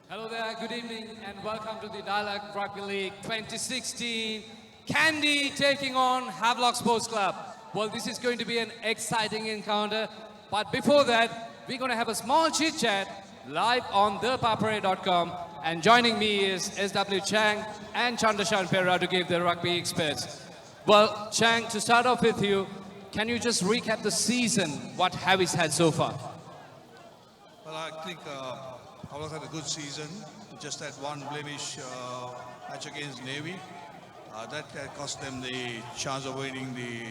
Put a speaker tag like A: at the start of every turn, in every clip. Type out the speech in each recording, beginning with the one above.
A: Hello there, good evening, and welcome to the Dialog Rugby League 2016. Kandy taking on Havelock Sports Club. Well, this is going to be an exciting encounter, but before that, we're going to have a small chit-chat live on ThePapare.com, and joining me is SW Chang and Chandashan Pera to give the rugby experts. Well, Chang, to start off with you, can you just recap the season, what Havis had so far?
B: Well, I think Havelock had a good season. Just that one blemish match against Navy. That cost them the chance of winning the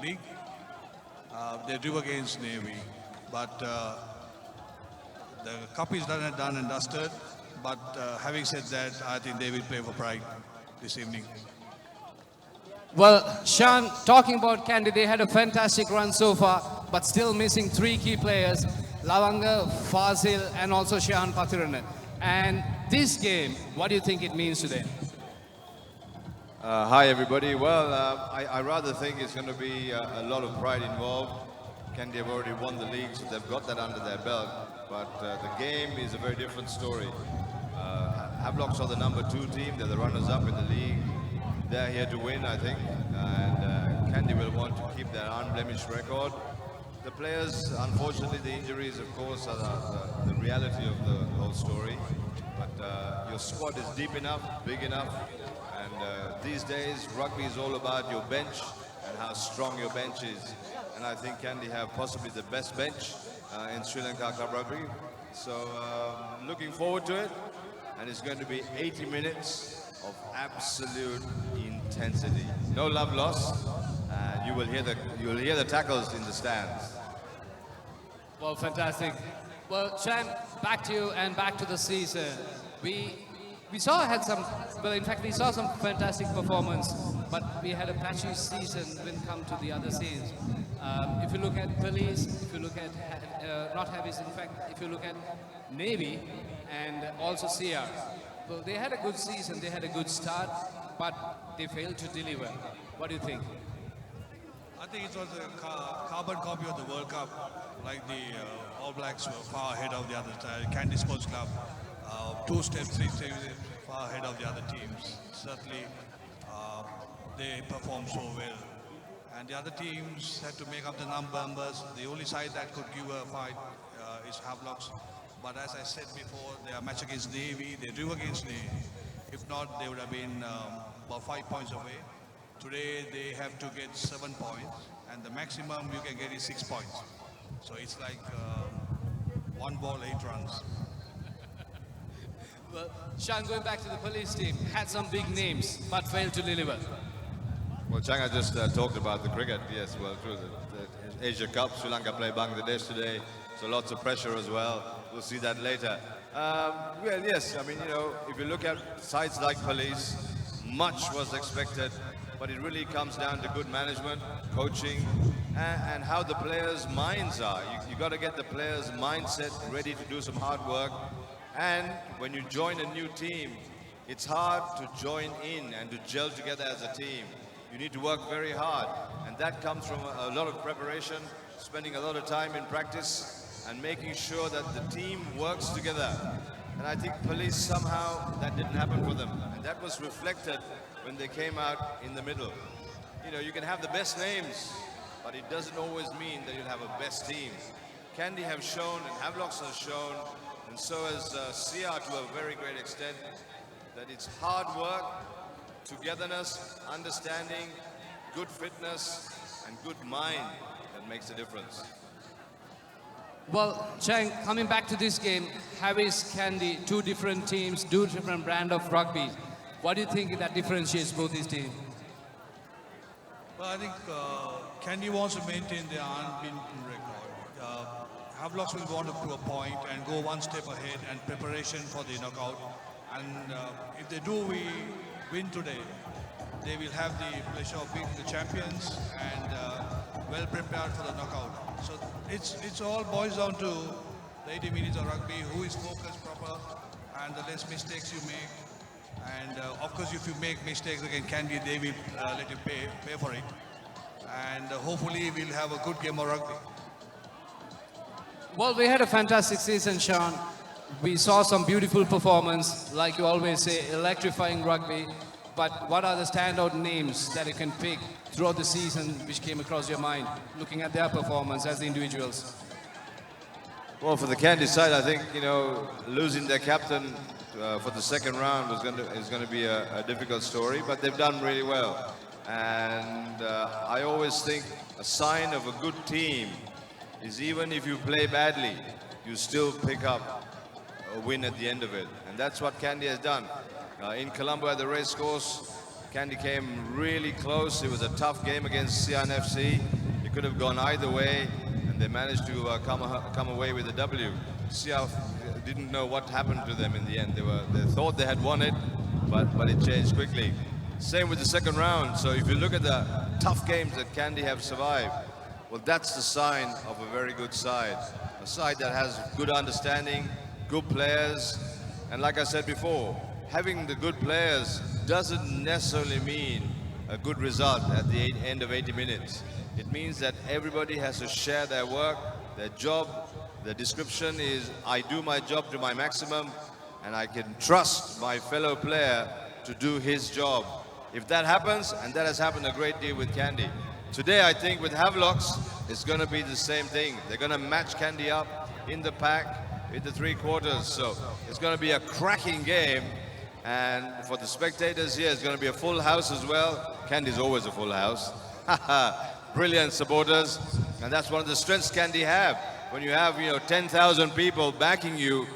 B: league. They drew against Navy. But the cup is done and dusted. But having said that, I think they will play for pride this evening.
A: Well, Sean, talking about Kandy, they had a fantastic run so far, but still missing three key players, Lavanga, Fazil, and also Shahan Pathiranan. And this game, what do you think it means to them?
C: Hi everybody. Well, I rather think it's going to be a lot of pride involved. Kandy have already won the league, so they've got that under their belt. But the game is a very different story. Havelocks are the #2 team. They're the runners-up in the league. They're here to win, I think, and Kandy will want to keep their unblemished record. The players, unfortunately, the injuries, of course, are the reality of the whole story. But your squad is deep enough, big enough, and these days, rugby is all about your bench and how strong your bench is. And I think Kandy have possibly the best bench in Sri Lanka Club Rugby. So looking forward to it, and it's going to be 80 minutes of absolute intensity. No love lost. You will hear the tackles in the stands.
A: Well, fantastic. Well, Chan, back to you and back to the season. We saw we saw some fantastic performance, but we had a patchy season when it come to the other scenes. If you look at police, if you look at not Havis, in fact, if you look at Navy and also CR. Well, they had a good season, they had a good start, but they failed to deliver. What do you think?
B: I think it was a carbon copy of the World Cup. Like the All Blacks were far ahead of the other Kandy Sports Club. 2 steps, 3 steps far ahead of the other teams. Certainly, they performed so well. And the other teams had to make up the numbers. The only side that could give a fight is Havelocks. But as I said before, their match against Navy, they drew against Navy. If not, they would have been about 5 points away. Today, they have to get 7 points, and the maximum you can get is 6 points. So it's like 1 ball, 8 runs.
A: Well, Sean, going back to the police team, had some big names, but failed to deliver.
C: Well, Changa just talked about the cricket. Yes, well, true. The Asia Cup, Sri Lanka play Bangladesh today, so lots of pressure as well. We'll see that later. Well, yes, I mean, you know, if you look at sides like police, much was expected, but it really comes down to good management, coaching, and how the players' minds are. You got to get the players' mindset ready to do some hard work. And when you join a new team, it's hard to join in and to gel together as a team. You need to work very hard, and that comes from a lot of preparation, spending a lot of time in practice, and making sure that the team works together. And I think police, somehow that didn't happen for them, and that was reflected when they came out in the middle. You know, you can have the best names, but it doesn't always mean that you'll have a best team. Kandy have shown, and Havelocks has shown, and so has CR to a very great extent, that it's hard work, togetherness, understanding, good fitness, and good mind that makes a difference.
A: Well, Chang, coming back to this game, Havis, Kandy, 2 different teams, 2 different brand of rugby. What do you think that differentiates both these teams?
B: Well, I think Kandy wants to maintain their unbeaten record. Havelocks will want to a point and go 1 step ahead and preparation for the knockout. And if they do win today, they will have the pleasure of being the champions and well prepared for the knockout. So it's all boils down to the 80 minutes of rugby, who is focused proper, and the less mistakes you make. And of course, if you make mistakes against Kandy, they will let you pay for it. And hopefully, we'll have a good game of rugby.
A: Well, we had a fantastic season, Sean. We saw some beautiful performance, like you always say, electrifying rugby. But what are the standout names that you can pick throughout the season which came across your mind, looking at their performance as individuals?
C: Well, for the Kandy side, I think, losing their captain for the second round is going to be a difficult story, but they've done really well. And I always think a sign of a good team is even if you play badly, you still pick up a win at the end of it. And that's what Kandy has done. In Colombo at the race course, Kandy came really close. It was a tough game against Sian FC. It could have gone either way, and they managed to come away with a W. Sian didn't know what happened to them in the end. They thought they had won it, but it changed quickly. Same with the second round. So if you look at the tough games that Kandy have survived, well, that's the sign of a very good side. A side that has good understanding, good players, and like I said before, having the good players doesn't necessarily mean a good result at the end of 80 minutes. It means that everybody has to share their work, their job. The description is, I do my job to my maximum, and I can trust my fellow player to do his job. If that happens, and that has happened a great deal with Kandy. Today, I think with Havelocks, it's going to be the same thing. They're going to match Kandy up in the pack, in the three quarters. So it's going to be a cracking game. And for the spectators here, it's going to be a full house as well. Kandy's always a full house. Brilliant supporters. And that's one of the strengths Kandy have. When you have, 10,000 people backing you,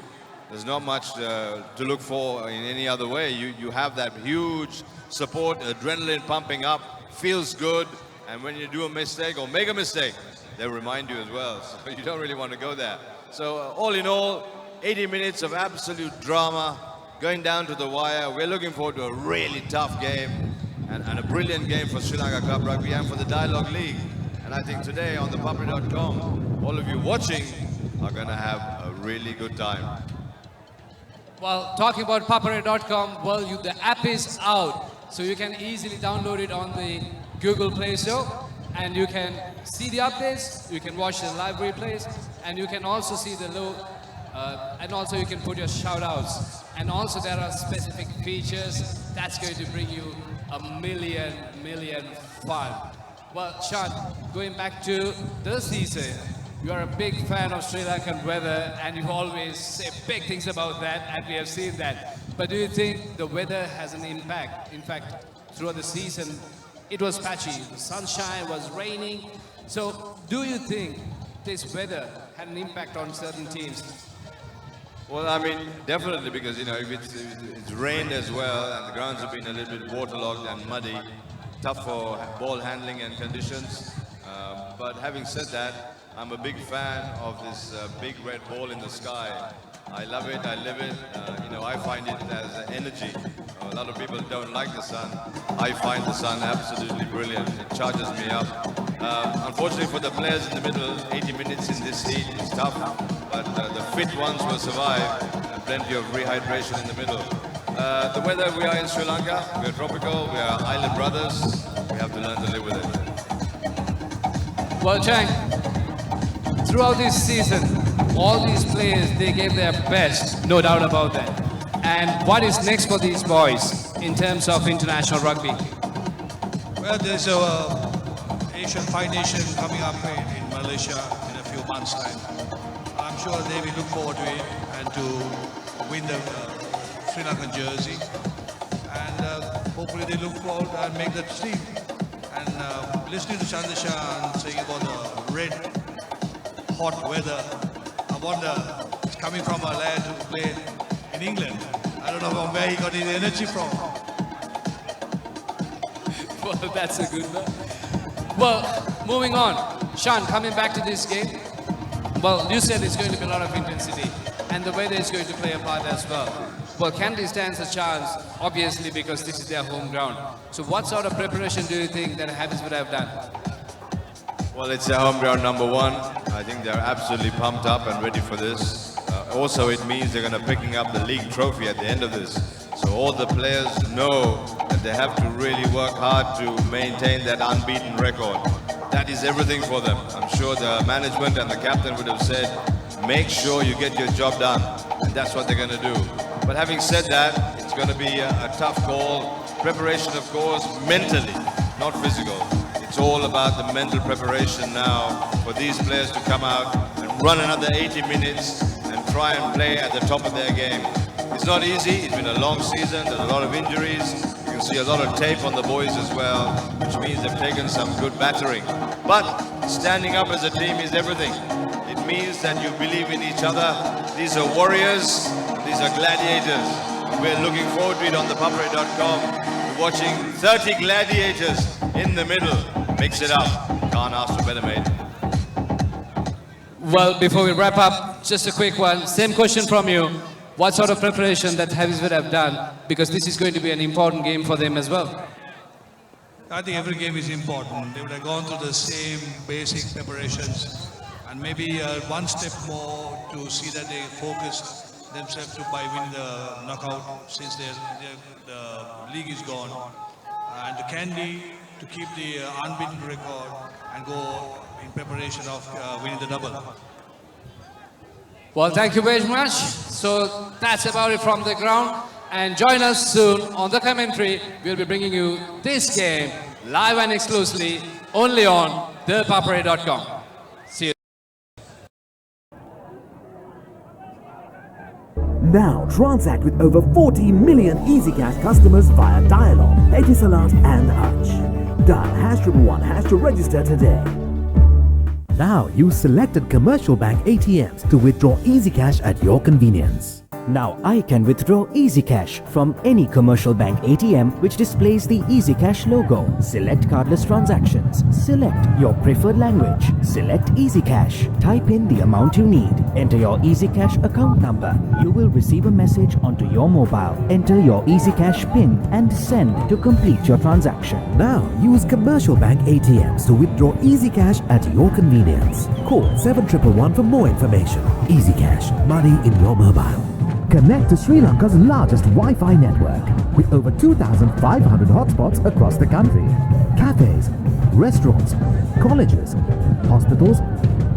C: there's not much to look for in any other way. You have that huge support, adrenaline pumping up, feels good. And when you do a mistake or make a mistake, they remind you as well. So you don't really want to go there. So all in all, 80 minutes of absolute drama, going down to the wire. We're looking forward to a really tough game and a brilliant game for Sri Lanka Club Rugby and for the Dialog League. And I think today on ThePapare.com, all of you watching are going to have a really good time.
A: Well, talking about ThePapare.com, the app is out, so you can easily download it on the Google Play Store, and you can see the updates, you can watch the live replays, and you can also see the and also you can put your shout-outs. And also there are specific features that's going to bring you a million fun. Well, Sean, going back to the season, you are a big fan of Sri Lankan weather, and you always say big things about that, and we have seen that. But do you think the weather has an impact? In fact, throughout the season, it was patchy. The sunshine was raining. So, do you think this weather had an impact on certain teams?
C: Well, I mean, definitely, because, if it's rained as well, and the grounds have been a little bit waterlogged and muddy, tough for ball handling and conditions. But having said that, I'm a big fan of this big red ball in the sky. I love it, I live it. I find it as energy. A lot of people don't like the sun. I find the sun absolutely brilliant. It charges me up. Unfortunately for the players in the middle, 80 minutes in this heat is tough, but the fit ones will survive, and plenty of rehydration in the middle. The weather, we are in Sri Lanka, we are tropical, we are island brothers. We have to learn to live with it.
A: Well, Chang, throughout this season, all these players, they gave their best, no doubt about that. And what is next for these boys in terms of international rugby?
B: Well, there's a Asian Five Nation coming up in Malaysia in a few months' time. I'm sure they will look forward to it and to win the Sri Lankan jersey. And hopefully they look forward and make the team. And listening to Chandashan saying about the red, hot weather, I wonder, it's coming from a lad who played in England. I don't know from where he got his energy from.
A: Well, that's a good one. Well, moving on. Sean, coming back to this game. Well, you said it's going to be a lot of intensity, and the weather is going to play a part as well. Well, Kandy stands a chance, obviously, because this is their home ground. So what sort of preparation do you think that Havis would have done?
C: Well, it's their home ground number one. I think they're absolutely pumped up and ready for this. Also, it means they're going to picking up the league trophy at the end of this. So all the players know that they have to really work hard to maintain that unbeaten record. That is everything for them. I'm sure the management and the captain would have said, make sure you get your job done. And that's what they're going to do. But having said that, it's going to be a tough call. Preparation, of course, mentally, not physical. It's all about the mental preparation now for these players to come out and run another 80 minutes and try and play at the top of their game. It's not easy. It's been a long season. There's a lot of injuries. You can see a lot of tape on the boys as well, which means they've taken some good battering. But standing up as a team is everything. It means that you believe in each other. These are warriors. These are gladiators. We're looking forward to it on ThePapare.com. Watching 30 gladiators in the middle. Mix it up. Can't ask for better, mate.
A: Well, before we wrap up, just a quick one. Same question from you. What sort of preparation that Heavies would have done? Because this is going to be an important game for them as well.
B: I think every game is important. They would have gone through the same basic preparations and maybe one step more to see that they focused themselves by winning the knockout since the league is gone. And to Kandy to keep the unbeaten record and go in preparation of winning the double.
A: Well, thank you very much. So that's about it from the ground. And join us soon on the commentary. We'll be bringing you this game live and exclusively only on ThePapare.com. See you.
D: Now transact with over 40 million EasyCash customers via Dialog, Etisalat and Hutch. Dial #111# to register today. Now use selected commercial bank ATMs to withdraw EasyCash at your convenience.
E: Now I can withdraw EasyCash from any commercial bank ATM which displays the EasyCash logo. Select cardless transactions. Select your preferred language. Select EasyCash. Type in the amount you need. Enter your EasyCash account number. You will receive a message onto your mobile. Enter your EasyCash PIN and send to complete your transaction.
D: Now use commercial bank ATMs to withdraw EasyCash at your convenience. Call 7111 for more information. EasyCash, money in your mobile. Connect to Sri Lanka's largest Wi-Fi network with over 2,500 hotspots across the country. Cafes, restaurants, colleges, hospitals,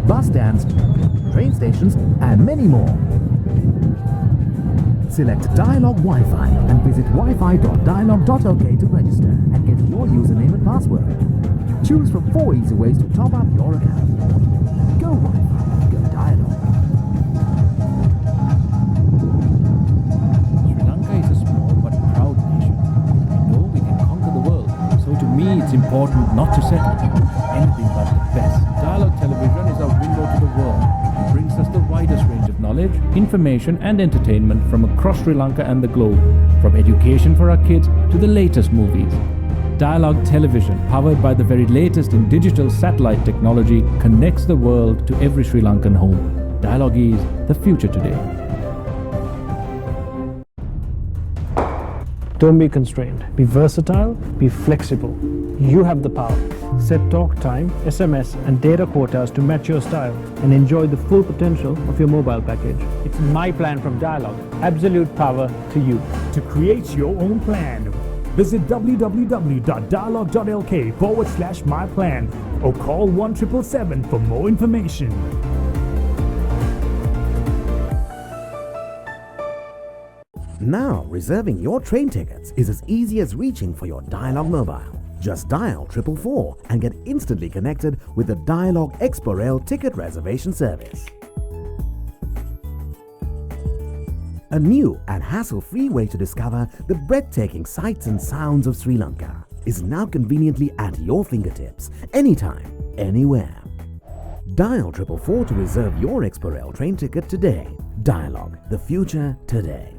D: bus stands, train stations and many more. Select Dialog Wi-Fi and visit wi-fi.dialog.lk to register and get your username and password. Choose from 4 easy ways to top up your account. Go Wi-Fi, go Dialog.
F: To me, it's important not to settle anything but the best. Dialog Television is our window to the world. It brings us the widest range of knowledge, information and entertainment from across Sri Lanka and the globe, from education for our kids to the latest movies. Dialog Television, powered by the very latest in digital satellite technology, connects the world to every Sri Lankan home. Dialog is the future today.
G: Don't be constrained. Be versatile, be flexible. You have the power. Set talk time, SMS and data quotas to match your style and enjoy the full potential of your mobile package. It's my plan from Dialog. Absolute power to you.
H: To create your own plan, visit www.dialog.lk/myplan or call 1777 for more information.
D: Now, reserving your train tickets is as easy as reaching for your Dialog mobile. Just dial 444 and get instantly connected with the Dialog Expo Rail ticket reservation service. A new and hassle-free way to discover the breathtaking sights and sounds of Sri Lanka is now conveniently at your fingertips, anytime, anywhere. Dial 444 to reserve your Expo Rail train ticket today. Dialog, the future today.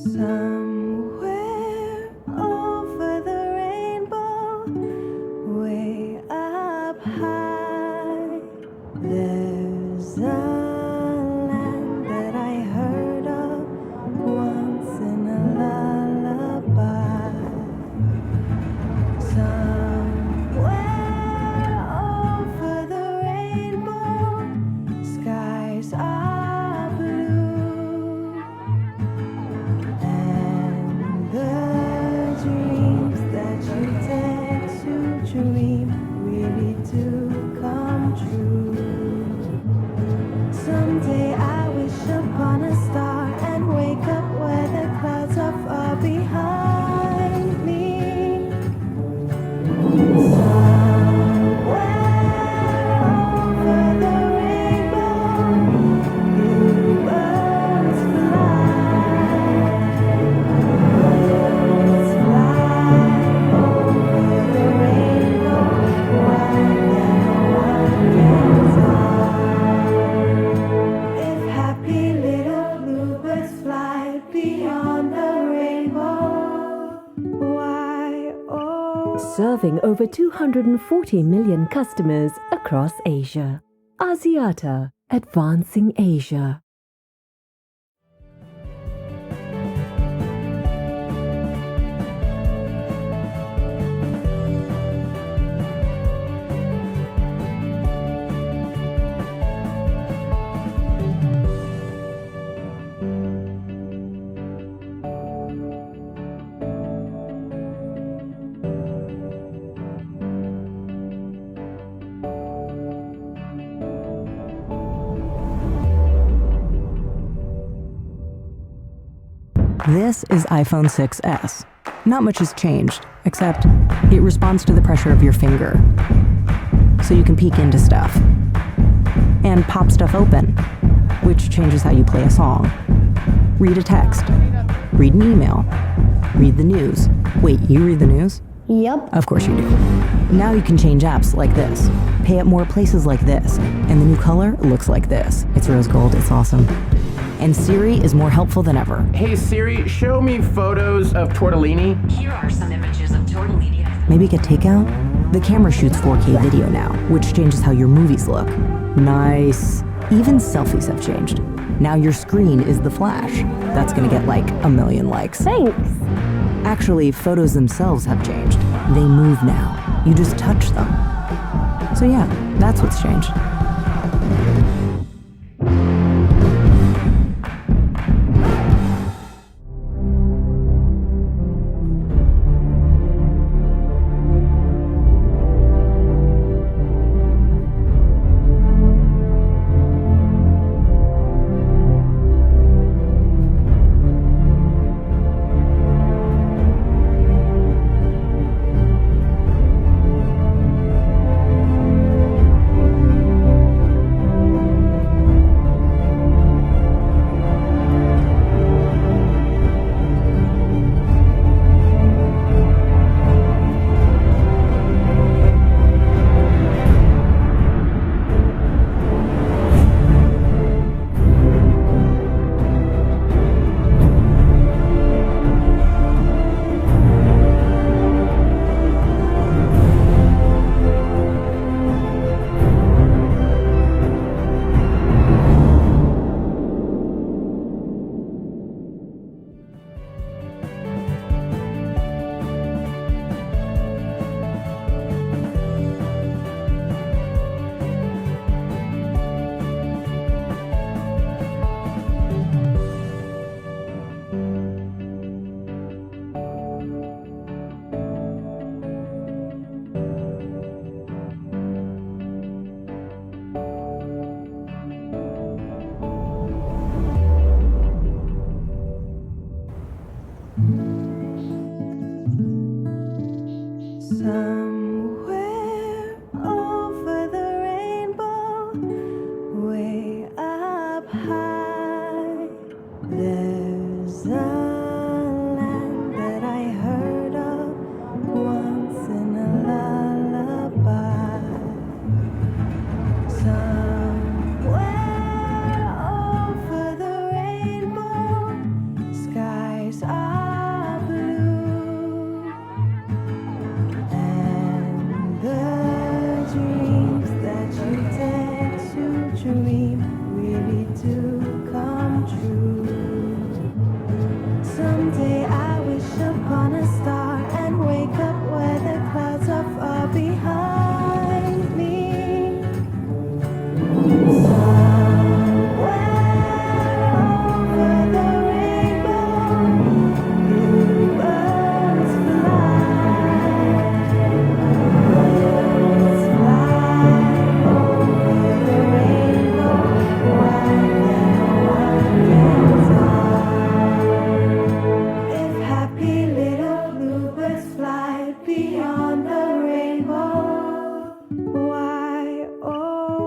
I: Somewhere over the rainbow, way up high, there's a land that I heard of once in a lullaby. Somewhere over the rainbow, skies are blue, and the dreams that you tend to dream really do come true. Someday I wish upon a star and wake up where the clouds are far behind me. Somewhere over the rainbow, bluebirds fly. Birds fly over the rainbow, while if happy little bluebirds fly beyond the rainbow, why, oh.
J: Serving over 240 million customers across Asia. Axiata, advancing Asia.
K: This is iPhone 6s. Not much has changed, except it responds to the pressure of your finger. So you can peek into stuff. And pop stuff open, which changes how you play a song. Read a text. Read an email. Read the news. Wait, you read the news?
I: Yep.
K: Of course you do. Now you can change apps like this, pay at more places like this, and the new color looks like this. It's rose gold, it's awesome. And Siri is more helpful than ever.
L: Hey Siri, show me photos of tortellini.
M: Here are some images of tortellini.
K: Maybe get takeout? The camera shoots 4K video now, which changes how your movies look. Nice. Even selfies have changed. Now your screen is the flash. That's gonna get like 1 million likes.
I: Thanks.
K: Actually, photos themselves have changed. They move now. You just touch them. So yeah, that's what's changed.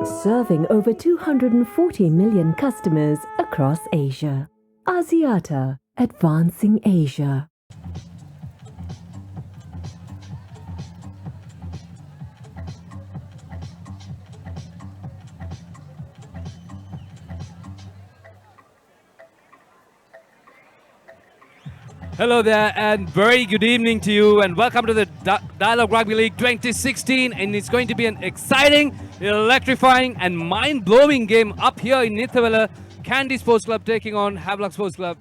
J: Serving over 240 million customers across Asia. Axiata, advancing Asia.
A: Hello there, and very good evening to you, and welcome to the Dialog Rugby League 2016. And it's going to be an exciting, electrifying, and mind-blowing game up here in Nithawala. Kandy Sports Club taking on Havelock Sports Club.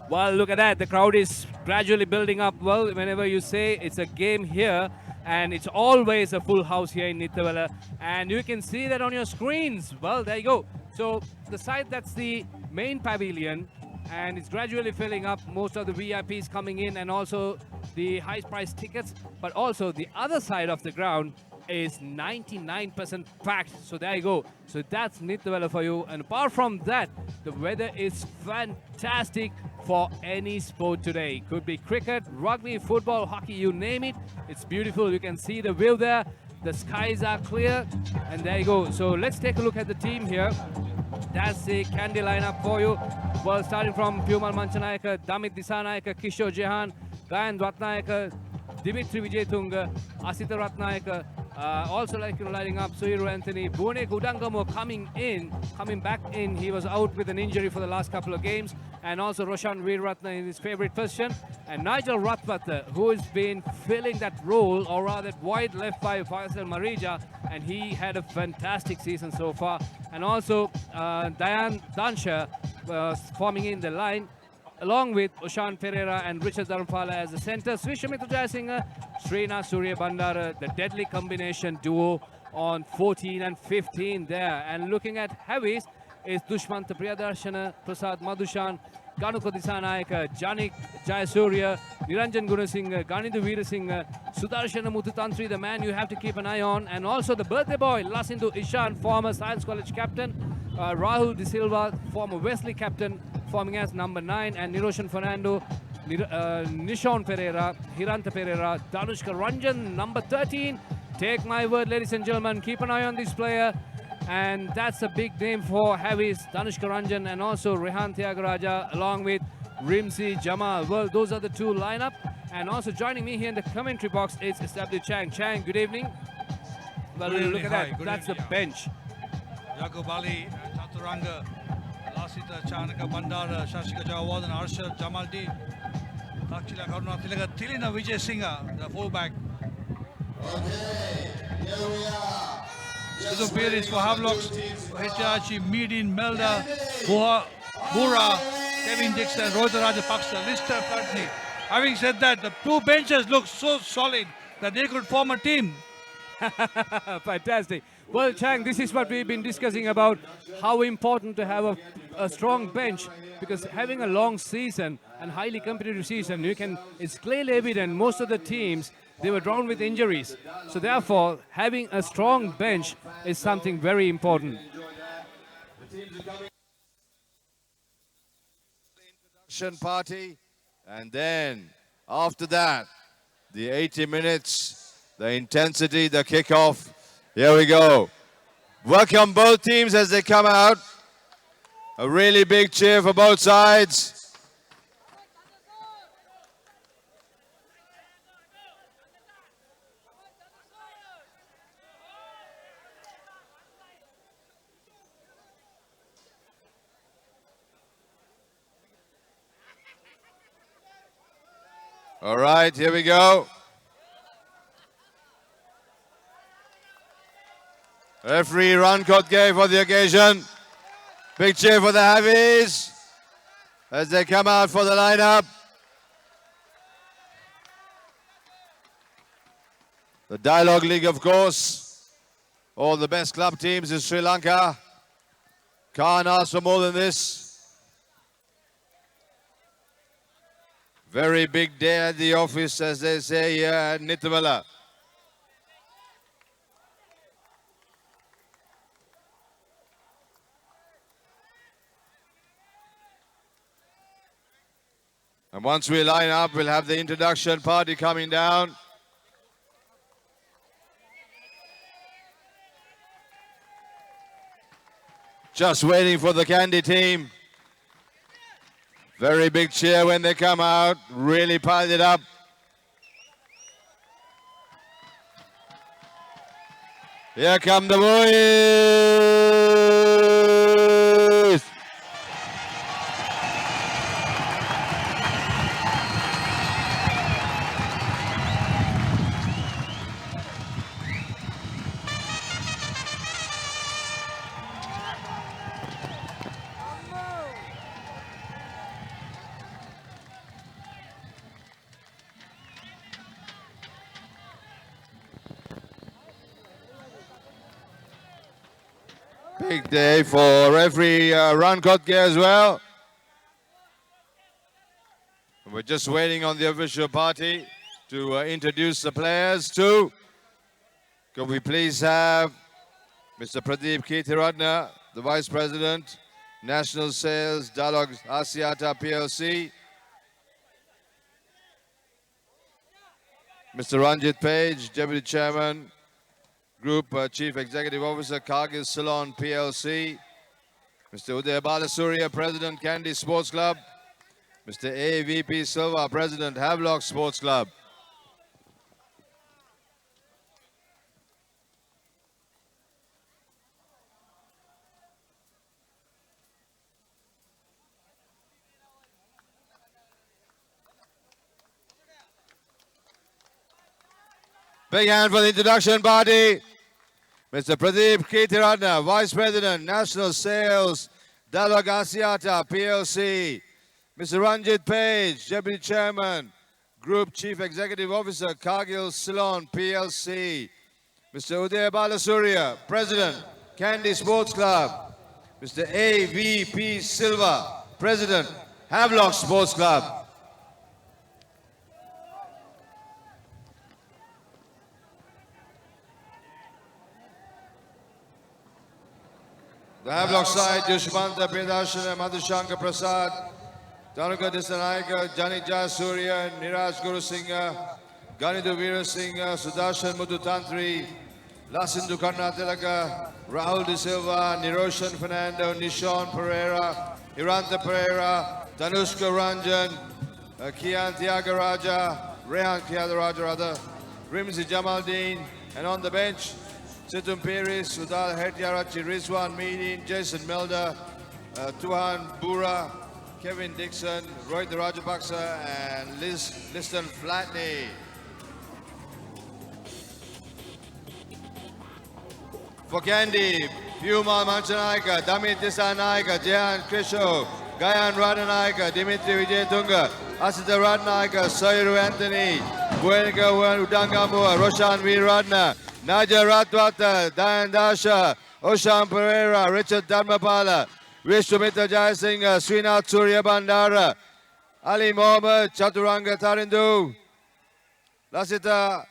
A: Well, look at that. The crowd is gradually building up. Well, whenever you say it's a game here, and it's always a full house here in Nithawala, and you can see that on your screens. Well, there you go. So the side that's the main pavilion, and it's gradually filling up. Most of the VIPs coming in, and also the high price tickets. But also the other side of the ground is 99% packed. So there you go. So that's Nithawala for you. And apart from that, the weather is fantastic for any sport today. Could be cricket, rugby, football, hockey, you name it. It's beautiful. You can see the view there. The skies are clear, and there you go. So let's take a look at the team here. That's the Kandy lineup for you. Well, starting from Pumal Manchanayaka, Damit Disanayaka, Kishore Jehan, Gayan Ratnayaka, Dimitri Vijayatunga, Asita Ratnayaka, also lining up Suhiru Anthony, Bhunek Udangamo coming back in. He was out with an injury for the last couple of games. And also Roshan Veeratna in his favorite position. And Nigel Rathwatha, who has been filling that role, or rather that void left by Faisal Marija, and he had a fantastic season so far. And also Dayan Dansha forming in the line, along with Oshan Pereira and Richard Dharamfala as the center. Swishamitra Jayasinghe, Srina Surya Bandara, the deadly combination duo on 14 and 15 there. And looking at heavies is Dushmanta Priyadarshana, Prasad Madhushan, Ganuka Disanayaka, Janik Jayasurya, Niranjan Gunasinghe, Ganindu Veerasinghe, Sudarshana Mututantri, the man you have to keep an eye on. And also the birthday boy, Lasindu Ishan, former Science College captain, Rahul De Silva, former Wesley captain, forming as number 9, and Niroshan Fernando, Nishon Pereira, Hiranta Pereira, Danushka Ranjan, number 13. Take my word, ladies and gentlemen, keep an eye on this player. And that's a big name for heavies, Danushka Ranjan, and also Rehan Tyagaraja, along with Rimsi Jamal. Well, those are the two lineup. And also joining me here in the commentary box is SW Chang. Chang, good evening. Well,
B: Good
A: look
B: evening,
A: at
B: hi,
A: that. That's the bench.
B: Yakub Ali, Chaturanga, Lasita Chanaka Bandara, Shashika Jawadan, Arshad Jamaldi, Takshila Karuna Tilaka, Tilina Vijay Singha, the fullback.
N: Okay, here we are.
B: This is for Havelocks, Hichachi, Meedin, Melda, Bura, Kevin Dixon, Rohit Rajapaksa, Lister Putney. Having said that, the two benches look so solid that they could form a team.
A: Fantastic. Well, Chang, this is what we've been discussing about how important to have a strong bench, because having a long season and highly competitive season, it's clearly evident most of the teams, they were drawn with injuries. So therefore, having a strong bench is something very important.
C: Introduction party, and then after that, the 80 minutes, the intensity, the kickoff. Here we go. Welcome both teams as they come out. A really big cheer for both sides. All right, here we go. Referee Rancourt gave for the occasion. Big cheer for the Heavies as they come out for the lineup. The Dialog League, of course. All the best club teams in Sri Lanka. Can't ask for more than this. Very big day at the office, as they say here at Nithawala. And once we line up, we'll have the introduction party coming down. Just waiting for the Kandy team. Very big cheer when they come out. Really piled it up. Here come the boys. Big day for referee Ron Kotke as well. We're just waiting on the official party to introduce the players too. Can we please have Mr. Pradeep Kirthiratna, the Vice President, National Sales, Dialog Asiata PLC. Mr. Ranjit Page, Deputy Chairman, Group Chief Executive Officer, Cargill Ceylon PLC. Mr. Uday Balasuriya, President, Kandy Sports Club. Mr. A.V.P. Silva, President, Havelock Sports Club. Big hand for the introduction party. Mr. Pradeep Kirthiratna, Vice President, National Sales, Dialog Asiata PLC. Mr. Ranjit Page, Deputy Chairman, Group Chief Executive Officer, Cargill Ceylon PLC. Mr. Uday Balasuriya, President, Kandy Sports Club. Mr. A.V.P. Silva, President, Havelock Sports Club. The Havelock side, Dushmanta Pridashana, Madhushankar Prasad, Tanuka Disanaika, Jani Jayasuriya, Niraj Guru Singha, Ganidu Veera Singha, Sudarshan Mudutantri, Lasindu Karnatilaka, Rahul De Silva, Niroshan Fernando, Nishon Pereira, Iranta Pereira, Tanushka Ranjan, Kian Tyagaraja, Rehan Tyagaraja, Rimzi Jamaldeen, and on the bench, Situm Peris, Sudal Hertiarachi, Rizwan Meedin, Jason Melda, Tuhan Bura, Kevin Dixon, Rohit Rajapaksa, and Liston Flatney. For Kandy, Puma Manchanaika, Damit Disanaika, Jehan Krisho, Gayan Radanaika, Dimitri Vijayatunga, Asita Radnaika, Sayuru Anthony, Buenica Udangamua, Roshan Veeradna, Naja Ratwata, Dayan Dasha, Oshan Pereira, Richard Dharmapala, Vishwamitra Jayasingha, Srinath Surya Bandara, Ali Mohammed, Chaturanga Tarindu, Lasita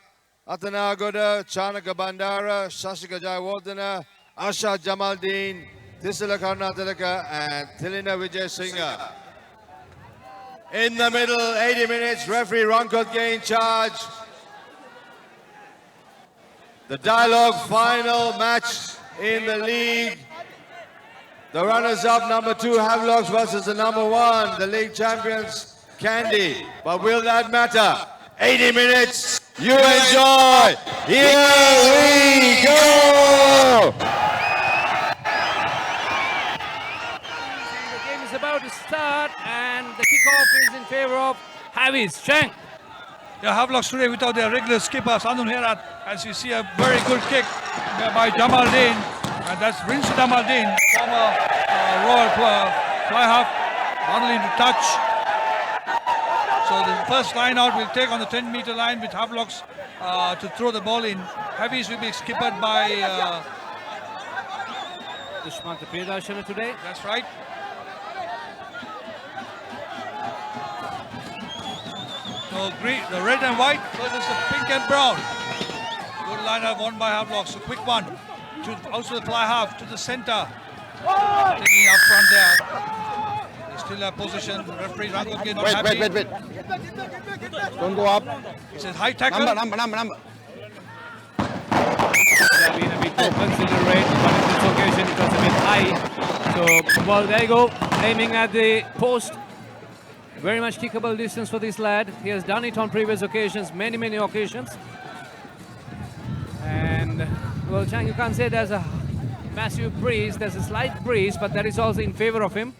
C: Atanagoda, Chanaka Bandara, Shashika Jayawardena, Asha Jamaldeen, Tisila Karnatilaka, and Tilina Vijay Singha. In the middle, 80 minutes, referee Ron Kotke in charge. The Dialog final match in the league. The runners-up, number 2, Havelocks versus the number 1, the league champions, Kandy. But will that matter? 80 minutes, you enjoy. Here we go!
A: The game is about to start and the kickoff is in favor of Havis. Chang.
B: Yeah, Havelocks today without their regular skipper, Sandun Herat, as you see a very good kick by Jamaldeen. And that's Rinsu Jamaldeen, former Royal fly half, bundling to touch. So the first line out will take on the 10-meter line with Havelocks to throw the ball in. Havis will be skippered by
A: Dushmanta Pridashana today.
B: That's right. So green, the red and white versus the pink and brown. Good lineup won by Havelocks. A quick one. Also the fly half to the center. Taking up front there. They still have position. Referee Rango not happy.
O: Wait. Don't go up.
B: He says high tackle.
O: Number.
A: Could have been a bit more considerate, but in this occasion it was a bit high. So, well, there you go. Aiming at the post. Very much kickable distance for this lad. He has done it on previous occasions, many occasions. And, well, Chang, you can't say there's a massive breeze. There's a slight breeze, but that is also in favor of him.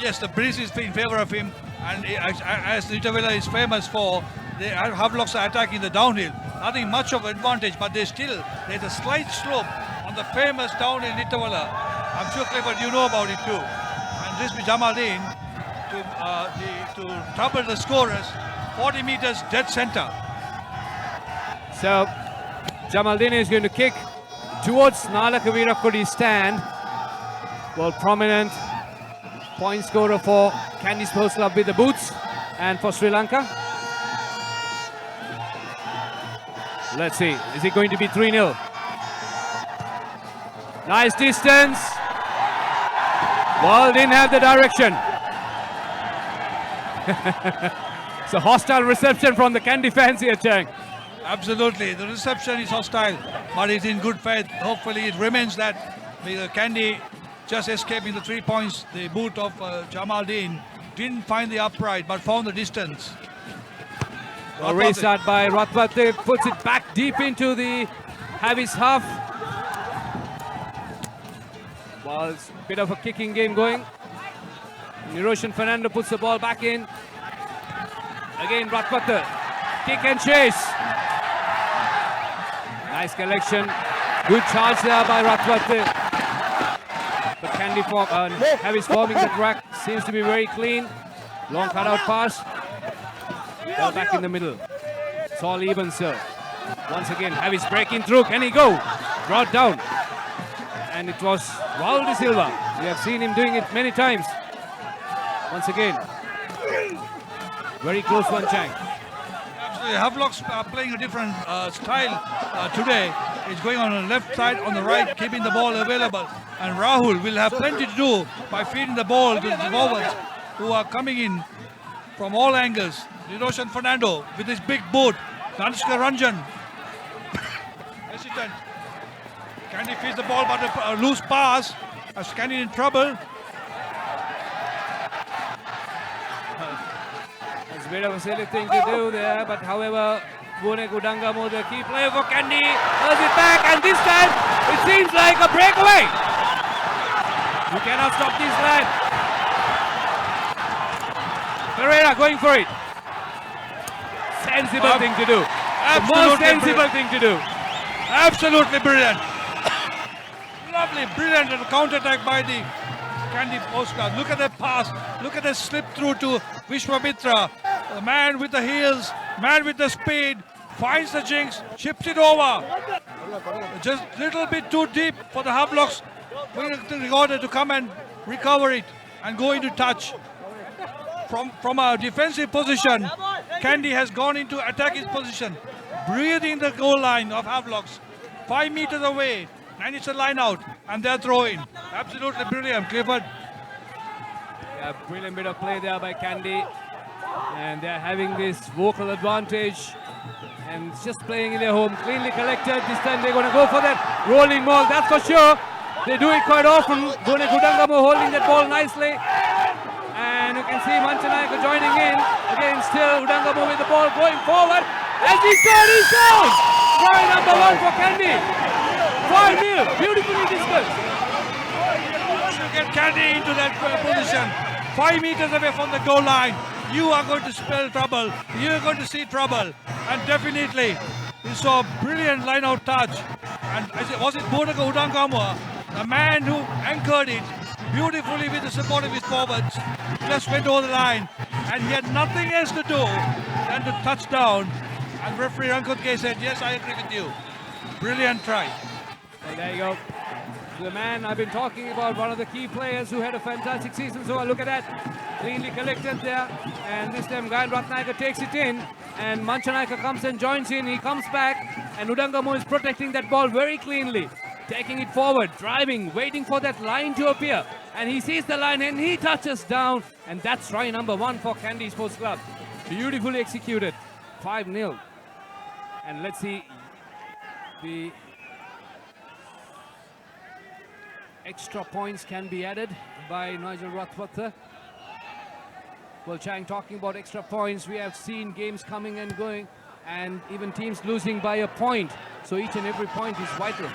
B: Yes, the breeze is in favor of him. And as Nitavela is famous for, the Havelocks are attacking the downhill. Nothing much of advantage, but there's a slight slope on the famous downhill Nitavela. I'm sure, Clifford, you know about it too. And this is Jamaldeen to trouble the scorers, 40 meters dead center.
A: So, Jamaldeen is going to kick towards Nala Kavira. Could he stand? Well, prominent point scorer for Kandy Sports Club with the boots and for Sri Lanka. Let's see, is it going to be 3-0? Nice distance. Well, didn't have the direction. It's a hostile reception from the Kandy fans here, Chang.
B: Absolutely, the reception is hostile, but it's in good faith. Hopefully it remains that. The Kandy just escaping the 3 points. The boot of Jamaldeen didn't find the upright, but found the distance.
A: A restart by Ratwate, puts it back deep into the Havis half. Well, it's a bit of a kicking game going. Niroshan Fernando puts the ball back in. Again, Ratwate, kick and chase. Nice collection. Good charge there by Ratwate. But Kandy Havis forming the track. Seems to be very clean. Long cutout pass. Ball back in the middle. It's all even, sir. Once again, Havis breaking through. Can he go? Brought down. And it was Raul de Silva. We have seen him doing it many times. Once again. Very close one, Chang.
B: Absolutely. Havelocks are playing a different style today. It's going on the left side, on the right, keeping the ball available. And Rahul will have plenty to do by feeding the ball to the forwards who are coming in from all angles. Niroshan Fernando with his big boot. Nanishka Ranjan. Hesitant. Kandy feeds the ball, but a loose pass. As Kandy in trouble.
A: It's a bit of a silly thing to do there, but however, Bune Udangamo, the key player for Kandy, does it back, and this time it seems like a breakaway. You cannot stop this lad. Pereira going for it. Sensible thing to do. The most sensible thing to do.
B: Absolutely brilliant. Lovely, brilliant counter-attack by the Kandy Sports Club. Look at that pass. Look at the slip through to Vishwamitra. The man with the heels, man with the speed, finds the jinx, chips it over. Just a little bit too deep for the Havelocks in order to come and recover it and go into touch. From a defensive position, Kandy has gone into attacking position, breathing the goal line of Havelocks, 5 meters away, and it's a line out, and they're throwing. Absolutely brilliant, Clifford.
A: Yeah, brilliant bit of play there by Kandy, and they're having this vocal advantage, and just playing in their home, cleanly collected. This time they're going to go for that rolling ball, that's for sure. They do it quite often. Bune Udangamo holding that ball nicely. And you can see Manchanayaka joining in. Again, still Udangamo with the ball going forward. As he scored, he scores! Try number 1 for Kandy. 5-0, beautifully discussed.
B: Once you get Kandy into that position, 5 meters away from the goal line, you are going to spell trouble. You're going to see trouble. And definitely, you saw a brilliant line-out touch. And was it Bune Udangamo, the man who anchored it beautifully with the support of his forwards, just went over the line, and he had nothing else to do than to touch down. And referee Rankotke said, yes, I agree with you. Brilliant try.
A: And there you go. The man I've been talking about, one of the key players who had a fantastic season. So look at that. Cleanly collected there. And this time Gayan Ratnayaka takes it in. And Manchanayaka comes and joins in. He comes back. And Udangamo is protecting that ball very cleanly. Taking it forward, driving, waiting for that line to appear. And he sees the line and he touches down. And that's try number 1 for Kandy Sports Club. Beautifully executed. 5-0. And let's see the extra points can be added by Nigel Rothwater. Well, Chang, talking about extra points, we have seen games coming and going, and even teams losing by a point. So each and every point is vital.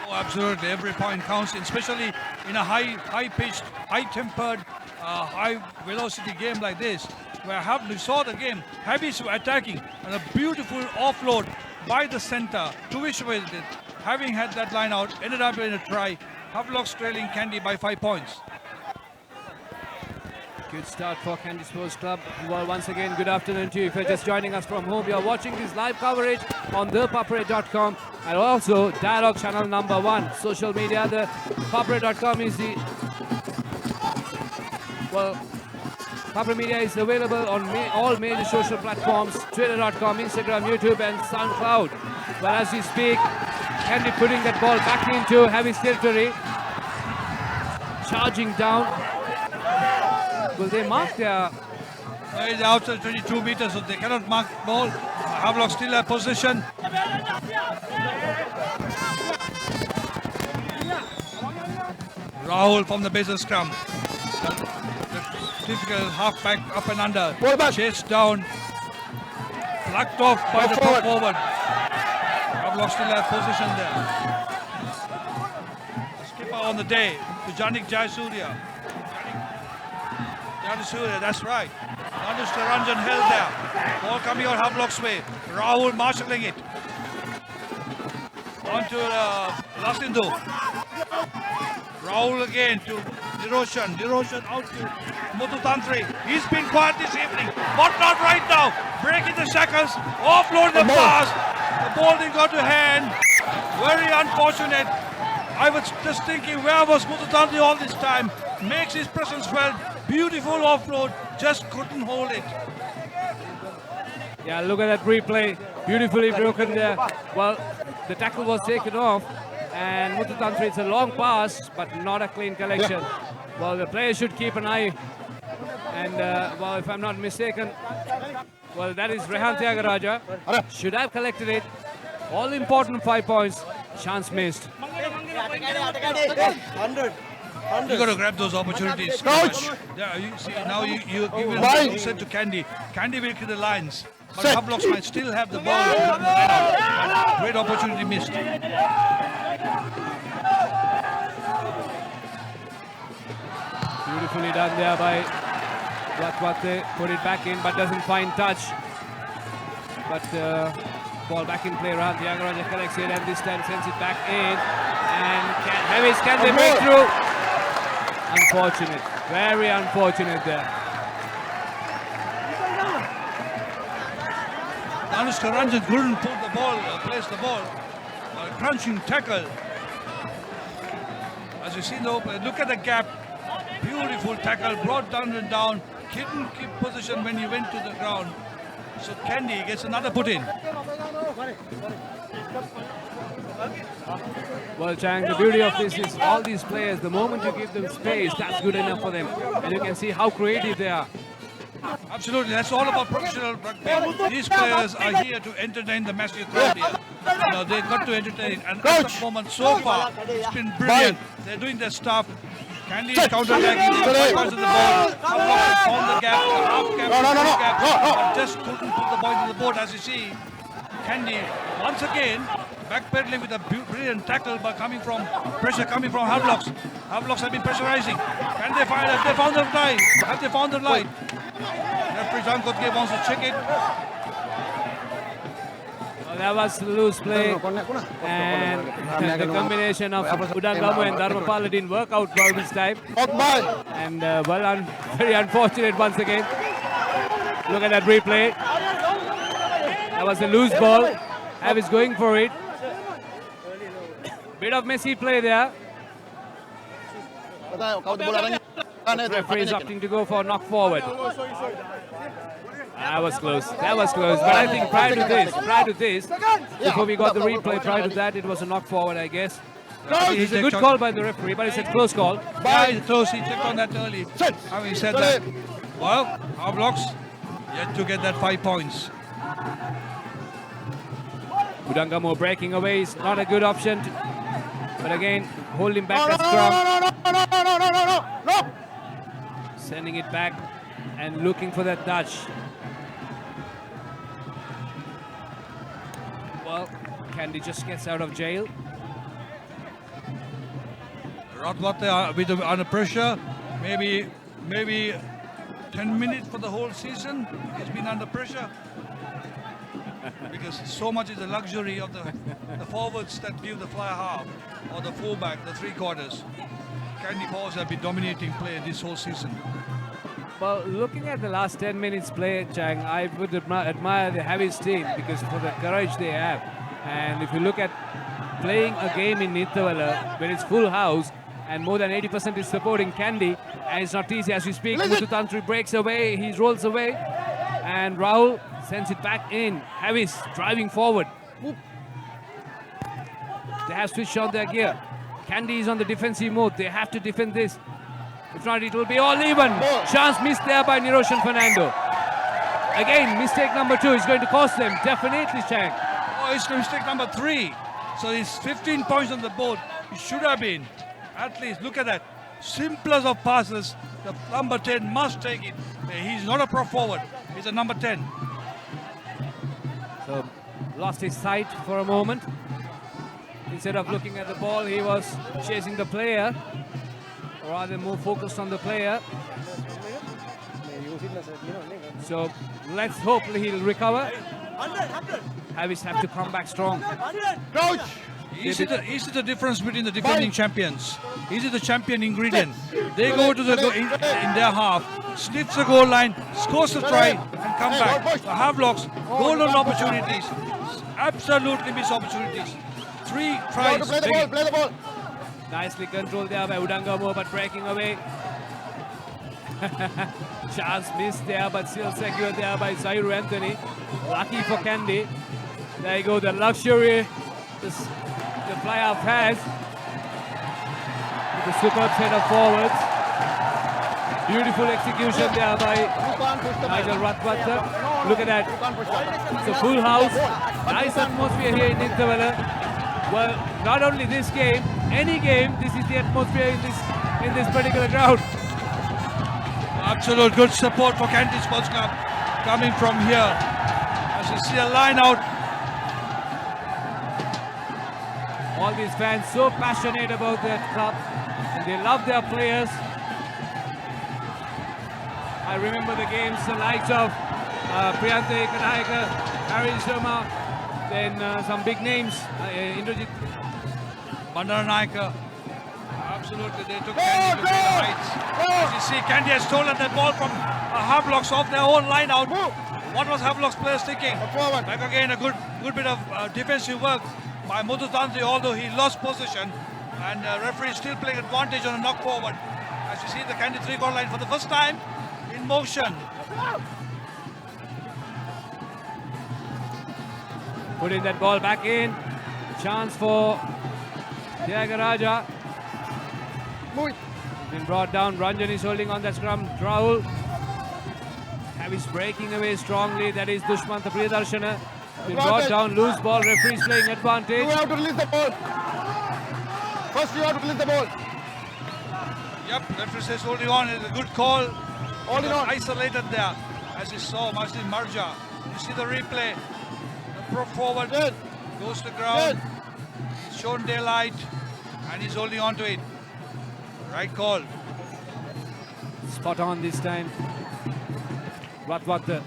B: Oh, absolutely. Every point counts, especially in a high-pitched, high-tempered, high-velocity game like this, where we saw the game. Habis were attacking, and a beautiful offload by the center, to which way it did. Having had that line out, ended up in a try. Havelock trailing Kandy by 5 points.
A: Good start for Kandy Sports Club. Well, once again, good afternoon to you. If you're just joining us from home, you're watching this live coverage on ThePapare.com and also Dialog channel number 1. Social media, ThePapare.com is the... Well, Papare Media is available on all major social platforms, Twitter.com, Instagram, YouTube and SoundCloud. Well, as we speak, Kandy putting that ball back into Havis territory. Charging down. Will they mark their...
B: It's outside 22 meters, so they cannot mark the ball. Havelock still have possession. Rahul from the base of scrum. The typical halfback up and under. Chased down. Plucked off by the forward. Havelock still have possession there. Skipper on the day to Janik Jayasuriya. That's right. Anush Ranjan held there. Ball coming on Havelock's way. Rahul marshalling it. On to Lasindu. Rahul again to Niroshan. Niroshan out to Mututantri. He's been quiet this evening, but not right now. Breaking the shackles. Offload the pass. The ball didn't go to hand. Very unfortunate. I was just thinking, where was Mututantri all this time? Makes his presence felt. Beautiful offload, just couldn't hold it.
A: Yeah, look at that replay. Beautifully broken there. Well, the tackle was taken off, and Mututantri, it's a long pass, but not a clean collection. Well, the player should keep an eye. And, well, if I'm not mistaken, well, that is Rehan Tyagaraja. Should have collected it. All important 5 points. Chance missed.
O: 100.
B: You got to grab those opportunities. Coach! Yeah, you see, now you said to Kandy. Kandy will kill the lines. But Havelock might still have the ball. Great opportunity missed.
A: Beautifully done there by Ratwate. Put it back in, but doesn't find touch. But ball back in play. Rehan Tyagaraja collects it, and this time sends it back in. And can they break through? Unfortunate, very unfortunate there.
B: Anushka Ranjan couldn't pull the ball, place the ball. A crunching tackle. As you see in the open, look at the gap. Beautiful tackle, brought down and down. Couldn't keep position when he went to the ground. So Kandy gets another put in.
A: Well, Chang, the beauty of this is all these players, the moment you give them space, that's good enough for them. And you can see how creative they are.
B: Absolutely, that's all about professional rugby. These players are here to entertain the massive crowd here. You know, they've got to entertain. And at the moment, so far, it's been brilliant. They're doing their stuff. Kandy is counter-attacking, they got to the ball. Havelock found the gap, the half gap, but just couldn't put the ball to the board. As you see, Kandy, once again, backpedaling with a brilliant tackle, but coming from pressure coming from Havelocks. Havelocks have been pressurizing. Can they find? Have they found the line? Have they found the line? Referee John Kotke wants to check it.
A: Well, that was loose play, and the combination of Udangamu and Dharmapala didn't work out well this time. And well, very unfortunate once again. Look at that replay. That was a loose ball. Havis going for it. Bit of messy play there. Referee is opting to go for knock forward. That was close. That was close. But I think prior to this, before we got the replay, prior to that, it was a knock forward, I guess. It's a good call by the referee, but it's a close call.
B: Yeah, it's close. He checked on that early. Having said that, well, Havelocks yet to get that 5 points.
A: Udangamu breaking away is not a good option. But again, holding back that scrum.
O: No.
A: Sending it back and looking for that touch. Well, Kandy just gets out of jail.
B: Ratwate with under pressure, maybe 10 minutes for the whole season. He's been under pressure because so much is the luxury of the forwards that give the fly half or the fullback, the three quarters. Kandy forwards have been dominating play this whole season.
A: Well, looking at the last 10 minutes play, Chang, I would admire the Havis team because for the courage they have. And if you look at playing a game in Nithavala when it's full house and more than 80% is supporting Kandy, and it's not easy as we speak. Muthu breaks away, he rolls away, and Rahul sends it back in. Havis driving forward. They have switched on their gear. Kandy is on the defensive mode. They have to defend this. If not, it will be all even. Chance missed there by Niroshan Fernando. Again, mistake number 2 is going to cost them. Definitely, Chang.
B: Oh, it's mistake number 3. So it's 15 points on the board. It should have been. At least, look at that. Simplest of passes. The number 10 must take it. He's not a pro forward. He's a number 10.
A: So, lost his sight for a moment. Instead of looking at the ball, he was chasing the player. Or rather more focused on the player. So let's hope he'll recover. Havis have to come back strong.
B: Coach! Is it the difference between the defending champions? Is it the champion ingredient? They go to the in their half, sniffs the goal line, scores a try, and come back. The Havelocks, golden opportunities, absolutely missed opportunities. 3 tries.
O: Play the ball.
A: Nicely controlled there by Udangamo, but breaking away. Chance missed there, but still secured there by Zairu Anthony. Lucky for Kandy. There you go, the luxury the fly-half has. With the superb set of forwards. Beautiful execution there by Nigel Ratwata. Look at that. It's a full house. Nice atmosphere here in Nithavala. Well, not only this game, any game, this is the atmosphere in this particular ground.
B: Absolute good support for Kandy Sports Club coming from here. As you see a line out.
A: All these fans so passionate about their club. And they love their players. I remember the games, the likes of Priyante Kanayaka, Harry Sharma, then some big names, Indrajit
B: Bandaranaika. Absolutely, they took Kandy to the heights. As you see, Kandy has stolen that ball from Havelocks off their own line out. What was Havelock's players thinking? Back again, a good bit of defensive work by Muthu Tantri, although he lost possession. And referee is still playing advantage on a knock forward. As you see, the Kandy 3-quarter line for the first time in motion.
A: Putting that ball back in. Chance for Tyagaraja. Been brought down. Ranjan is holding on that scrum. Rahul. Havis breaking away strongly. That is Dushmanta Priyadarshana. Been brought down. Loose ball. Referee's playing advantage.
O: You have to release the ball. First you have to release the ball.
B: Yep, referee says holding on is a good call.
O: Holding on.
B: Isolated there. As you saw, Martin Marja. You see the replay. The pro forward goes to the ground. He's shown daylight and he's holding on to it. Right call.
A: Spot on this time. Ratwata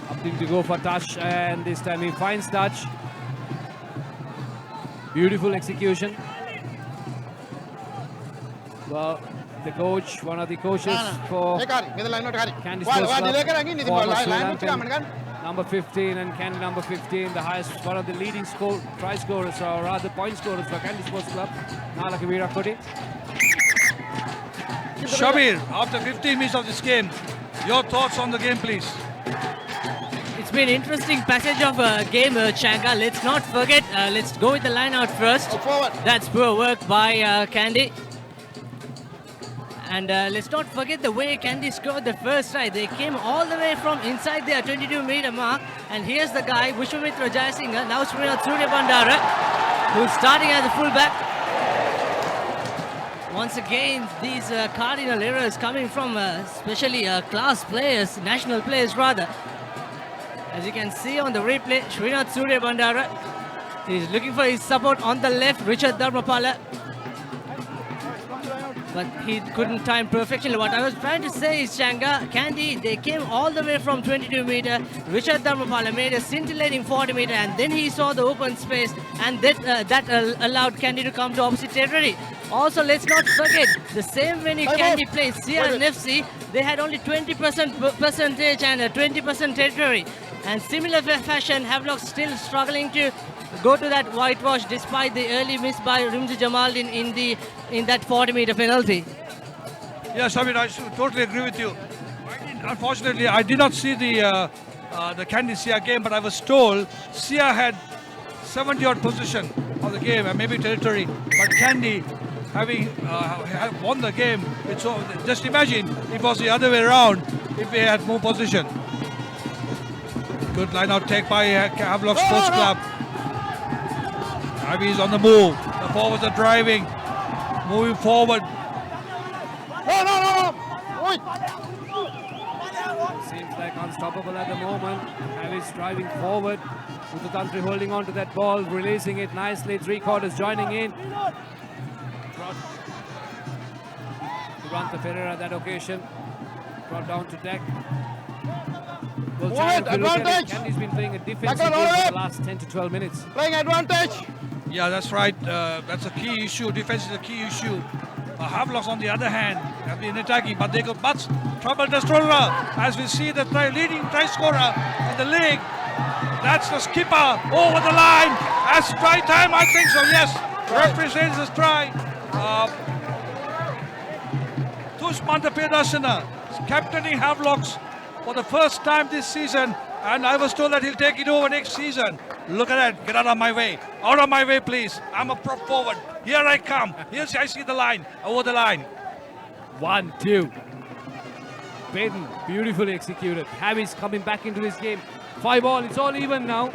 A: opting to go for touch, and this time he finds touch. Beautiful execution. Well, the coach, one of the coaches for Kandy Sports Club, number 15, and Kandy number 15, the highest, one of the leading try scorers, or rather point scorers for Kandy Sports Club, Nalaka Virakoti.
B: Shabir, after 15 minutes of this game, your thoughts on the game, please.
P: It's been interesting passage of a game, Changa. Let's not forget, let's go with the line out first. That's poor work by Kandy. And let's not forget the way Kandy scored the first try. They came all the way from inside their 22-meter mark. And here's the guy, Vishwamitra Jayasinghe, now Surya Bandara. who's starting as a fullback. Once again, these cardinal errors coming from especially class players, national players rather. As you can see on the replay, Srinath Surya Bandara is looking for his support on the left, Richard Dharmapala. But he couldn't time perfectly. What I was trying to say is, Changa, Kandy, they came all the way from 22 meter. Richard Dharmapala made a scintillating 40 meter, and then he saw the open space, and that allowed Kandy to come to opposite territory. Also, let's not forget, the same venue Kandy played CRNFC, they had only 20% percentage and 20% territory. And similar fashion, Havelock still struggling to go to that whitewash despite the early miss by Rimzi Jamaldin in that 40-meter penalty.
B: Yes, I mean, I totally agree with you. Unfortunately, I did not see the Kandy Sia game, but I was told Sia had 70-odd position of the game and maybe territory, but Kandy having won the game. Just imagine if it was the other way around, if they had more position. Good line out take by Havelock Sports Club. Abby's on the move. The forwards are driving, moving forward.
A: Seems like unstoppable at the moment. Abby's driving forward. With the country holding on to that ball, releasing it nicely. Three quarters joining in. ThePapare at that occasion. Brought down to deck. Well,
O: advantage!
A: Kandy's been playing a defensive game for the last 10 to 12 minutes.
O: Playing advantage!
B: Yeah, that's right. That's a key issue. Defense is a key issue. Havelock, on the other hand, have been attacking, but they got much trouble. Destroyer, as we see the leading try scorer in the league. That's the skipper over the line. As try time, I think so. Yes, referee says it's try. Dushmantha Priyadarsana captaining Havelocks for the first time this season, and I was told that he'll take it over next season. Look at that. Get out of my way. Out of my way, please. I'm a prop forward. Here I come. Here's I see the line. Over the line.
A: 1-2. Baden, beautifully executed. Havi's coming back into this game. 5-all. It's all even now.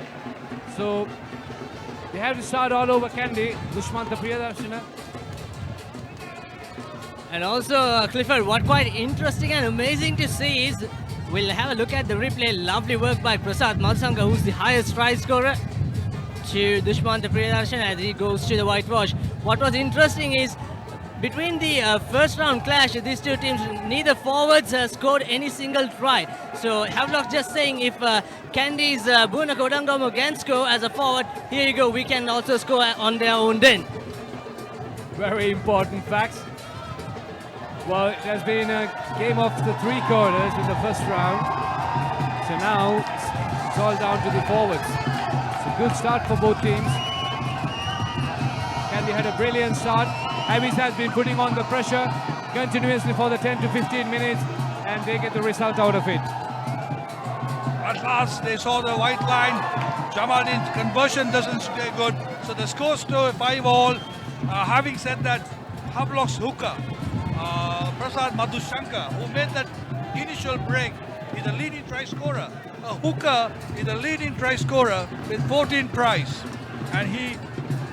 A: So they have to start all over. Kandy. Dushmantha Priyadarsana.
P: And also, Clifford, what quite interesting and amazing to see is, we'll have a look at the replay. Lovely work by Prasad Madhusankar, who's the highest try scorer, to Dushmantha Priyadarsana as he goes to the whitewash. What was interesting is, between the first round clash, these two teams, neither forwards scored any single try. So Havelock just saying, if Kandy's Buna Kodangamu can score as a forward, here you go, we can also score on their own then.
A: Very important facts. Well, it has been a game of the three quarters in the first round. So now it's all down to the forwards. It's a good start for both teams. Kandy had a brilliant start. Havis has been putting on the pressure continuously for the 10 to 15 minutes, and they get the result out of it.
B: At last, they saw the white line. Jamaldin's conversion doesn't stay good, so the score's to 5-all. Having said that, Havelock's hooker, Prasad Madhusankar, who made that initial break, is the leading try scorer. A hooker is the leading try scorer with 14 tries, and he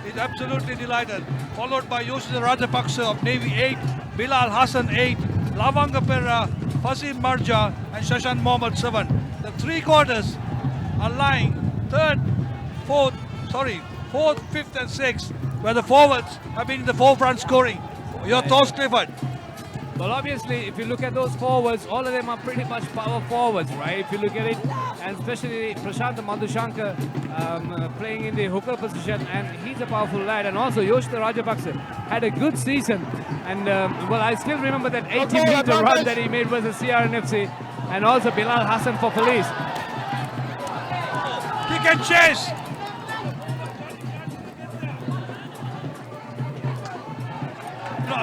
B: is absolutely delighted. Followed by Yoshida Rajapaksa of Navy 8, Bilal Hassan 8, Lavanga Perra, Fazim Marja, and Shashan Mohammed 7. The three quarters are lying fourth, fifth, and sixth, where the forwards have been in the forefront scoring. Your thoughts, Clifford?
A: Well, obviously, if you look at those forwards, all of them are pretty much power forwards, right? If you look at it, and especially Prashant Madhusankar playing in the hooker position, and he's a powerful lad. And also Yoshida Rajapaksa had a good season. And, well, I still remember that 80-meter run that he made versus CRNFC, and also Bilal Hassan for police.
B: Kick and chase!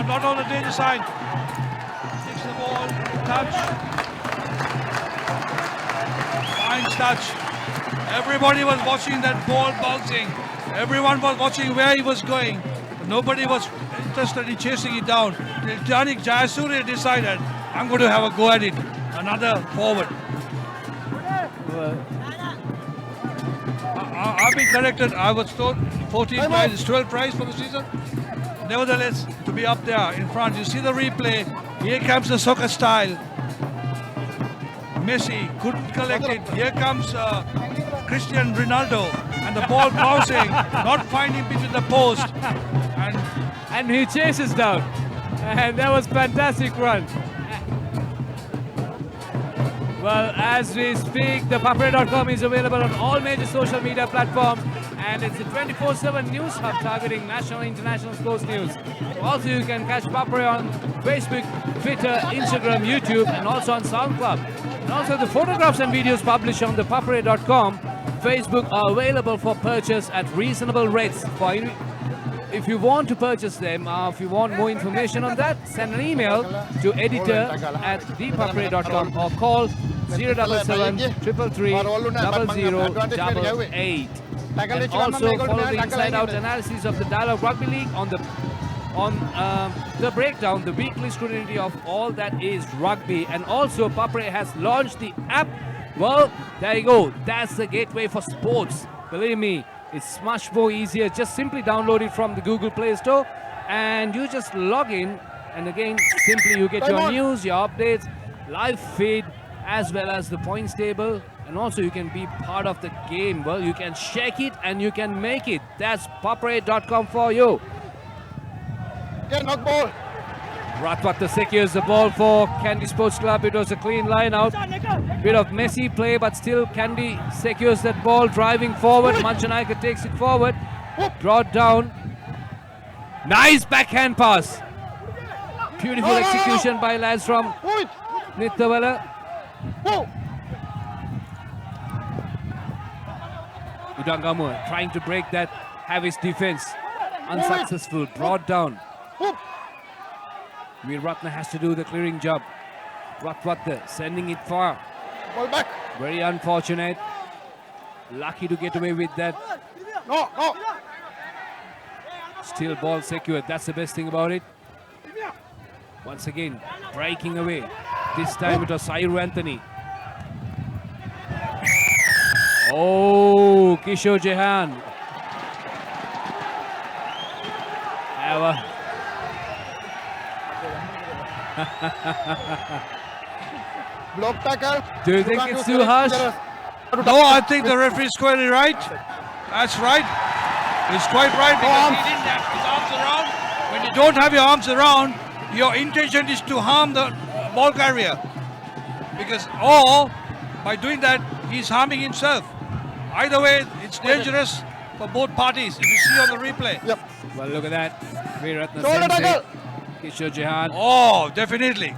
B: Not on the danger sign. Takes the ball, touch. Fine touch. Everybody was watching that ball bouncing. Everyone was watching where he was going. Nobody was interested in chasing it down. Janik Jayasuriya decided, I'm going to have a go at it. Another forward. I've been corrected. I was told 14 prize, it's 12 prize for the season. Nevertheless, to be up there in front, you see the replay. Here comes the soccer style. Messi couldn't collect it. Here comes Cristiano Ronaldo, and the ball bouncing, not finding between the post.
A: And he chases down. And that was fantastic run. Well, as we speak, ThePapare.com is available on all major social media platforms, and it's a 24/7 news hub targeting national and international sports news. Also, you can catch Papare on Facebook, Twitter, Instagram, YouTube, and also on SoundCloud. And also, the photographs and videos published on ThePapare.com Facebook are available for purchase at reasonable rates. If you want to purchase them, if you want more information on that, send an email to editor@ThePapare.com or call 077 333 0088. And also follow the inside out analysis of the Dialog Rugby League on the breakdown, the weekly scrutiny of all that is rugby. And also Papare has launched the app. Well, there you go. That's the gateway for sports. Believe me, it's much more easier. Just simply download it from the Google Play Store and you just log in. And again, simply you get your news, your updates, live feed, as well as the points table. And also you can be part of the game. Well, you can shake it and you can make it. That's papare.com for you.
O: Yeah, knock ball.
A: Ratwata secures the ball for Kandy Sports Club. It was a clean line out. Bit of messy play, but still Kandy secures that ball, driving forward. Manchanaika takes it forward. Brought down. Nice backhand pass. Beautiful execution by lads from Nittawala. Udangamu trying to break that Havis defense. Unsuccessful. Brought down. Veeratna has to do the clearing job. Ratwata sending it far.
O: Ball back.
A: Very unfortunate. Lucky to get away with that.
O: No.
A: Still ball secured. That's the best thing about it. Once again, breaking away. This time it was Sairu Anthony. Oh, Kishore Jehan.
O: Block tackle.
A: Do you think it's too harsh?
B: No, I think the referee is quite right. That's right. It's quite right because he didn't have his arms around. When you don't have your arms around, your intention is to harm the ball carrier. Because by doing that, he's harming himself. Either way, it's dangerous for both parties. If you see on the replay.
O: Yep.
A: Well, look at that. Veeratna Sensei. Kishore Jehan.
B: Oh, definitely.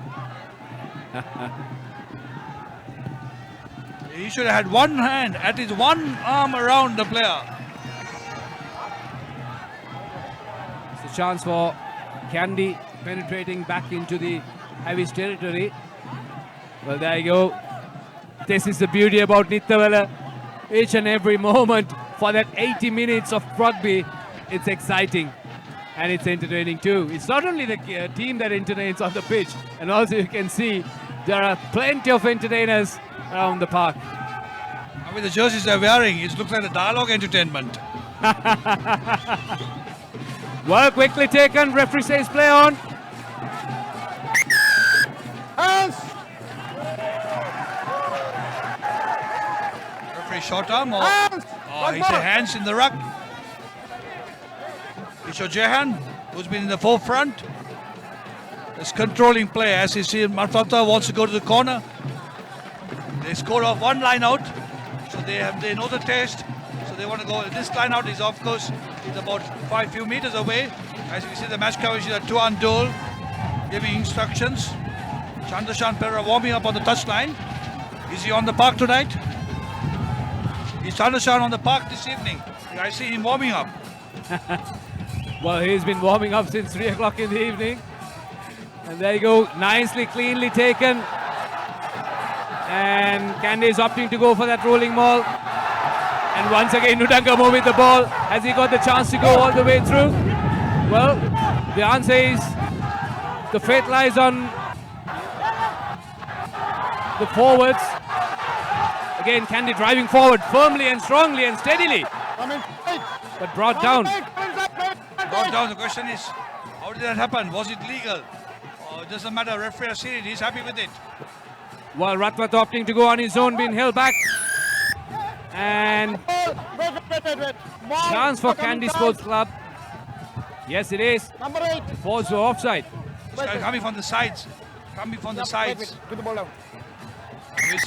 B: He should have had one hand, at least one arm around the player.
A: It's a chance for Kandy penetrating back into the Havis territory. Well, there you go. This is the beauty about Nittawala. Each and every moment for that 80 minutes of rugby, it's exciting and it's entertaining too. It's not only the team that entertains on the pitch, and also you can see there are plenty of entertainers around the park.
B: I mean, the jerseys they're wearing, it looks like the Dialog entertainment.
A: Well, quickly taken. Referee says play on.
O: Hands.
B: Referee short arm or
O: Hands.
B: he said hands in the ruck. Kishore Jehan, who's been in the forefront, is controlling play. As you see, Marfata wants to go to the corner. They scored off one line out, so they know the taste. So they want to go. This line out is, of course, is about few meters away. As you see, the match coverage is at Tuan Dole, giving instructions. Chandrashan Pera warming up on the touchline. Is he on the park tonight? Is Chandrashan on the park this evening? I see him warming up.
A: Well, he's been warming up since 3 o'clock in the evening. And there you go, nicely, cleanly taken. And Kandy is opting to go for that rolling maul. And once again, Nudangamo with the ball. Has he got the chance to go all the way through? Well, the answer is the fate lies on the forwards. Again, Kandy driving forward firmly and strongly and steadily. but brought down.
B: Brought down. The question is, how did that happen? Was it legal? Or it doesn't matter. Referee has seen it. He's happy with it.
A: While Ratwath opting to go on his own, being held back. And chance for Kandy Sports Club. Yes, it is.
O: Number 8.
A: Falls to offside.
B: Coming from the sides. Coming from the sides. We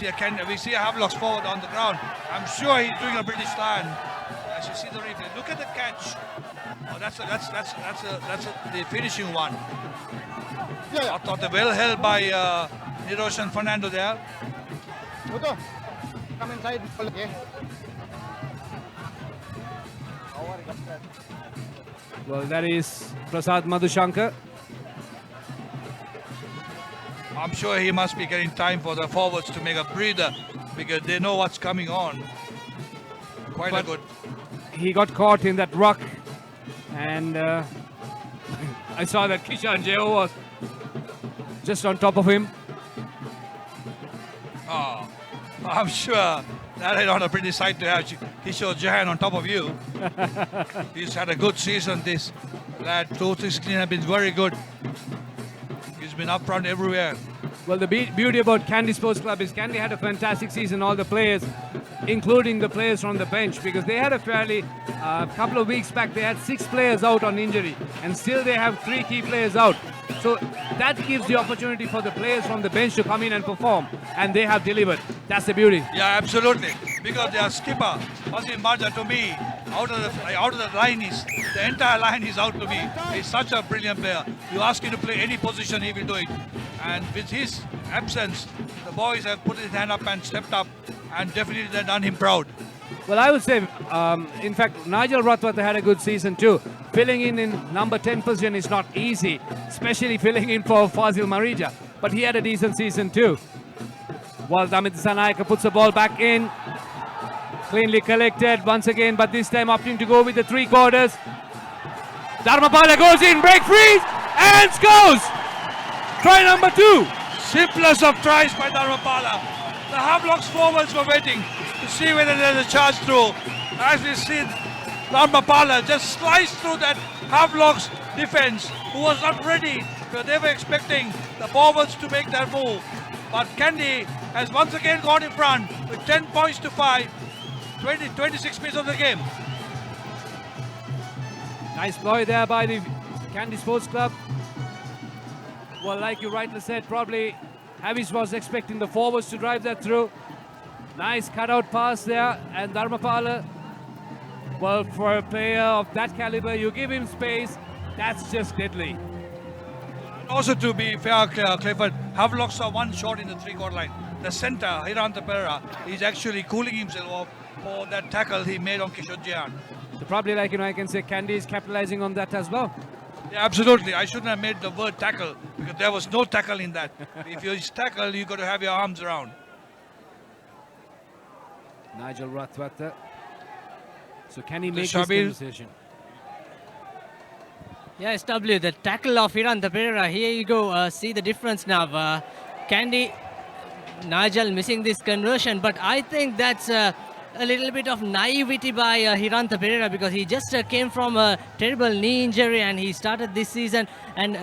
B: see a Havelock forward on the ground. I'm sure he's doing a British stand. As you see the replay, look at the catch. Oh, that's the finishing one. I thought they well held by Nirosh and Fernando there.
O: Come inside. Okay.
A: Well, that is Prasad Madhushankar.
B: I'm sure he must be getting time for the forwards to make a breather because they know what's coming on. Quite a good.
A: He got caught in that rock, and I saw that Kishan Jeo was just on top of him.
B: Oh, I'm sure that is not a pretty sight to have Kishore Jahan on top of you. He's had a good season, this lad. 216 have been very good. He's been up front everywhere.
A: Well, the beauty about Kandy Sports Club is Kandy had a fantastic season, all the players, including the players from the bench, because they had a fairly, couple of weeks back, they had 6 players out on injury, and still they have 3 key players out. So that gives the opportunity for the players from the bench to come in and perform, and they have delivered. That's the beauty.
B: Yeah, absolutely. Because their skipper, Wasim Marja, to me, out of the line the entire line is out to me. He's such a brilliant player. You ask him to play any position, he will do it. And with his absence, the boys have put his hand up and stepped up, and definitely they've done him proud.
A: Well, I would say, in fact, Nigel Ratwath had a good season too. Filling in number 10 position is not easy, especially filling in for Fazil Marija. But he had a decent season too. While Damit Sanayaka puts the ball back in. Cleanly collected once again, but this time opting to go with the 3 quarters. Dharmapala goes in, break free, and scores! Try number 2.
B: Simplest of tries by Dharmapala. The Havelock's forwards were waiting to see whether there's a charge through. As we see, Dharmapala just sliced through that Havelock's defense, who was not ready, because they were expecting the forwards to make their move. But Kandy has once again gone in front with 10 points to 5, 26 minutes of the game.
A: Nice ploy there by the Kandy Sports Club. Well, like you rightly said, probably Havis was expecting the forwards to drive that through. Nice cutout pass there, and Dharmapala, well, for a player of that caliber, you give him space, that's just deadly.
B: Also, to be fair, Clifford, Havelock saw one shot in the 3-quarter line. The center, ThePapare, is actually cooling himself off for that tackle he made on Kishore Jahan.
A: So probably, like, I can say Kandy is capitalizing on that as well.
B: Yeah, absolutely. I shouldn't have made the word tackle, because there was no tackle in that. If you tackle, you got to have your arms around.
A: Nigel Ratwath. So can he make this decision?
P: Yes, W, the tackle of ThePapare. Here you go. See the difference now. Kandy, Nigel missing this conversion, but I think that's a little bit of naivety by ThePapare, because he just came from a terrible knee injury and he started this season, and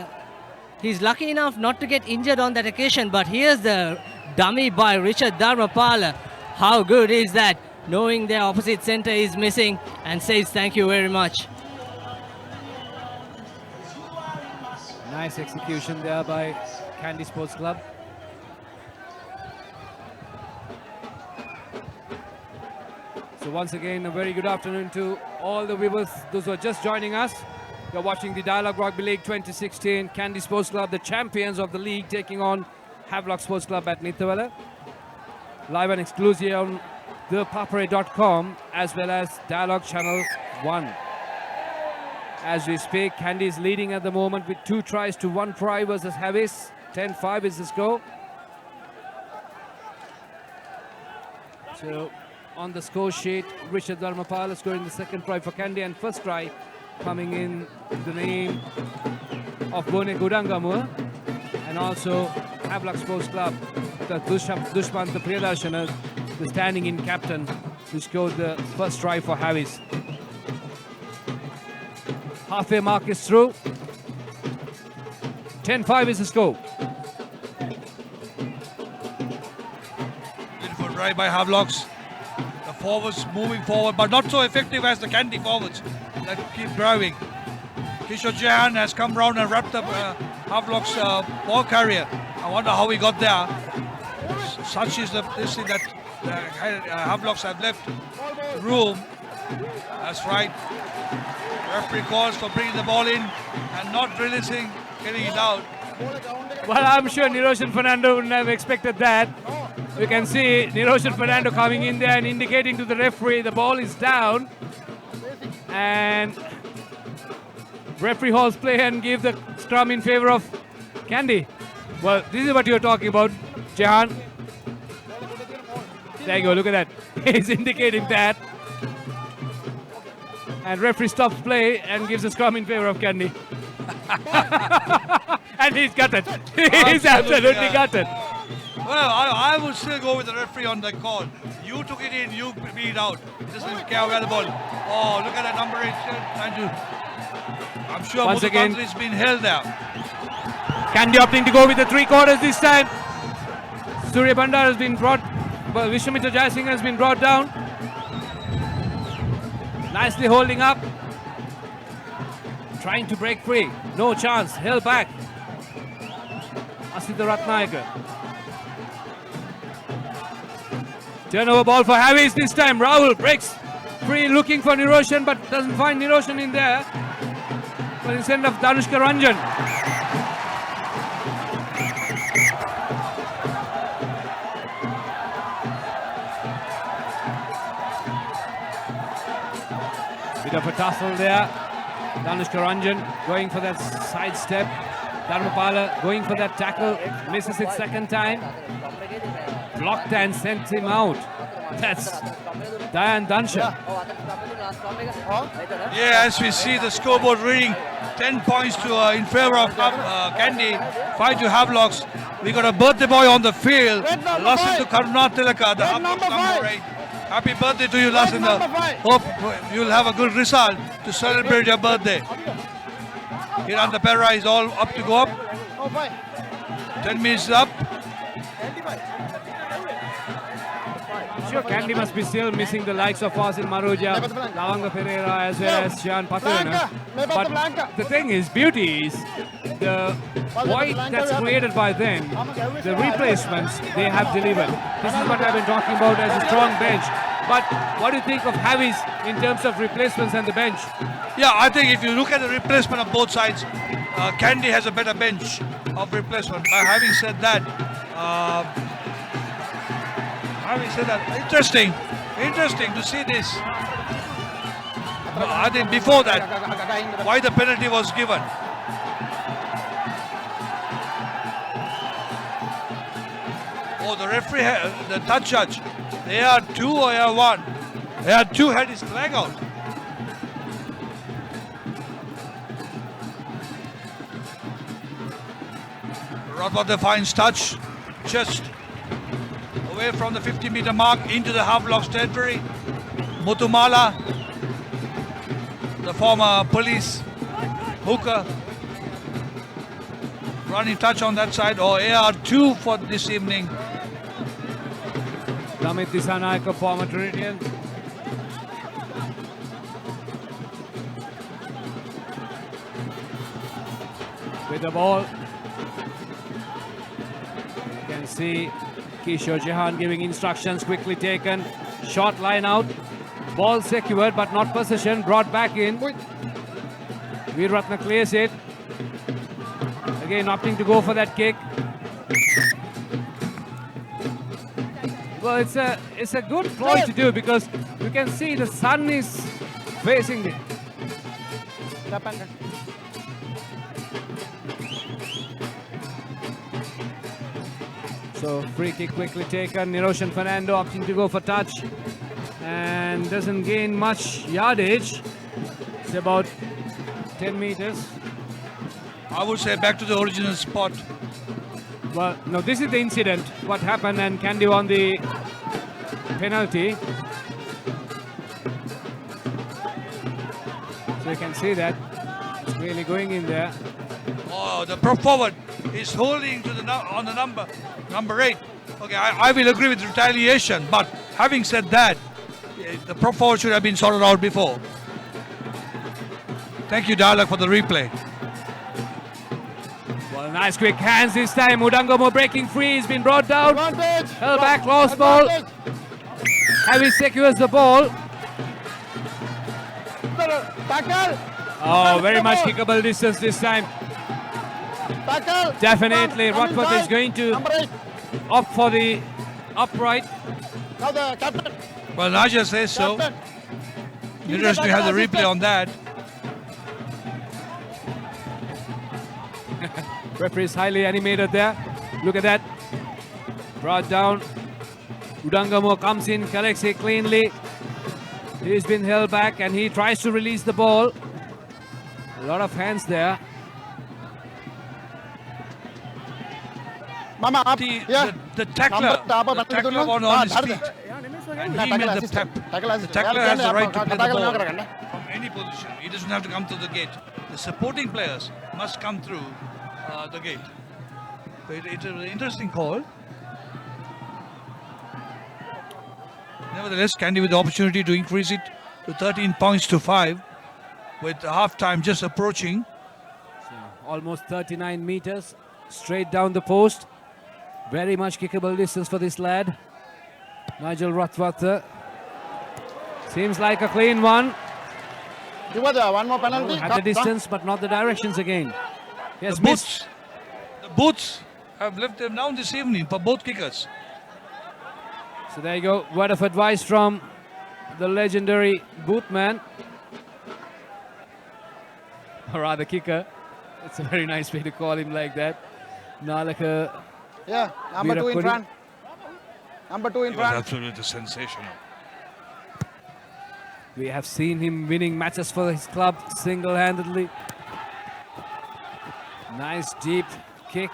P: he's lucky enough not to get injured on that occasion. But here's the dummy by Richard Dharmapala. How good is that? Knowing their opposite center is missing, and says thank you very much.
A: Nice execution there by Kandy Sports Club. So once again, a very good afternoon to all the viewers, those who are just joining us. You're watching the Dialog Rugby League 2016. Kandy Sports Club, the champions of the league, taking on Havelock Sports Club at Nithawala. Live and exclusive on ThePapare.com as well as Dialog Channel 1. As we speak, Kandy is leading at the moment with 2 tries to 1 try versus Havis. 10-5 is the score. So on the score sheet, Richard Dharmapala scoring the 2nd try for Kandy, and 1st try coming in the name of Bone Gudangamur, and also Havelock Sports Club, the Dushmant Priyadarshana, the standing in captain, who scored the 1st try for Havis. halfway mark is through. 10-5 is the score.
B: Beautiful drive by Havelocks. The forwards moving forward, but not so effective as the Kandy forwards that keep driving. Kishore Jahan has come round and wrapped up Havelock's ball carrier. I wonder how he got there. Such is this thing that Havelocks have left room. That's right. Referee calls for bringing the ball in and not releasing, getting it out.
A: Well, I'm sure Niroshan Fernando wouldn't have expected that. You can see Niroshan Fernando coming in there and indicating to the referee the ball is down. And referee halts play and give the scrum in favor of Kandy. Well, this is what you're talking about, Jahan. There you go, look at that. He's indicating that. And referee stops play and gives a scrum in favor of Kandy. And he's gutted. He's absolutely gutted.
B: Well, I would still go with the referee on the call. You took it in, you beat it out. He doesn't care where the ball. Oh, look at that number 8. Trying to. I'm sure
A: Once again,
B: Muthu's been held there.
A: Kandy opting to go with the 3/4 this time. Surya Bandar has been brought, well, Vishwamitra Jayasinghe has been brought down. Nicely holding up. Trying to break free. No chance. Held back. Asita Ratnayaka. Turnover ball for Havis this time. Rahul breaks free looking for Niroshan but doesn't find Niroshan in there. But instead of Danushka Ranjan. Bit of a tussle there. Danushka Ranjan going for that side step. Dharmapala going for that tackle. Misses it second time. Blocked and sent him out. That's Dayan Dansha.
B: Yeah, as we see the scoreboard reading, 10 points to in favor of Kandy, 5 to Havelocks. We got a birthday boy on the field. Lasin to Karuna Tilaka, the Havelocks number 8. Happy birthday to you, Lasin. Hope you'll have a good result to celebrate your birthday. Kiran ThePapare is all up to go up. 10 minutes up.
A: Sure, Kandy must be still missing the likes of Fasil Maruja, Lavanga Pereira as well as Sian Paturana. But the thing is, beauty is the void that's created by them, the replacements they have delivered. This is what I've been talking about as a strong bench. But what do you think of Havis in terms of replacements and the bench?
B: Yeah, I think if you look at the replacement of both sides, Kandy has a better bench of replacement. Having said that, interesting to see this. I think before that, why the penalty was given. Oh, the referee, the touch judge, they are 2 or they are 1. They are 2, had his flag out. Rather finds touch, just away from the 50-meter mark into the Havelock's territory. Muthumala, the former police hooker, running touch on that side, or AR2 for this evening.
A: Damit Disanayaka, former Trinitian. With the ball. You can see Kishore Jahan giving instructions, quickly taken. Short line out. Ball secured but not possession. Brought back in. Veeratna clears it. Again opting to go for that kick. Well, it's a good ploy to do because you can see the sun is facing it. So free kick quickly taken. Niroshan Fernando opting to go for touch and doesn't gain much yardage. It's about 10 meters.
B: I would say back to the original spot.
A: Well, no, this is the incident. What happened, and Kandy won the penalty. So you can see that. Really going in there.
B: Oh, the prop forward is holding to the on the number 8. Okay, I will agree with retaliation, but having said that, the prop forward should have been sorted out before. Thank you, Dialog, for the replay.
A: Well, nice quick hands this time. Udangomo breaking free. He's been brought down. Held back, lost ball. Heavy secures the ball. Oh, very much kickable distance this time. Definitely, Rotworth is going to opt for the upright.
B: Well, Naja says so. Interesting to have the replay on that.
A: Referee is highly animated there. Look at that. Brought down. Udangamo comes in, collects it cleanly. He's been held back and he tries to release the ball. A lot of hands there.
B: The tackler on his feet. And he made the tap. The tackler has the right to play the ball from any position. He doesn't have to come to the gate. The supporting players must come through the gate. So it's an interesting call. Nevertheless, Kandy with the opportunity to increase it to 13 points to 5 with half-time just approaching.
A: So almost 39 meters straight down the post. Very much kickable distance for this lad. Nigel Rotworth. Seems like a clean one.
O: One more penalty.
A: Had the distance but not the directions again. He has missed.
B: The boots have left them down this evening for both kickers.
A: So there you go, word of advice from the legendary bootman, or rather kicker. It's a very nice way to call him like that. Nalaka.
O: Yeah, number 2 in front. Number 2 in front.
B: Was absolutely sensational.
A: We have seen him winning matches for his club single-handedly. Nice deep kick.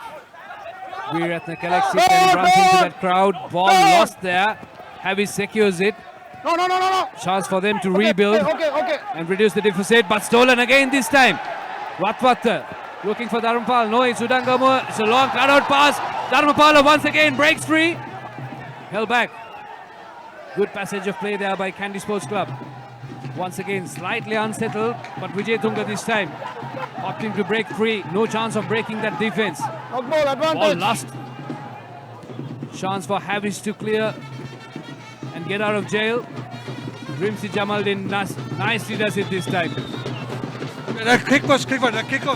A: Veeratna collects it and runs into that crowd. Ball lost there. Heavy secures it.
O: No.
A: Chance for them to rebuild
O: Okay.
A: and reduce the deficit, but stolen again this time. Rotworth looking for Dharmapal. No, it's Udangamo. It's a long cut-out pass. Dharmapala once again breaks free. Held back. Good passage of play there by Kandy Sports Club. Once again, slightly unsettled, but Vijay Tunga this time opting to break free. No chance of breaking that defense.
O: Ball advantage.
A: Ball lost. Chance for Havish to clear and get out of jail. Rimsi Jamaldin nicely does it this time.
B: That kick was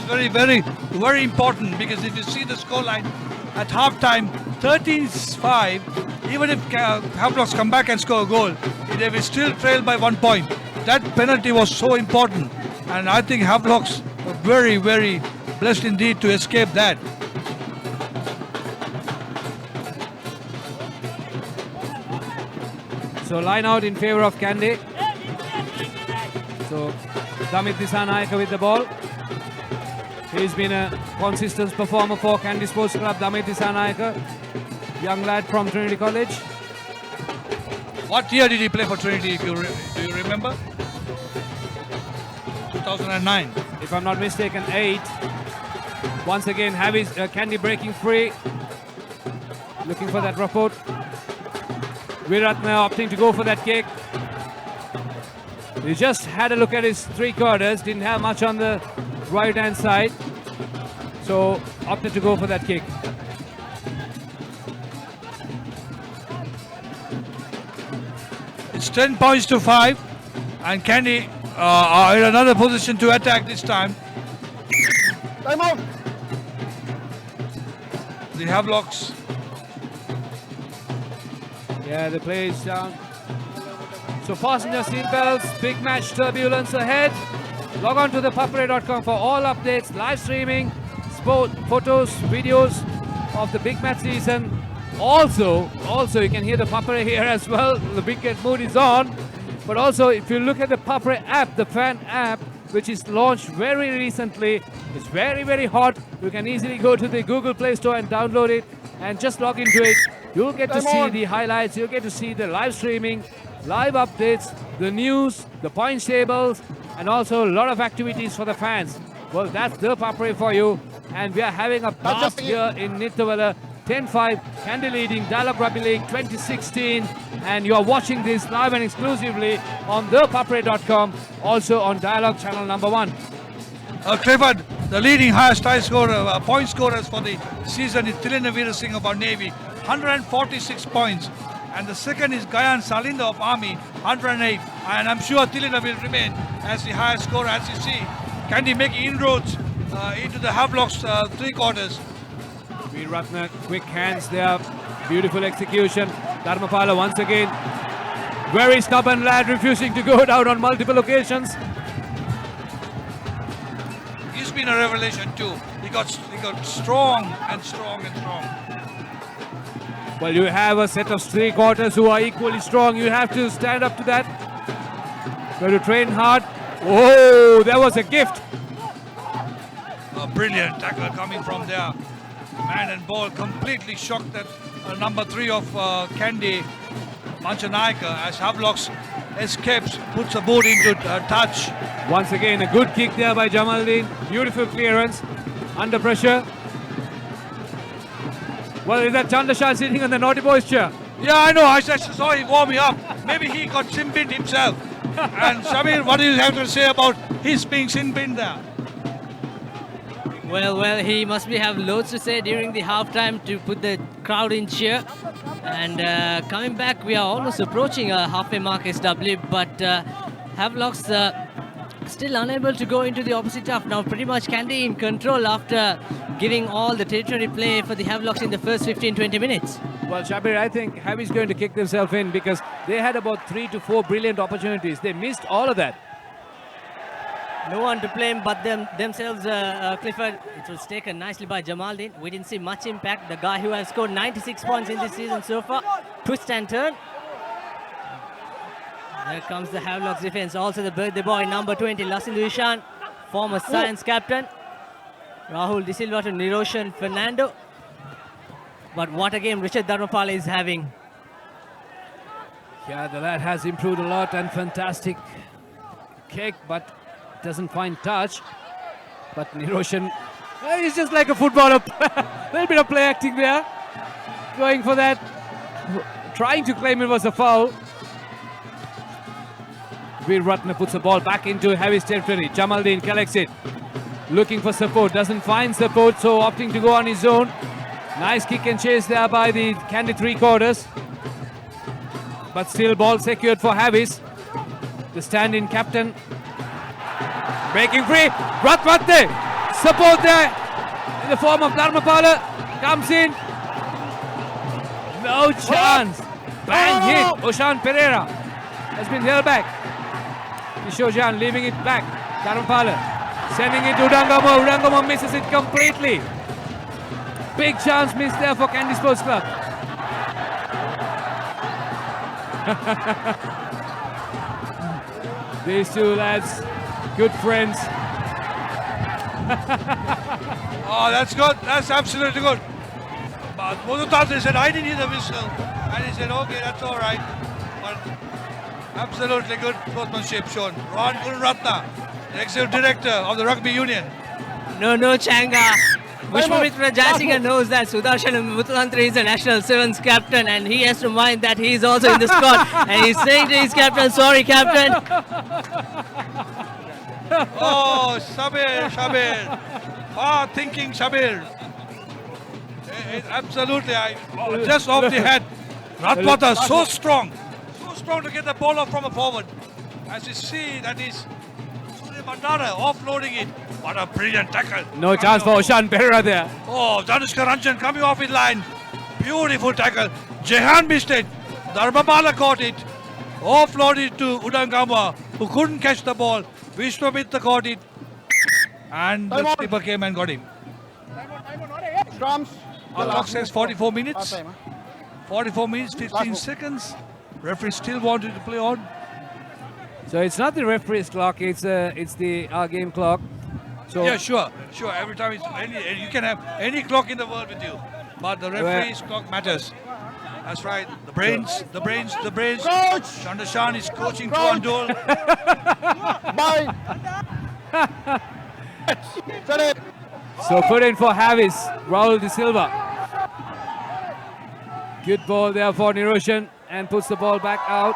B: very, very, very important, because if you see the scoreline at halftime, 13-5, even if Havelocks come back and score a goal, they will still trail by 1 point. That penalty was so important, and I think Havelocks were very, very blessed indeed to escape that.
A: So line out in favor of Kandy. So Damit Dissanayake with the ball. He's been a consistent performer for Kandy Sports Club. Damit Dissanayake, young lad from Trinity College.
B: What year did he play for Trinity, do you remember? 2009.
A: If I'm not mistaken, 8. Once again, Kandy breaking free. Looking for that report. Veeratna opting to go for that kick. He just had a look at his 3/4, didn't have much on the right-hand side. So opted to go for that kick.
B: It's 10 points to 5, and Kandy are in another position to attack this time.
O: Time out.
B: The Havelocks.
A: Yeah, the play is down. So fasten your seatbelts, big match turbulence ahead. Log on to ThePapare.com for all updates, live streaming, sport, photos, videos of the big match season. Also you can hear the Papare here as well. The big get mood is on. But also, if you look at the Papare app, the fan app, which is launched very recently, it's very, very hot. You can easily go to the Google Play Store and download it and just log into it. You'll get to see the highlights, you'll get to see the live streaming, live updates, the news, the points tables, and also a lot of activities for the fans. Well, that's ThePapare for you. And we are having a blast here in Nithawala. 10-5, Kandy leading Dialog Rugby League 2016. And you are watching this live and exclusively on ThePapare.com, also on Dialog channel number 1.
B: Clifford, the leading highest high scorer, point scorers for the season is Tilina Veerasinghe of our Navy, 146 points. And the second is Gayan Salinda of Army, 108. And I'm sure Tilina will remain as the highest scorer. As you see, Kandy making inroads into the Havelock's three quarters.
A: Ratna, quick hands there, beautiful execution. Dharmapala once again, very stubborn lad, refusing to go down on multiple occasions.
B: He's been a revelation too. He got strong and strong and strong.
A: Well, you have a set of three quarters who are equally strong. You have to stand up to that. Got to train hard. Oh, there was a gift.
B: A brilliant tackle coming from there. Man and ball completely shocked that number 3 of Kandy, Manchanayaka, as Havelock escapes, puts a boot into touch.
A: Once again, a good kick there by Jamaldeen. Beautiful clearance, under pressure. Well, is that Chandashan sitting on the naughty boys chair?
B: Yeah, I know. I just saw him warming up. Maybe he got sin-binned himself. And Shabir, what do you have to say about his being sin-binned there?
P: Well, he must have loads to say during the halftime to put the crowd in cheer. And coming back, we are almost approaching a halfway mark SW, but Havelock's still unable to go into the opposite half. Now pretty much Kandy in control after giving all the territory play for the Havelocks in the first 15-20 minutes.
A: Well, Shabir, I think Javi's going to kick themselves in because they had about 3 to 4 brilliant opportunities. They missed all of that.
P: No one to blame but themselves, Clifford. It was taken nicely by Jamaldeen. We didn't see much impact. The guy who has scored 96 points in this season so far. Twist and turn. There comes the Havelock's defense. Also the birthday boy, number 20, Lasindu Ishan, former science captain. Rahul De Silva to Niroshan Fernando. But what a game Richard Dharmapala is having.
A: Yeah, the lad has improved a lot and fantastic kick, but doesn't find touch. But Niroshan, he's just like a footballer. A little bit of play acting there. Going for that. Trying to claim it was a foul. Veer Ratna puts the ball back into Javi's territory. Jamaldeen collects it. Looking for support. Doesn't find support, so opting to go on his own. Nice kick and chase there by the Kandy three quarters. But still ball secured for Havis. The stand-in captain. Breaking free. Ratwate. Support there in the form of Dharmapala. Comes in. No chance. Bang hit. Oshan Pereira has been held back. Kishojan leaving it back. Dharmapala sending it to Udangamo. Udangamo misses it completely. Big chance missed there for Kandy Sports Club. These two lads, good friends.
B: Oh, that's good. That's absolutely good. But Mudutadri said, I didn't hear the whistle. And he said, okay, that's all right. But absolutely good sportsmanship shown. Ron Gulratna, the executive director of the Rugby Union.
P: No, Changa. Vishwamitra Jayasinghe knows that Sudarshan Muthulandri is the national sevens captain and he has to mind that he is also in the squad. And he's saying to his captain, sorry captain.
B: Oh, Shabir. Thinking Shabir. Absolutely, just off the head. Ratwata, so strong to get the ball off from a forward. As you see, that is Surya Bandara offloading it. What a brilliant tackle.
A: No chance for Oshan Pereira there.
B: Oh, Danushka Ranjan coming off his line. Beautiful tackle. Jehan missed it. Dharmapala caught it. Offloaded to Udangama, who couldn't catch the ball. Vishwamitra caught it. And the skipper came and got him. The clock says 44 minutes. 44 minutes, 15 seconds. Referee still wanted to play on.
A: So it's not the referee's clock, it's the game clock. So
B: yeah, sure. Every time you can have any clock in the world with you, but the referee's clock matters. That's right. The brains. Coach! Chandashan is coaching Tuandul.
O: Bye.
A: So put in for Havis, Raul De Silva. Good ball there for Niroshan and puts the ball back out.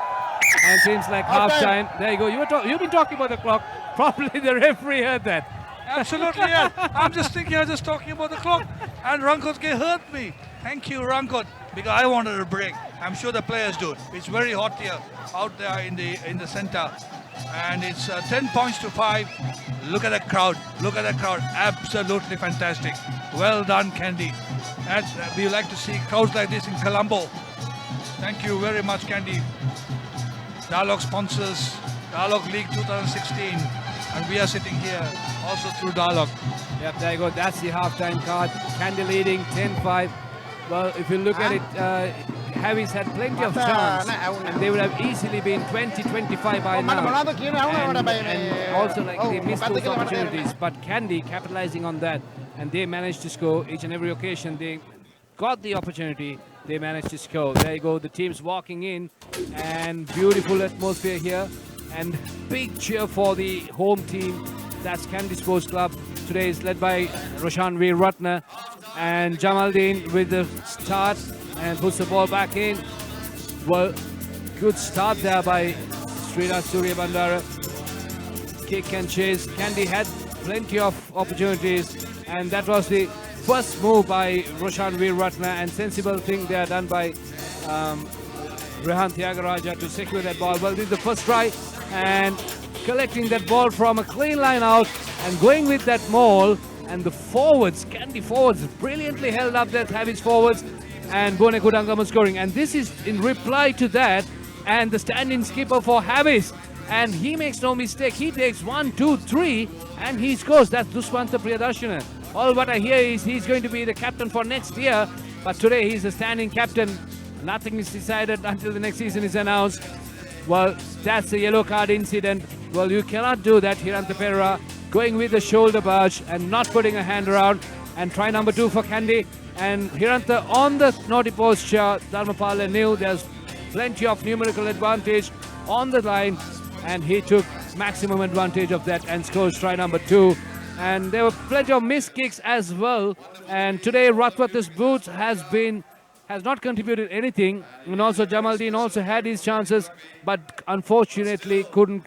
A: And seems like half time. There you go. You've been talking about the clock. Probably the referee heard that.
B: Absolutely, yeah. I'm just talking about the clock. And Rankot hurt me. Thank you, Rankot, because I wanted a break. I'm sure the players do. It's very hot here, out there in the center. And it's 10 points to 5. Look at the crowd. Look at the crowd. Absolutely fantastic. Well done, Kandy. We like to see crowds like this in Colombo. Thank you very much, Kandy. Dialog sponsors Dialog League 2016. And we are sitting here also through Dialog.
A: Yep, there you go. That's the halftime card. Kandy leading 10-5. Well, if you look at it, Havis had plenty of chance, and they would have easily been 20-25 by now. And also, like, they missed those opportunities, but Kandy capitalizing on that, and they managed to score each and every occasion. They got the opportunity, they managed to score. There you go, the team's walking in, and beautiful atmosphere here, and big cheer for the home team. That's Kandy Sports Club. Today is led by Roshan Veeratna, and Jamaldeen with the start and puts the ball back in. Well, good start there by Srinath Surya Bandara. Kick and chase. Kandy had plenty of opportunities, and that was the first move by Roshan Veeratna, and sensible thing there done by Rehan Tyagaraja to secure that ball. Well, this is the first try, and collecting that ball from a clean line out and going with that maul. And the forwards, Kandy forwards, brilliantly held up that Havis forwards, and Bone Kudangama scoring. And this is in reply to that, and the stand-in skipper for Havis. And he makes no mistake. He takes 1, 2, 3, and he scores. That's Duswanta Priyadarshana. All what I hear is he's going to be the captain for next year, but today he's the standing captain. Nothing is decided until the next season is announced. Well, that's a yellow card incident. Well, you cannot do that, ThePapare. Going with the shoulder barge and not putting a hand around. And try number 2 for Kandy. And Hiranta on the naughty posture. Dharmapala knew there's plenty of numerical advantage on the line, and he took maximum advantage of that and scores try number 2. And there were plenty of missed kicks as well. And today Ratwata's boots has not contributed anything. And also Jamaldeen also had his chances, but unfortunately couldn't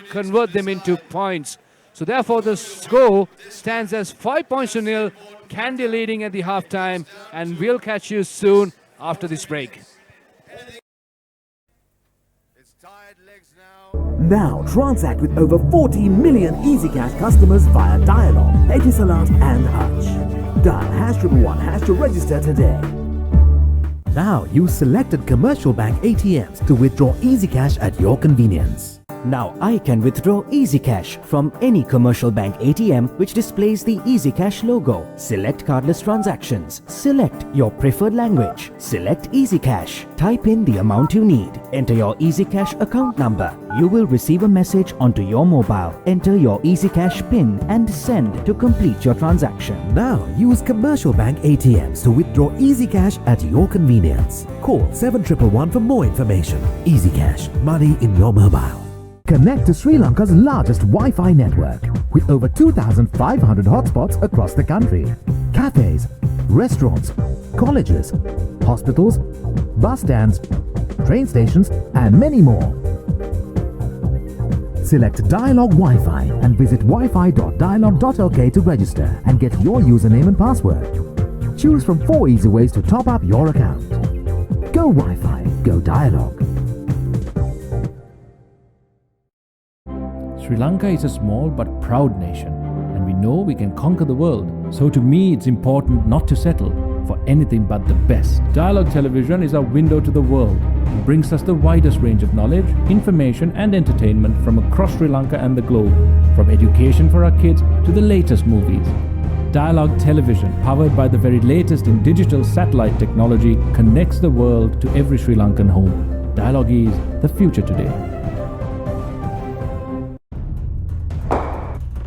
A: convert them into points. So therefore the score stands as 5 points to 0. Kandy leading at the halftime, and we'll catch you soon after this break.
D: Now transact with over 40 million EasyCash customers via Dialog, Etisalat and Hutch. Dial #111# to register today. Now use selected commercial bank ATMs to withdraw EasyCash at your convenience.
E: Now I can withdraw EasyCash from any commercial bank ATM which displays the EasyCash logo. Select cardless transactions. Select your preferred language. Select EasyCash. Type in the amount you need. Enter your EasyCash account number. You will receive a message onto your mobile. Enter your EasyCash PIN and send to complete your transaction.
D: Now use commercial bank ATMs to withdraw EasyCash at your convenience. Call 7111 for more information. EasyCash, money in your mobile. Connect to Sri Lanka's largest Wi-Fi network with over 2,500 hotspots across the country. Cafes, restaurants, colleges, hospitals, bus stands, train stations and many more. Select Dialog Wi-Fi and visit wifi.dialog.lk to register and get your username and password. Choose from 4 easy ways to top up your account. Go Wi-Fi, go Dialog.
F: Sri Lanka is a small but proud nation, and we know we can conquer the world. So to me, it's important not to settle for anything but the best. Dialog Television is our window to the world. It brings us the widest range of knowledge, information and entertainment from across Sri Lanka and the globe, from education for our kids to the latest movies. Dialog Television, powered by the very latest in digital satellite technology, connects the world to every Sri Lankan home. Dialog is the future today.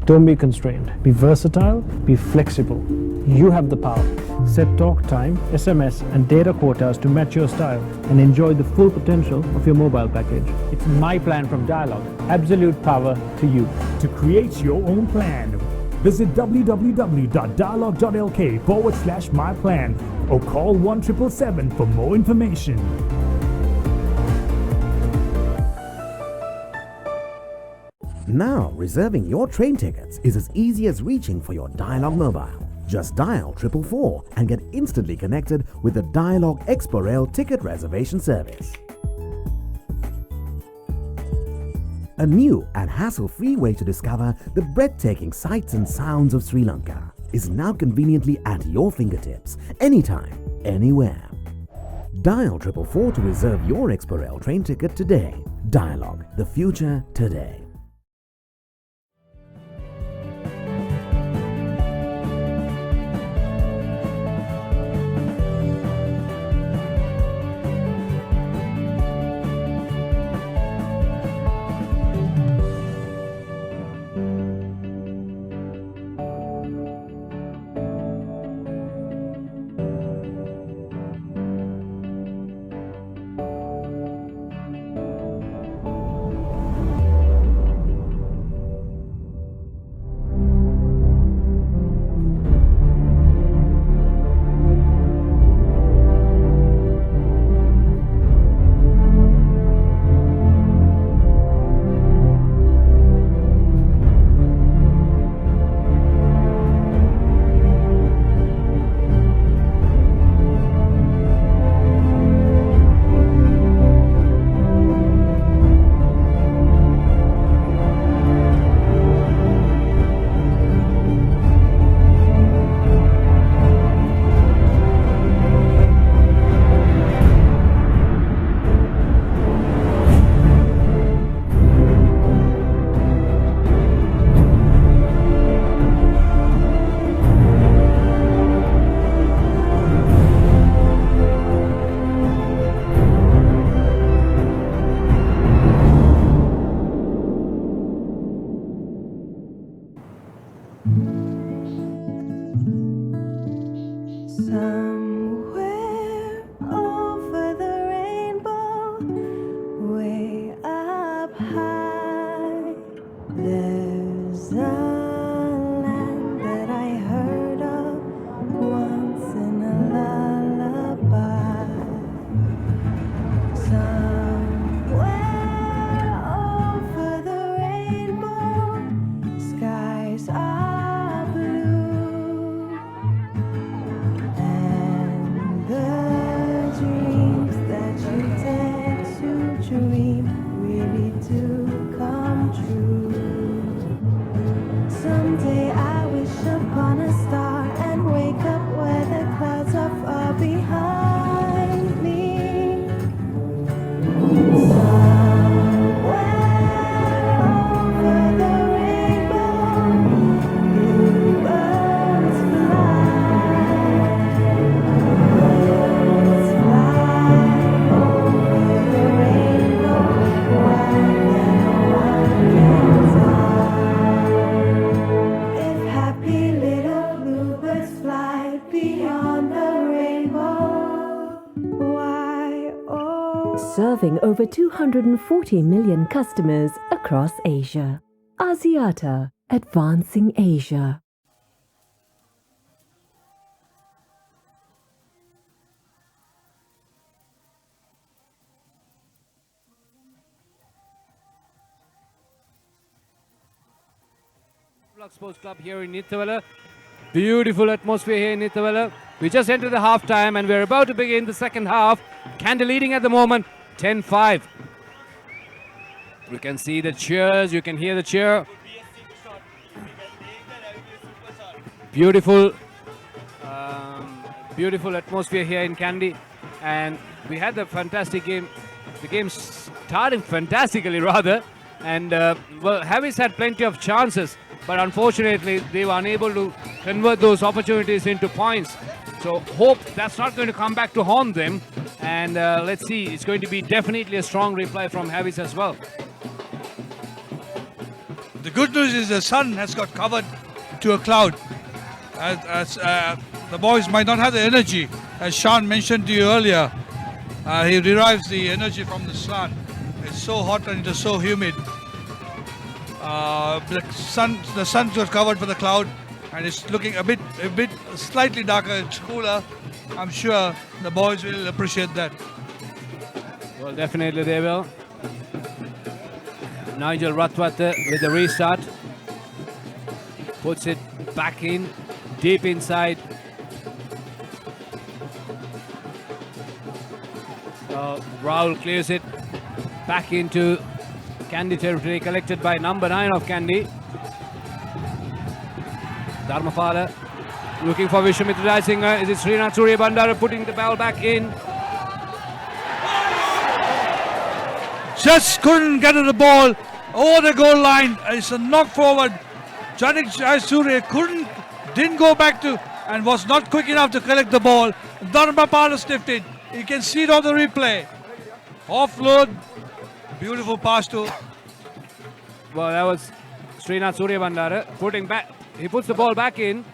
G: Don't be constrained. Be versatile, be flexible. You have the power. Set talk time, SMS and data quotas to match your style and enjoy the full potential of your mobile package. It's my plan from Dialog. Absolute power to you.
H: To create your own plan, Visit www.dialog.lk/myplan or call 1777 for more information.
D: Now, reserving your train tickets is as easy as reaching for your Dialog mobile. Just dial 444 and get instantly connected with the Dialog Expo Rail ticket reservation service. A new and hassle-free way to discover the breathtaking sights and sounds of Sri Lanka is now conveniently at your fingertips, anytime, anywhere. Dial 444 to reserve your Expo Rail train ticket today. Dialog, the future today.
I: Somewhere over the rainbow, way up high, there's a land that I heard of once in a lullaby. Somewhere over the rainbow, skies are blue. The dreams that you tend to dream really do come true. Someday I wish upon a star and wake up where the clouds are far behind me. Somewhere over the rainbow, bluebirds fly.
J: Serving over 240 million customers across Asia. Axiata, advancing Asia.
A: Havelock Sports Club here in Nithawala. Beautiful atmosphere here in Nithawala. We just entered the half time and we're about to begin the second half. Kandy leading at the moment, 10-5. You can see the cheers, you can hear the cheer. Beautiful, beautiful atmosphere here in Kandy. And we had the fantastic game. The game starting fantastically rather. And well, Havis had plenty of chances, but unfortunately they were unable to convert those opportunities into points. So hope that's not going to come back to haunt them. And let's see, it's going to be definitely a strong reply from Havis as well.
B: The good news is the sun has got covered to a cloud. As the boys might not have the energy, as Sean mentioned to you earlier. He derives the energy from the sun. It's so hot and it is so humid. The sun got covered for the cloud, and it's looking a bit slightly darker. It's cooler. I'm sure the boys will appreciate that.
A: Well, definitely they will. Nigel Ratwat with the restart. Puts it back in, deep inside. Rahul clears it back into Kandy territory, collected by number 9 of Kandy. Dharmapala looking for Vishwamitra Jayasinghe. Is it Srinath Suryabandara putting the ball back in?
B: Just couldn't get the ball over the goal line. It's a knock forward. Janik Jayasinghe didn't go back to and was not quick enough to collect the ball. Dharmapala sniffed it. You can see it on the replay. Offload. Beautiful pass to.
A: Well, that was Srinath Suryabandara putting back. He puts the ball back in,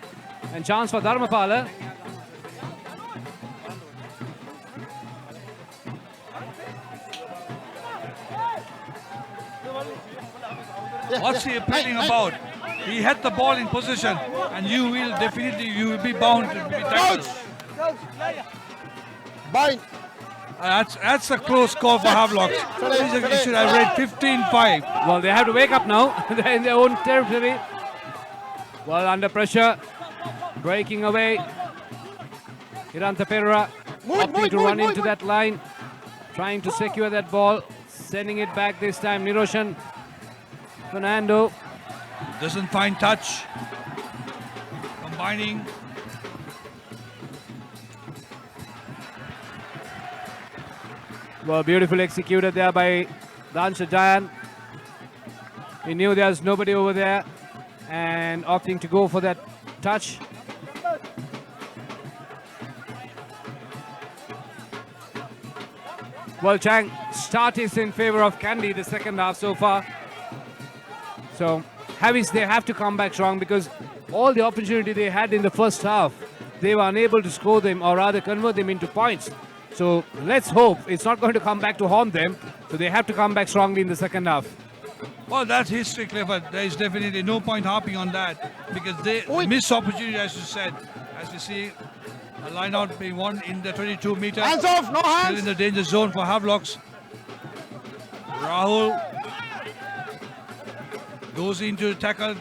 A: and chance for Dharmapala.
B: What's he appealing about? He had the ball in possession, and you will be bound to be tackled.
O: Bind.
B: That's a close call for Havelock. He should have read 15-5.
A: Well, they have to wake up now. They're in their own territory. Well, under pressure, breaking away. Hiranta Perera opting to run into that line, trying to secure that ball, sending it back this time. Niroshan Fernando
B: doesn't find touch. Combining.
A: Well, beautifully executed there by Dansha Jayan. He knew there's nobody over there and opting to go for that touch. Well, Chang, start is in favor of Kandy the second half so far. So, they have to come back strong because all the opportunity they had in the first half, they were unable to score them or rather convert them into points. So let's hope it's not going to come back to haunt them. So they have to come back strongly in the second half.
B: Well, that's history, Clifford. There is definitely no point harping on that because they missed opportunity, as you said. As we see, a line out being won in the 22 meter.
O: Hands off, no hands.
B: Still in the danger zone for Havelocks. Rahul goes into tackle.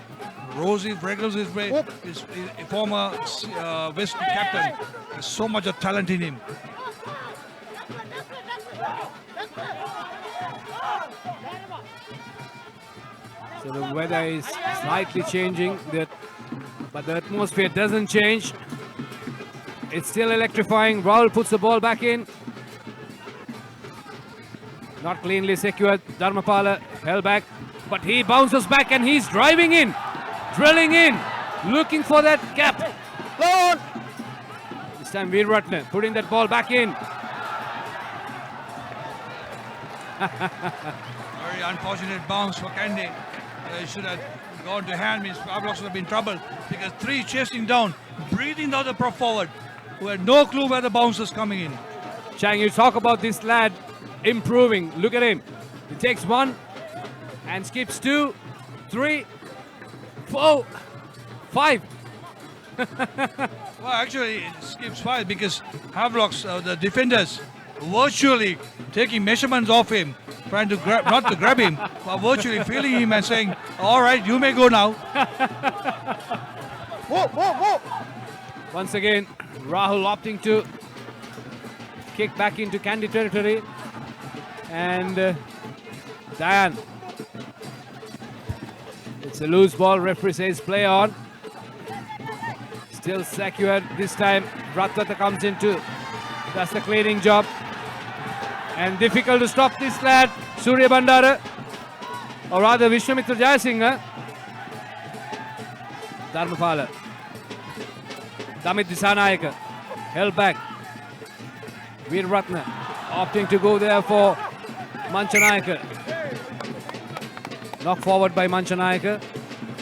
B: Rosie wriggles his way. His former West captain. There's so much of talent in him.
A: So the weather is slightly changing, but the atmosphere doesn't change. It's still electrifying. Rahul puts the ball back in. Not cleanly secured. Dharmapala held back, but he bounces back and he's driving in, drilling in, looking for that gap. This time Veerratne putting that ball back in.
B: Very unfortunate bounce for Kandy. They should have gone to hand. Means Havelocks would have been in trouble because 3 chasing down, breathing the other prop forward, who had no clue where the bounce was coming in.
A: Chang, you talk about this lad improving. Look at him. He takes 1 and skips 2, 3, 4, 5.
B: Well, actually, it skips 5 because Havelocks, the defenders, virtually taking measurements of him, trying to grab, not to grab him, but virtually feeling him and saying, all right, you may go now.
A: Once again, Rahul opting to kick back into Kandy territory. And Dayan. It's a loose ball. Referee says play on. Still secured. This time, Ratwata comes into. That's the cleaning job. And difficult to stop this lad, Suryabandara. Or rather, Vishwamitra Jayasinghe. Dharmapala. Damit Disanayaka. Held back. Veerratne opting to go there for Manchanayaka. Knocked forward by Manchanayaka.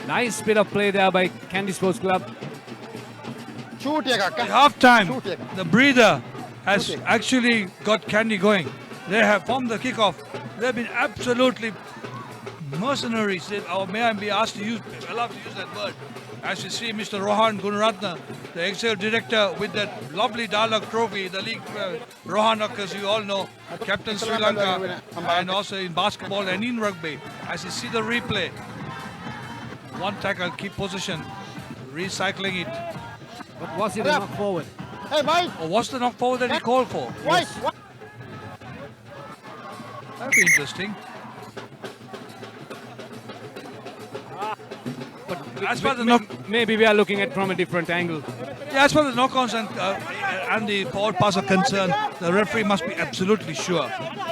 A: Nice bit of play there by Kandy Sports Club.
B: At half time, the breather has actually got Kandy going. They have, from the kickoff, they've been absolutely mercenaries, or may I be asked to use, allowed to use that word. As you see, Mr. Rohan Gunaratna, the executive director with that lovely Dialog trophy, the league, Rohan, as you all know, captain Sri Lanka, and also in basketball and in rugby. As you see the replay, one tackle, keep possession, recycling it.
A: But was it a knock forward?
O: Hey, Mike!
B: Or was the knock forward that he called for?
O: White!
B: That'd be interesting. As far as the
A: maybe we are looking at from a different angle.
B: Yeah, as far as the knock-ons and the forward pass are concerned, the referee must be absolutely sure.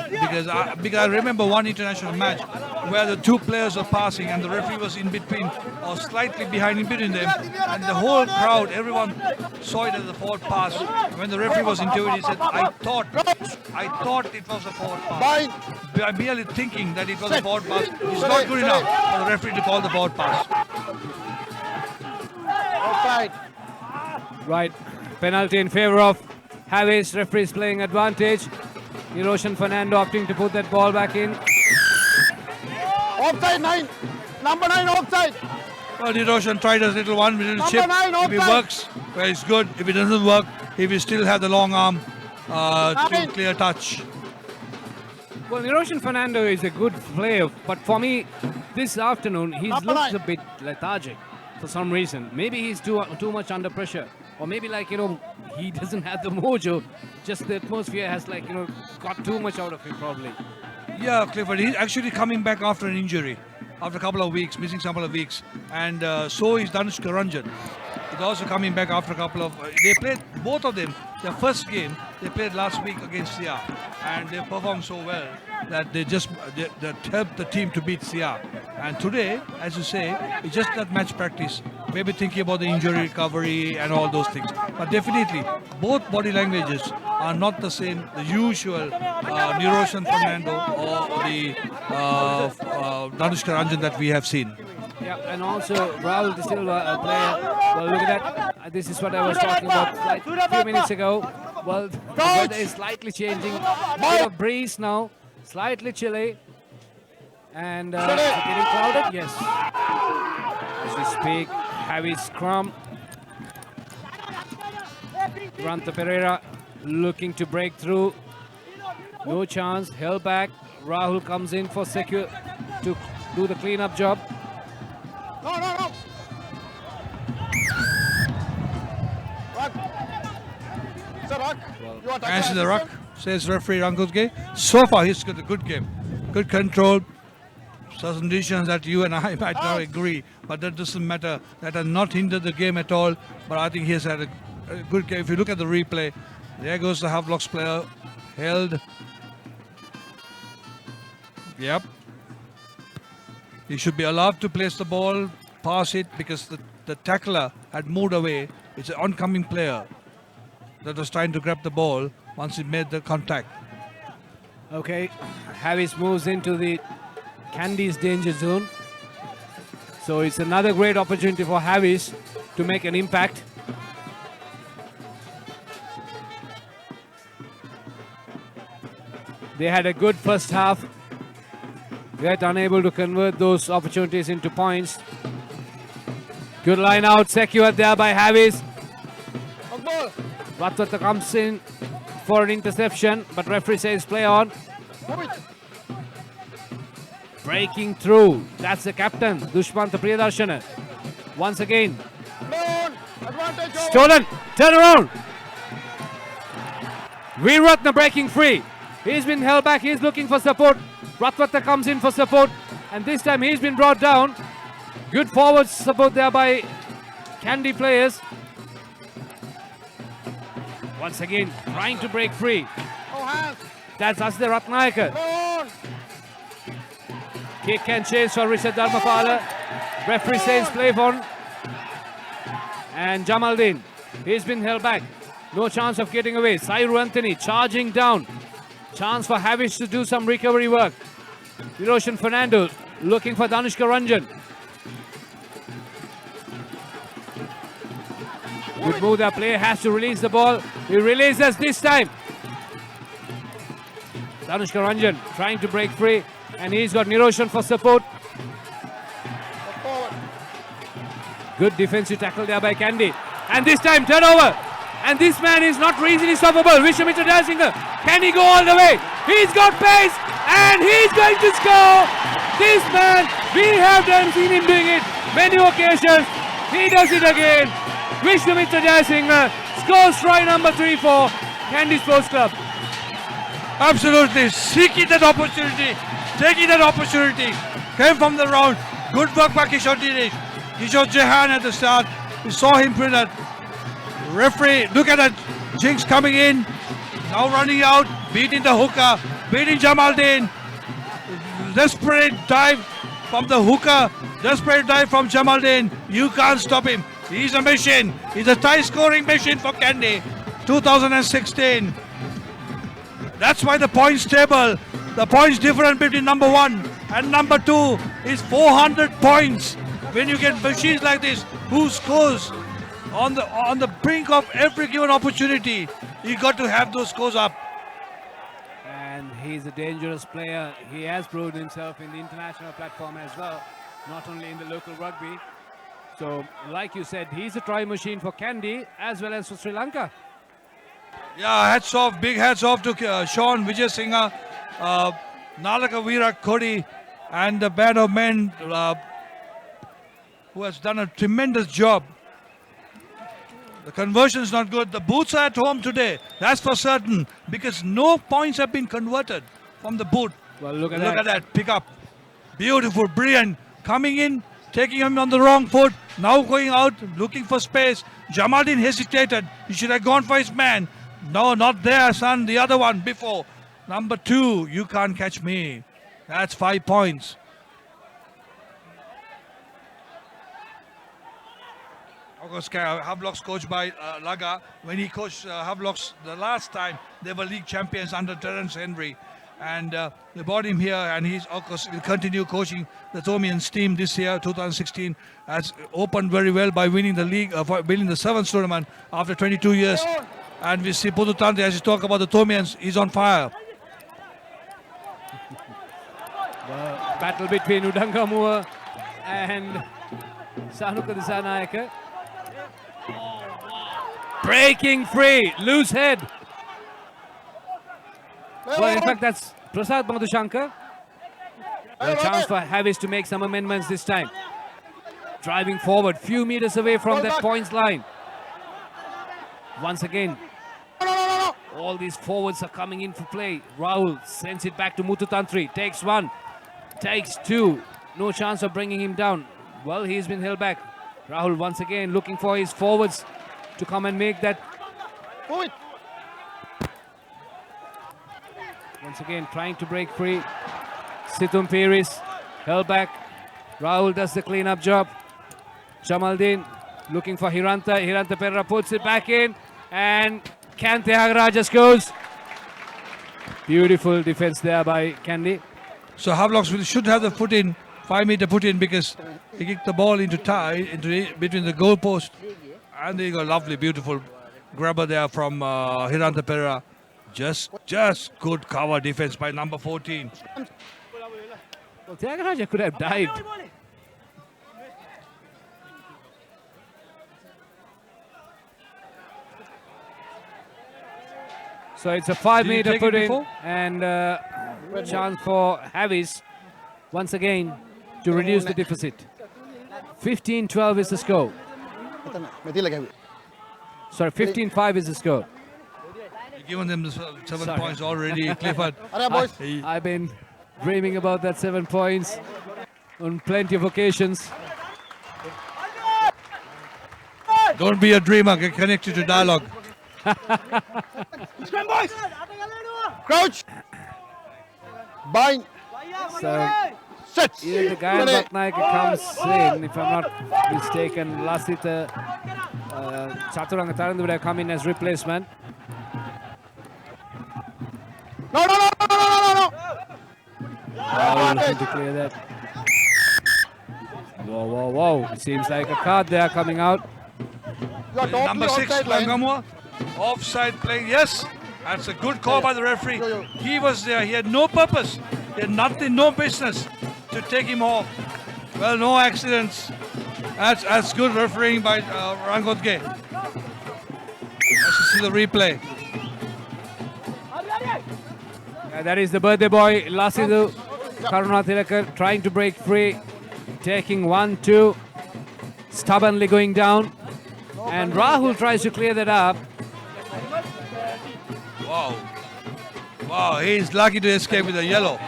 B: Because I remember one international match where the two players were passing and the referee was in between or slightly behind in between them, and the whole crowd, everyone saw it as a forward pass. When the referee was interviewed, he said, I thought it was a forward pass. By merely thinking that it was a forward pass, it's not good enough for the referee to call the forward pass.
O: Offside.
A: Right, penalty in favor of Havis. Referees playing advantage. Eroshan Fernando opting to put that ball back in.
O: Offside 9. Number 9 offside.
B: Well, Eroshan tried a little one, little chip. If it works, well, it's good. If it doesn't work, he will still have the long arm to clear touch.
A: Well, Eroshan Fernando is a good player, but for me, this afternoon, he's looked a bit lethargic for some reason. Maybe he's too much under pressure. Or maybe, like, he doesn't have the mojo. Just the atmosphere has, like, got too much out of him, probably.
B: Yeah, Clifford, he's actually coming back after an injury. After a couple of weeks, missing a couple of weeks. And so is Danushka Ranjan. He's also coming back after a couple of... they played, both of them, their first game, they played last week against Sia. And they performed so well that they helped the team to beat Sia. And today, as you say, it's just that match practice. Maybe thinking about the injury recovery and all those things. But definitely, both body languages are not the same. The usual Eroshan Fernando or the Danushka Ranjan that we have seen.
A: Yeah, and also Rahul De Silva, a player. Well, look at that. This is what I was talking about like a few minutes ago. Well, the weather is slightly changing. Bit of breeze now, slightly chilly. And is it getting clouded? Yes. As we speak, heavy scrum. Ranta Pereira looking to break through. No chance, held back. Rahul comes in for secure to do the clean-up job.
O: No. It's a ruck.
B: Answer the ruck, says referee Ranguske. So far, he's got a good game. Good control. Certain decisions that you and I might not agree, but that doesn't matter. That has not hindered the game at all. But I think he has had a good game. If you look at the replay, there goes the Havelock's player. Held. Yep. He should be allowed to place the ball, pass it, because the tackler had moved away. It's an oncoming player that was trying to grab the ball once he made the contact.
A: Okay, Havis moves into the Kandy's danger zone. So it's another great opportunity for Havis to make an impact. They had a good first half, yet unable to convert those opportunities into points. Good line out, secured there by Havis. Ratwata comes in for an interception, but referee says play on. Breaking through, that's the captain, Dushmanta Priyadarshana. Once again. Stolen, turn around. Veeratna breaking free. He's been held back, he's looking for support. Ratwata comes in for support, and this time he's been brought down. Good forward support there by Kandy players. Once again, trying to break free. That's Asde Ratnayaka. Kick and chase for Richard Dharmapala. Referee says play on. And Jamaldin, he's been held back. No chance of getting away. Sairu Anthony charging down. Chance for Havish to do some recovery work. Eroshan Fernando looking for Danushka Ranjan. Good move, the player has to release the ball. He releases this time. Danushka Ranjan trying to break free, and he's got Eroshan for support. Good defensive tackle there by Kandy. And this time turnover. And this man is not easily stoppable. Vishwamitra Jayasinghe. Can he go all the way? He's got pace and he's going to score. This man, we have seen him doing it many occasions. He does it again. Vishwamitra Jayasinghe scores try number 3 for Kandy Sports Club.
B: Absolutely, seeking that opportunity, taking that opportunity, came from the round. Good work by Kishore Dinesh. Kishore Jehan at the start. We saw him put that. Referee, look at that. Jinx coming in, now running out, beating the hooker, beating Jamaldin. Desperate dive from the hooker, desperate dive from Jamaldin. You can't stop him. He's a machine. He's a tie scoring machine for Kandy. 2016. That's why the points table, the points difference between number 1 and number 2 is 400 points. When you get machines like this, who scores on the brink of every given opportunity, you got to have those scores up.
A: And he's a dangerous player. He has proved himself in the international platform as well, not only in the local rugby. So, like you said, he's a try machine for Kandy as well as for Sri Lanka.
B: Yeah, hats off, big hats off to Sean Vijayasinghe, Nalaka Virat Kohli, and the band of men who has done a tremendous job. The conversion is not good. The boots are at home today, that's for certain, because no points have been converted from the boot.
A: Well, look at
B: that pick up. Beautiful, brilliant. Coming in, taking him on the wrong foot, now going out, looking for space. Jamaldin hesitated. He should have gone for his man. No, not there, son. The other one before. Number 2, you can't catch me. That's 5 points. Of course, Havelock's coached by Laga. When he coached Havelock's the last time, they were league champions under Terence Henry. And they brought him here, and he's, of course, will continue coaching the Thomians team this year, 2016. Has opened very well by winning the league, winning the 7th tournament after 22 years. And we see Puthu Tante, as you talk about the Thomians, he's on fire.
A: The battle between Udangamua and Sanuka Disanayaka. Breaking free, loose head. Well, in fact, that's Prasad Madhushankar. A chance for Havis to make some amendments this time. Driving forward, few meters away from that points line. Once again, all these forwards are coming in for play. Rahul sends it back to Muthu Tantri. Takes 1, takes 2. No chance of bringing him down. Well, he's been held back. Rahul once again looking for his forwards to come and make that. Once again trying to break free. Situm Piris held back. Rahul does the clean-up job. Jamaldin looking for Hiranta. Hiranta Perra puts it back in. And Kante Agaraja scores. Beautiful defense there by Kandy.
B: So Havelock should have the foot in, 5 meter put in, because he kicked the ball into between the goal post. And they got a lovely, beautiful grabber there from Hiranta Perra. Just good cover defense by number 14.
A: Well, Tyagaraja could have dived. So it's a 5 meter put in and chance for Havis once again to reduce the deficit. 15-12 is the score. Sorry, 15-5 is the score.
B: You've given them the 7 points already, Clifford.
A: I've been dreaming about that 7 points on plenty of occasions.
B: Don't be a dreamer, get connected to Dialog.
O: Scrum, boys! Crouch! Bind!
A: So, either the guy Batnaika comes in, if I'm not mistaken, Lasita Chaturanga Tarandu would have come in as replacement.
O: No!
A: Looking to clear that. Whoa. It seems like a card there coming out.
B: Number 6, Langamua. Offside playing, yes. That's a good call by the referee. He was there. He had no purpose. He had nothing, no business to take him off. Well, no accidents. That's good refereeing by Rangotge. Let's see the replay.
A: That is the birthday boy, Lasidu Karunathilakar, trying to break free, taking 1-2, stubbornly going down. And Rahul tries to clear that up.
B: Wow. Wow, he's lucky to escape with a yellow.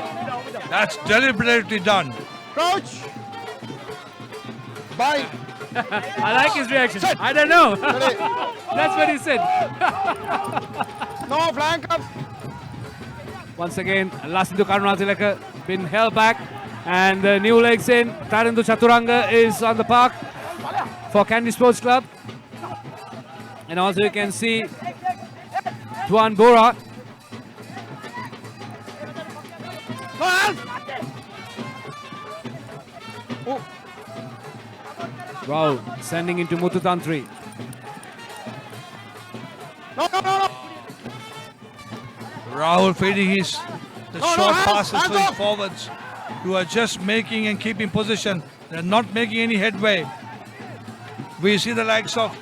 B: That's deliberately done.
O: Coach! Bye!
A: I like his reaction. I don't know. That's what he said.
O: No flank up.
A: Once again, Lasidu Karunathilakar been held back. And the new legs in. Tarandu Chaturanga is on the park for Kandy Sports Club. And also you can see Tuan Bora. Wow, sending into Muthu Tantri.
B: Rahul feeding the short passes to his forwards, who are just making and keeping position. They're not making any headway. We see the likes of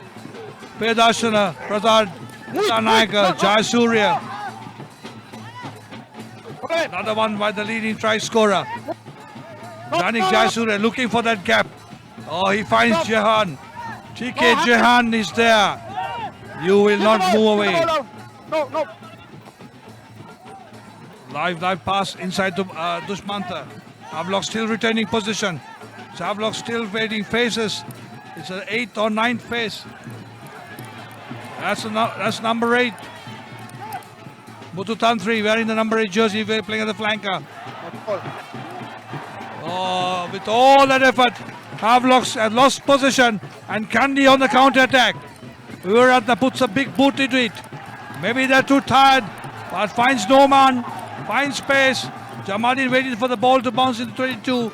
B: Pedashana, Prasad, Nayaka, Jayasurya. Another one by the leading try scorer. Janik Jayasurya looking for that gap. Oh, he finds Jehan. TK Jehan is there. You will not move away.
O: No.
B: Live pass inside to Dushmanta. Havelock still retaining position. So Havelock still waiting faces. It's an 8th or 9th face. That's number 8. Muthu Tantri wearing the number 8 jersey, playing at the flanker. Oh, with all that effort, Havelock has lost position, and Kandy on the counter attack. Viveratna puts a big boot into it. Maybe they're too tired, but finds no man, finds space. Jamadin waiting for the ball to bounce into 22.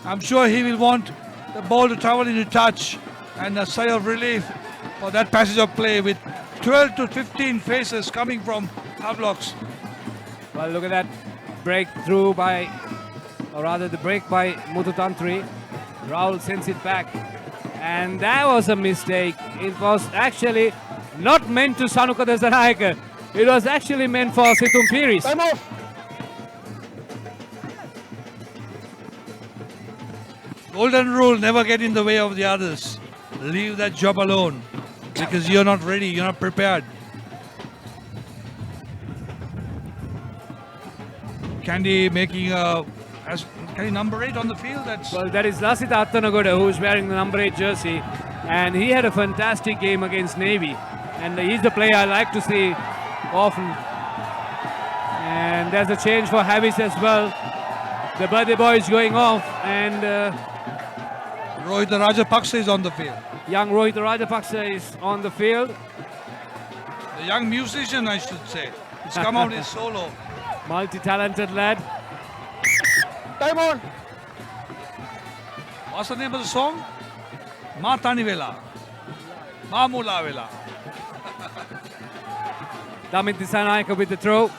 B: I'm sure he will want the ball to travel into touch, and a sigh of relief for that passage of play with 12 to 15 faces coming from Havelocks.
A: Well, look at that breakthrough by, or rather the break by Muthu Tantri. Rahul sends it back. And that was a mistake. It was actually not meant to Sanuka Desanayaka. It was actually meant for Situm Piris.
O: Time off.
B: Golden rule, never get in the way of the others. Leave that job alone because you're not ready, you're not prepared. Kandy making Kandy number 8 on the field.
A: Well, that is Lasita Attanagoda, who's wearing the number 8 jersey, and he had a fantastic game against Navy, and he's the player I like to see often. And there's a change for Havis as well. The birthday boy is going off, and
B: Rohit Rajapaksa is on the field.
A: Young Rohit Rajapaksa is on the field.
B: The young musician, I should say. He's come out his solo.
A: Multi-talented lad.
O: Time on.
B: What's the name of the song? Ma Tani Vela. Ma Mula Vela.
A: Damit Disanayaka with the throw.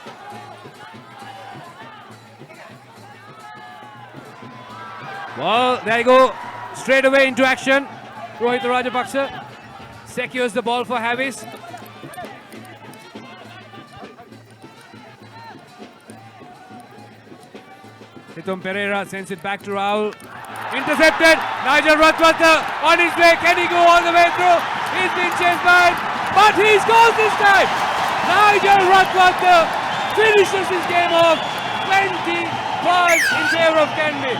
A: Well, there you go. Straight away into action. Rohit Rajapaksa secures the ball for Havis. Hitum Pereira sends it back to Rahul. Intercepted. Nigel Rathwata on his way. Can he go all the way through? He's been chased by, but he scores this time. Nigel Rathwata finishes his game off. 20 balls in favor of Kandy.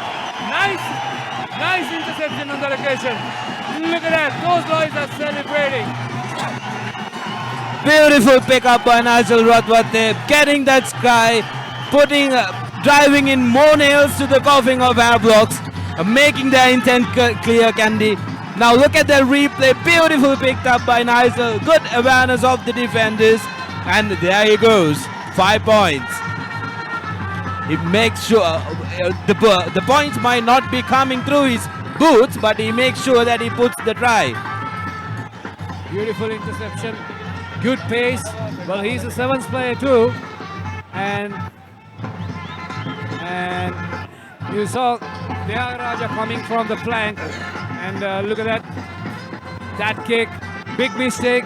A: Nice interception on that occasion. Look at that. Those boys are celebrating.
Q: Beautiful pickup by Nigel Rathwate, getting that sky, driving in more nails to the coffin of Havelocks, making their intent clear, Kandy. Now look at the replay, beautiful picked up by Nigel, good awareness of the defenders, and there he goes, 5 points. He makes sure the points might not be coming through his boots, but he makes sure that he puts the try.
A: Beautiful interception, good pace. Well, he's a 7th player too, and you saw Tyagaraja coming from the flank,
R: And look at that. That kick, big mistake.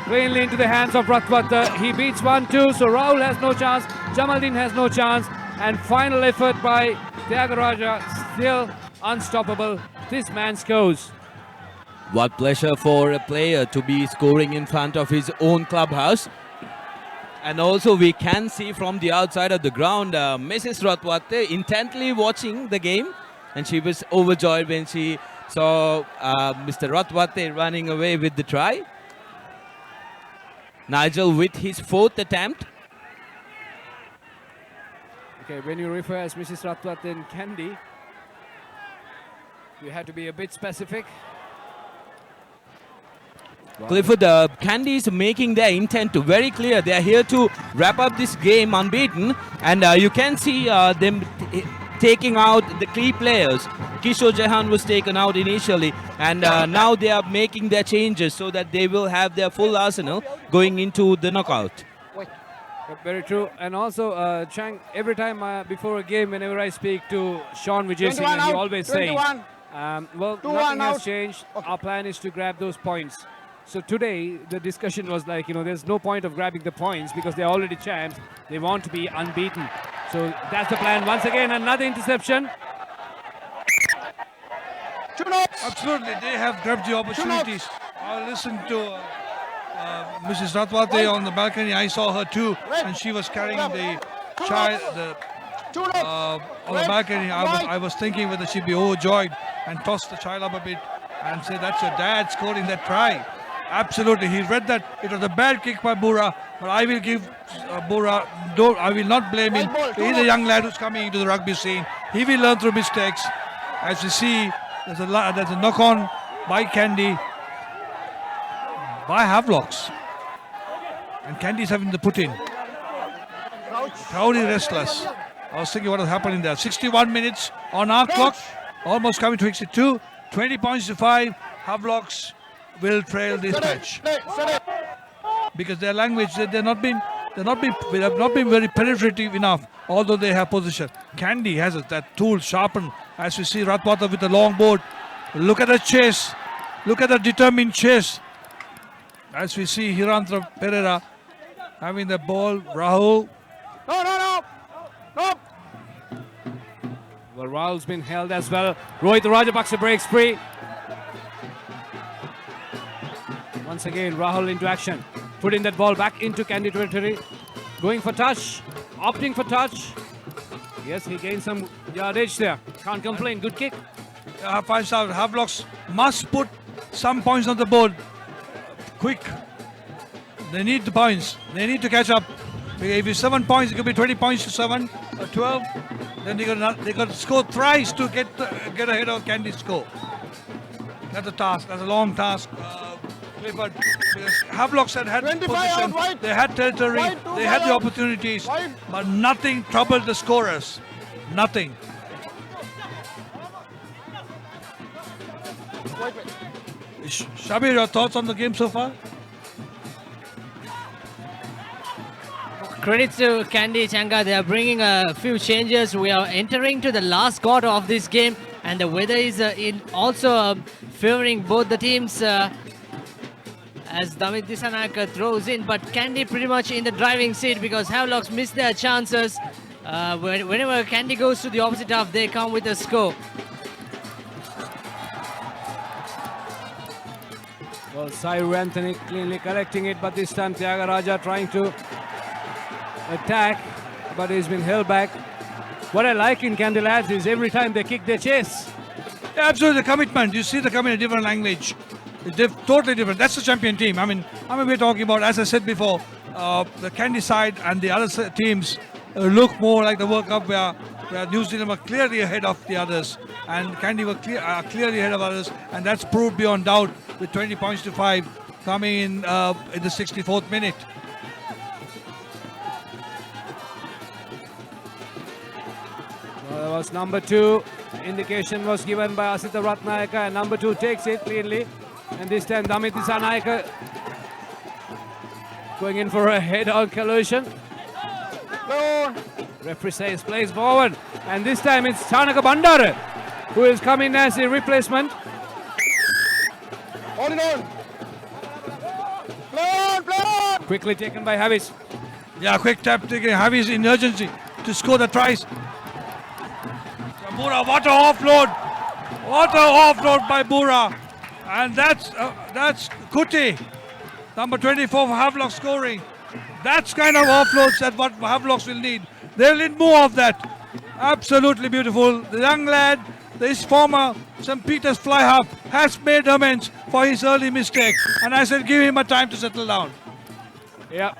R: Cleanly into the hands of Ratwat. He beats 1-2, so Rahul has no chance. Jamaldeen has no chance. And final effort by Tyagaraja, still unstoppable. This man scores.
Q: What pleasure for a player to be scoring in front of his own clubhouse. And also we can see from the outside of the ground, Mrs. Ratwate intently watching the game. And she was overjoyed when she saw Mr. Ratwate running away with the try. Nigel with his 4th attempt.
R: Okay, when you refer as Mrs. Ratwat and Kandy, you have to be a bit specific.
Q: Clifford, Kandy is making their intent very clear. They are here to wrap up this game unbeaten. And you can see them taking out the key players. Kishore Jahan was taken out initially, and now they are making their changes so that they will have their full arsenal going into the knockout.
R: Very true. And also, Chang, every time before a game, whenever I speak to Sean Vijay Singh, he always says, well, nothing has changed. Our plan is to grab those points. So today, the discussion was like, there's no point of grabbing the points because they're already champs. They want to be unbeaten. So that's the plan. Once again, another interception.
B: Absolutely, they have grabbed the opportunities. I listened to Mrs. Ratwate on the balcony. I saw her too, and she was carrying the child on the balcony. I was thinking whether she'd be overjoyed and toss the child up a bit and say, that's your dad scoring that try. Absolutely, he read that. It was a bad kick by Bura, but I will give Bura, I will not blame him. He's a young lad who's coming into the rugby scene. He will learn through mistakes. As you see, there's a knock-on by Kandy, by Havelocks. And Kandy's having to put in. Crowd is restless. I was thinking what was happening there. 61 minutes on our clock, almost coming to 62. 20 points to 5. Havelocks will trail this match because their language, they have not been very penetrative enough, although they have position. Kandy has that tool sharpened, as we see Ratwata with the long board. Look at the chase, look at the determined chase. As we see Hirantra Pereira having the ball. Rahul.
R: No. Well, Rahul's been held as well. Rohit Rajapaksa breaks free. Once again, Rahul into action. Putting that ball back into Kandy territory. Going for touch. Opting for touch. Yes, he gained some yardage there. Can't complain. Good kick.
B: 5-star Havelocks must put some points on the board. Quick. They need the points. They need to catch up. If it's 7 points, it could be 20 points to 7 or 12. Then they got to score thrice to get ahead of Kandy's score. That's a task. That's a long task. Clifford, Havelocks had position, they had territory, they had the opportunities, but nothing troubled the scorers. Nothing. Shabir, your thoughts on the game so far?
P: Credit to Kandy Changa. They are bringing a few changes. We are entering to the last quarter of this game, and the weather is also favoring both the teams. As Damit Disanaka throws in, but Kandy pretty much in the driving seat because Havelocks missed their chances. Whenever Kandy goes to the opposite half, they come with a score.
R: Well, Sairu Anthony cleanly correcting it, but this time Tyagaraja trying to attack, but he's been held back. What I like in Kandy lads is every time they kick, they chase.
B: Yeah, absolutely, the commitment. You see the commitment in a different language. It's totally different. That's the champion team. I mean, we're talking about, as I said before, the Kandy side and the other teams look more like the World Cup where New Zealand were clearly ahead of the others and Kandy were clearly ahead of others, and that's proved beyond doubt with 20 points to 5 coming in the 64th minute.
R: Well, that was number 2. Indication was given by Asita Ratnayaka, and number 2 takes it cleanly. And this time Damit Disanayaka going in for a head-on collision. Referee says plays forward, and this time it's Chanaka Bandara who is coming as a replacement. Quickly taken by Havis.
B: Yeah, quick tap taking Havis in urgency to score the tries. Bura, what a offload! What a offload by Bura. And that's Kuti, number 24 for Havelock scoring. That's kind of offloads that what Havelocks will need. They'll need more of that. Absolutely beautiful. The young lad, this former St. Peter's fly half, has made amends for his early mistake. And I said give him a time to settle down.
R: Yeah.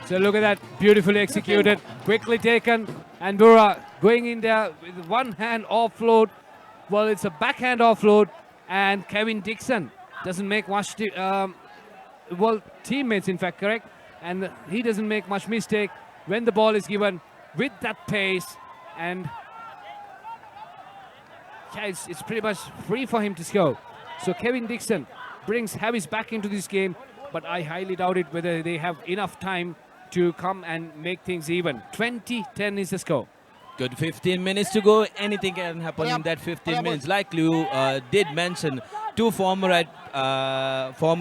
R: So look at that, beautifully executed, quickly taken, and Bura going in there with one hand offload. Well, it's a backhand offload, and Kevin Dixon doesn't make much, teammates in fact, correct? And he doesn't make much mistake when the ball is given with that pace, and yeah, it's pretty much free for him to score. So Kevin Dixon brings Havis back into this game, but I highly doubt it whether they have enough time to come and make things even. 20-10 is the score.
Q: Good 15 minutes to go. Anything can happen in that 15 minutes. Like you did mention, two former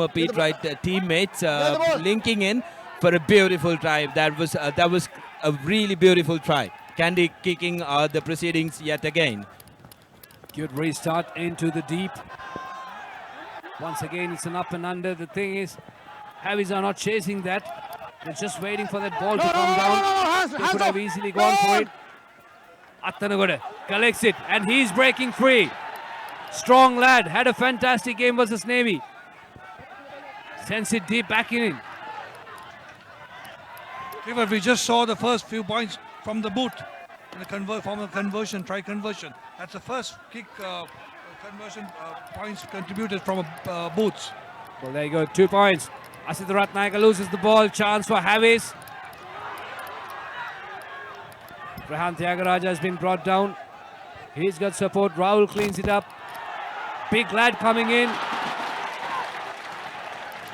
Q: Pete Wright teammates linking in for a beautiful try. That was a really beautiful try. Kandy kicking the proceedings yet again.
R: Good restart into the deep. Once again, it's an up and under. The thing is, Havis are not chasing that. They're just waiting for that ball to come down. They could have easily gone for it. Attanagoda collects it, and he's breaking free. Strong lad, had a fantastic game versus Navy. Sends it deep back in.
B: We just saw the first few points from the boot. From the conversion, try conversion. That's the first kick conversion points contributed from boots.
R: Well, there you go, 2 points. Asit Ratnayaka loses the ball, chance for Havis. Rehan Tyagaraja has been brought down. He's got support, Rahul cleans it up. Big lad coming in.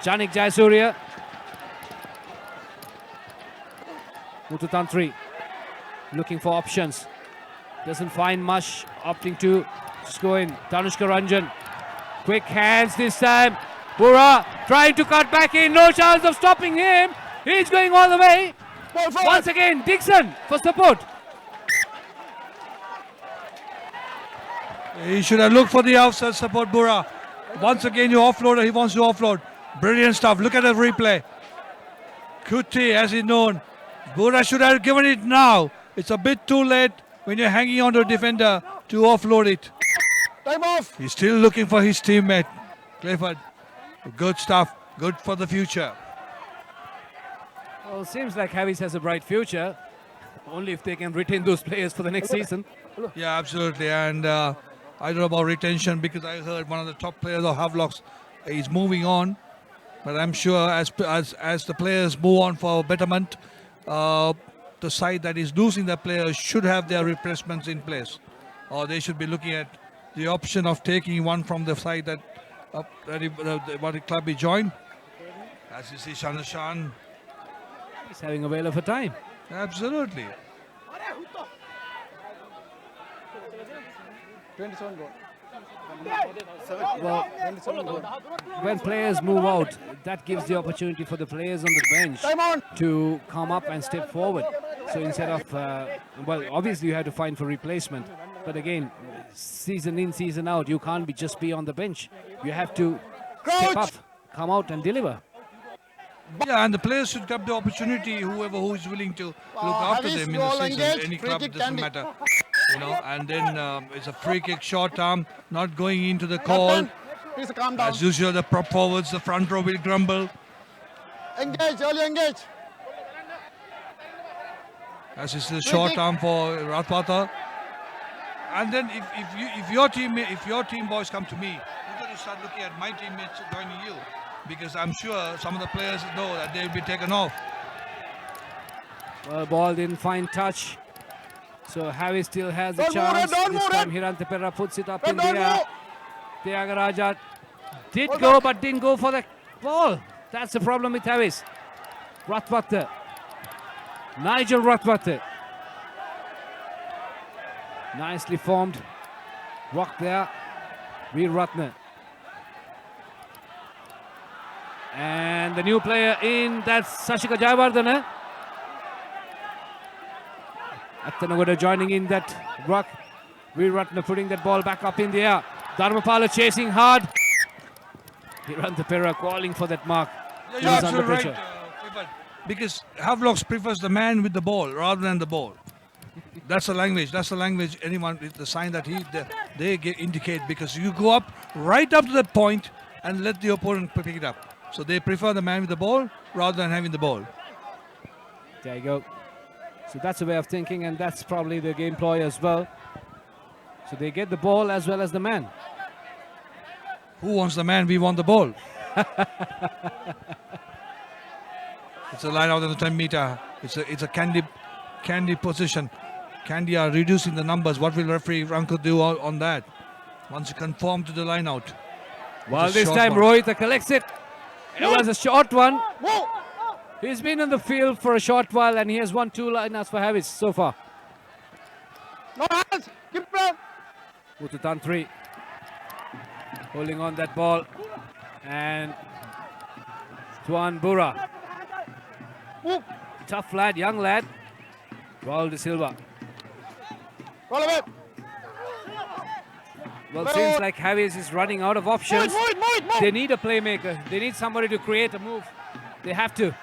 R: Janik Jayasuriya. Mututantri looking for options. Doesn't find much, opting to just go in. Tanushka Ranjan. Quick hands this time. Bura trying to cut back in. No chance of stopping him. He's going all the way. Once again, Dixon for support.
B: He should have looked for the outside support, Bura. Once again, you offload. He wants to offload. Brilliant stuff. Look at the replay. Kuti, as is known. Bura should have given it now. It's a bit too late when you're hanging on to a defender to offload it.
O: Time off.
B: He's still looking for his teammate. Clifford. Good stuff. Good for the future.
R: Well, seems like Havis has a bright future. Only if they can retain those players for the next season.
B: Yeah, absolutely. And I don't know about retention because I heard one of the top players of Havelocks is moving on. But I'm sure as the players move on for betterment, the side that is losing their players should have their replacements in place. Or they should be looking at the option of taking one from the side that the club he joined. As you see, Shan.
R: He's having a whale of a time.
B: Absolutely.
O: 27 goal.
R: Well, when players move out, that gives the opportunity for the players on the bench to come up and step forward. So instead of, well, obviously you have to find for replacement. But again, season in, season out, you can't just be on the bench. You have to step up, come out and deliver.
B: Yeah, and the players should get the opportunity, who is willing to look after them in the season. Any club, doesn't matter. You know, and then it's a free kick, short arm, not going into the call.
O: Please calm down.
B: As usual, the prop forwards, the front row will grumble.
O: Engage, early engage.
B: As this is a short arm for Ratwata. And then if your team boys come to me, you're going to start looking at my teammates joining you, because I'm sure some of the players know that they'll be taken off.
R: Well, ball didn't find touch. So Havis still has a chance. This time Hirantepera puts it up in the air. Tyagaraja did go but didn't go for the ball. That's the problem with Havis. Ratwate. Nigel Ratwate. Nicely formed. Rock there. Veer Ratna. And the new player in, that's Sashika Jayawardena. Attanagowda joining in that ruck. Veeratna putting that ball back up in the air. Dharmapala chasing hard. ThePapare calling for that mark.
B: You're absolutely right, because Havelock prefers the man with the ball rather than the ball. That's the language. That's the language. Anyone, the sign that they indicate, because you go up right up to that point and let the opponent pick it up. So they prefer the man with the ball rather than having the ball.
R: There you go. So that's a way of thinking, and that's probably the game ploy as well. So they get the ball as well as the man.
B: Who wants the man? We want the ball. It's a line out on the 10 meter. It's a Kandy position. Kandy are reducing the numbers. What will referee Ranko do on that? Once you conform to the line out.
R: Well, this time Rohita collects it. It was a short one. He's been in the field for a short while and he has won 2 lineouts for Havis so far.
O: No hands. Keep it.
R: Ututan 3. Holding on that ball. And Tuan Bura. Tough lad, young lad. Raul De Silva.
O: Roll a bit.
R: Well, seems like Havis is running out of options.
O: Move.
R: They need a playmaker. They need somebody to create a move. They have to.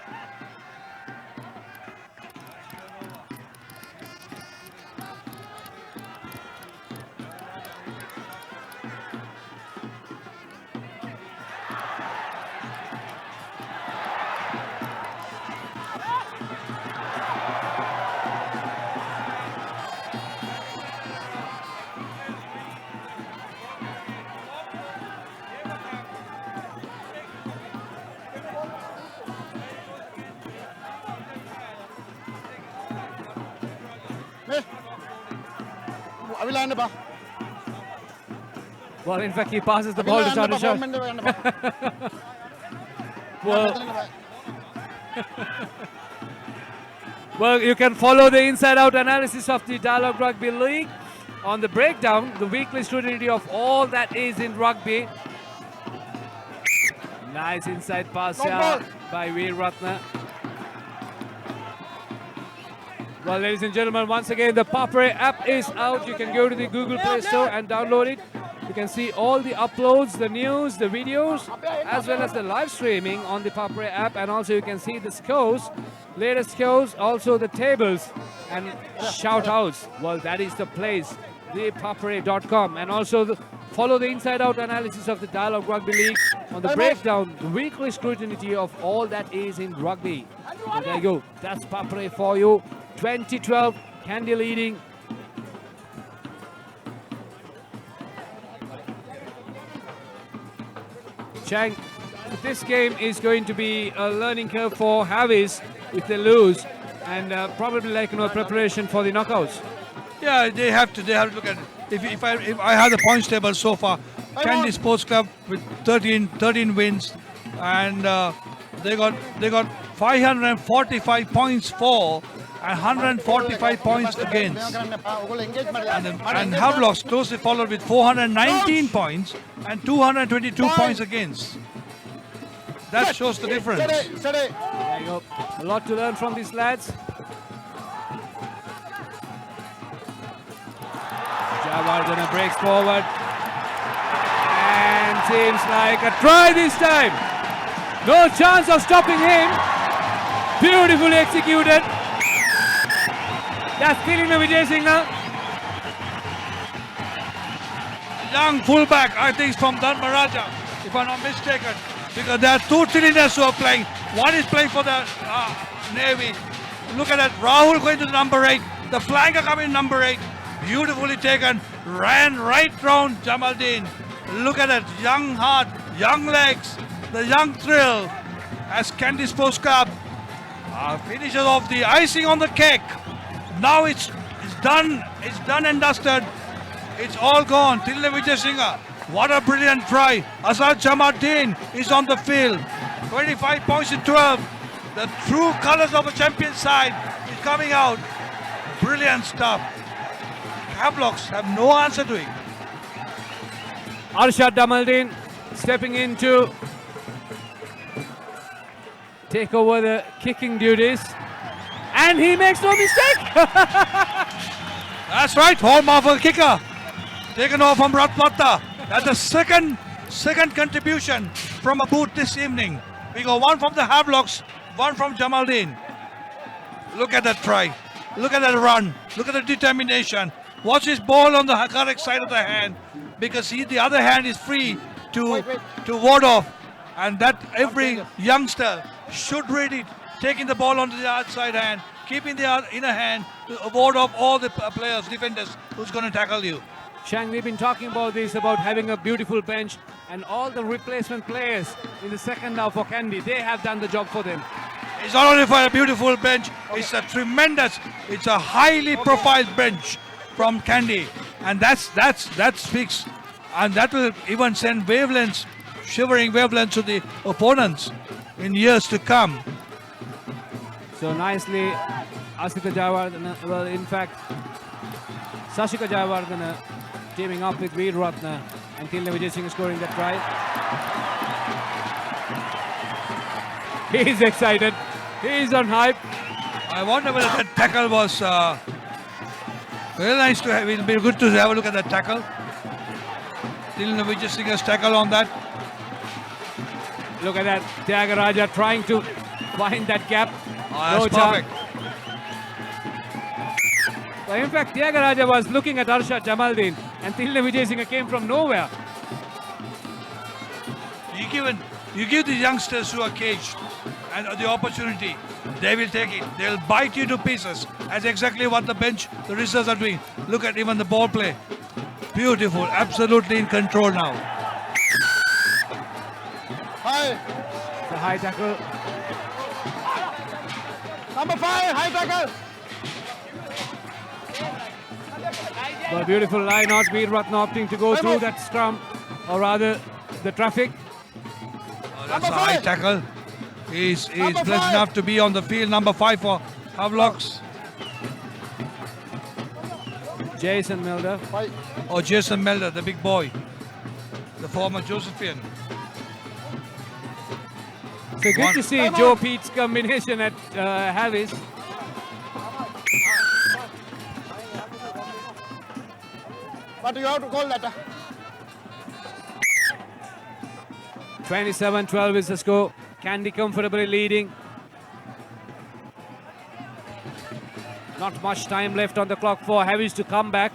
R: Well, in fact, he passes the ball to Chadusha. Well, you can follow the inside-out analysis of the Dialog Rugby League on the breakdown, the weekly scrutiny of all that is in rugby. Nice inside pass here by Veeratna. Well, ladies and gentlemen, once again, the ThePapare app is out. You can go to the Google Play Store and download it. You can see all the uploads, the news, the videos, as well as the live streaming on the ThePapare app. And also you can see the scores, latest scores, also the tables and shout-outs. Well, that is the place, ThePapare.com. And also follow the inside-out analysis of the Dialog Rugby League on the breakdown, the weekly scrutiny of all that is in rugby. So there you go. That's ThePapare for you. 2012, Kandy leading. Chang, this game is going to be a learning curve for Havis if they lose, and probably like preparation for the knockouts.
B: Yeah, they have to look at it. If I had the points table so far, Kandy Sports Club with 13 wins, and they got 545 points for and 145 points against. And Havelock closely followed with 419 points and 222 points against. That shows the difference.
R: There you go. A lot to learn from these lads. Jayawardena breaks forward. And seems like a try this time. No chance of stopping him. Beautifully executed. That's killing the Vijay Singh now.
B: Young fullback, I think it's from Dharmaraja, if I'm not mistaken. Because there are 2 cylinders who are playing. One is playing for the Navy. Look at that. Rahul going to the number 8. The flanker coming number 8. Beautifully taken. Ran right round Jamaldeen. Look at that. Young heart, young legs, the young thrill as Kandy Sports Club finishes off the icing on the cake. Now it's done. It's done and dusted. It's all gone. Tilde Vijay Singh. What a brilliant try. Asad Jamaldeen is on the field. 25 points to 12. The true colors of a champion side is coming out. Brilliant stuff. Havelocks have no answer to it.
R: Arshad Jamaldeen stepping into take over the kicking duties. And he makes no mistake.
B: That's right, hallmark for the kicker. Taken off from Ratwata. That's the second contribution from a boot this evening. We got one from the Havelocks, one from Jamaldeen. Look at that try. Look at that run. Look at the determination. Watch his ball on the correct side of the hand, because the other hand is free to ward off. And that every youngster should read it. Taking the ball onto the outside hand, keeping the inner hand to ward off all the players, defenders, who's going to tackle you.
R: Shang, we've been talking about this, about having a beautiful bench, and all the replacement players in the second half for Kandy, they have done the job for them.
B: It's not only for a beautiful bench, it's a highly profiled bench from Kandy. And that speaks, and that will even send wavelengths, shivering wavelengths to the opponents in years to come.
R: So nicely, Asika Jayawardena, well, in fact, Sashika Jayawardena teaming up with Veer Ratna, and Tilna Vijay Singh scoring that try. He's excited. He's on hype.
B: I wonder whether that tackle was very nice to have. It'll be good to have a look at that tackle. Tilna Vijay Singh's tackle on that.
R: Look at that. Tyagaraja trying to find that gap.
B: Oh, that's perfect.
R: Well, in fact, Tyagaraja was looking at Arshad Jamaldeen, and Tilna Vijay Singh came from nowhere.
B: You give the youngsters who are caged and the opportunity, they will take it. They'll bite you to pieces. That's exactly what the reserves are doing. Look at even the ball play. Beautiful, absolutely in control now.
O: High.
R: It's a high tackle.
O: Number 5, high tackle.
R: Well, beautiful line out. Veer Ratna opting to go through that scrum, or rather the traffic.
B: Oh, that's a high tackle. He's blessed enough to be on the field. Number 5 for Havelocks.
R: Jason Melder.
B: Oh, Jason Melder, the big boy. The former Josephian.
R: So good to see Joe Pete's combination at Havis.
O: But you have to call that.
R: 27-12 is the score. Kandy comfortably leading. Not much time left on the clock for Havis to come back.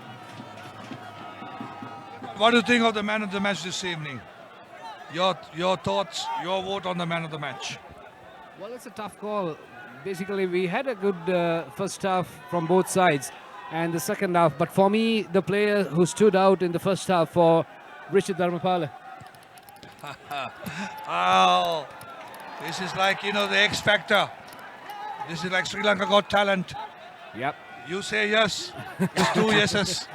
B: What do you think of the man of the match this evening? Your thoughts, your vote on the man of the match.
R: Well, it's a tough call. Basically, we had a good first half from both sides, and the second half. But for me, the player who stood out in the first half for Richard Dharmapala.
B: Oh, this is like, the X Factor. This is like Sri Lanka Got Talent.
R: Yep.
B: You say yes, it's 2 yeses.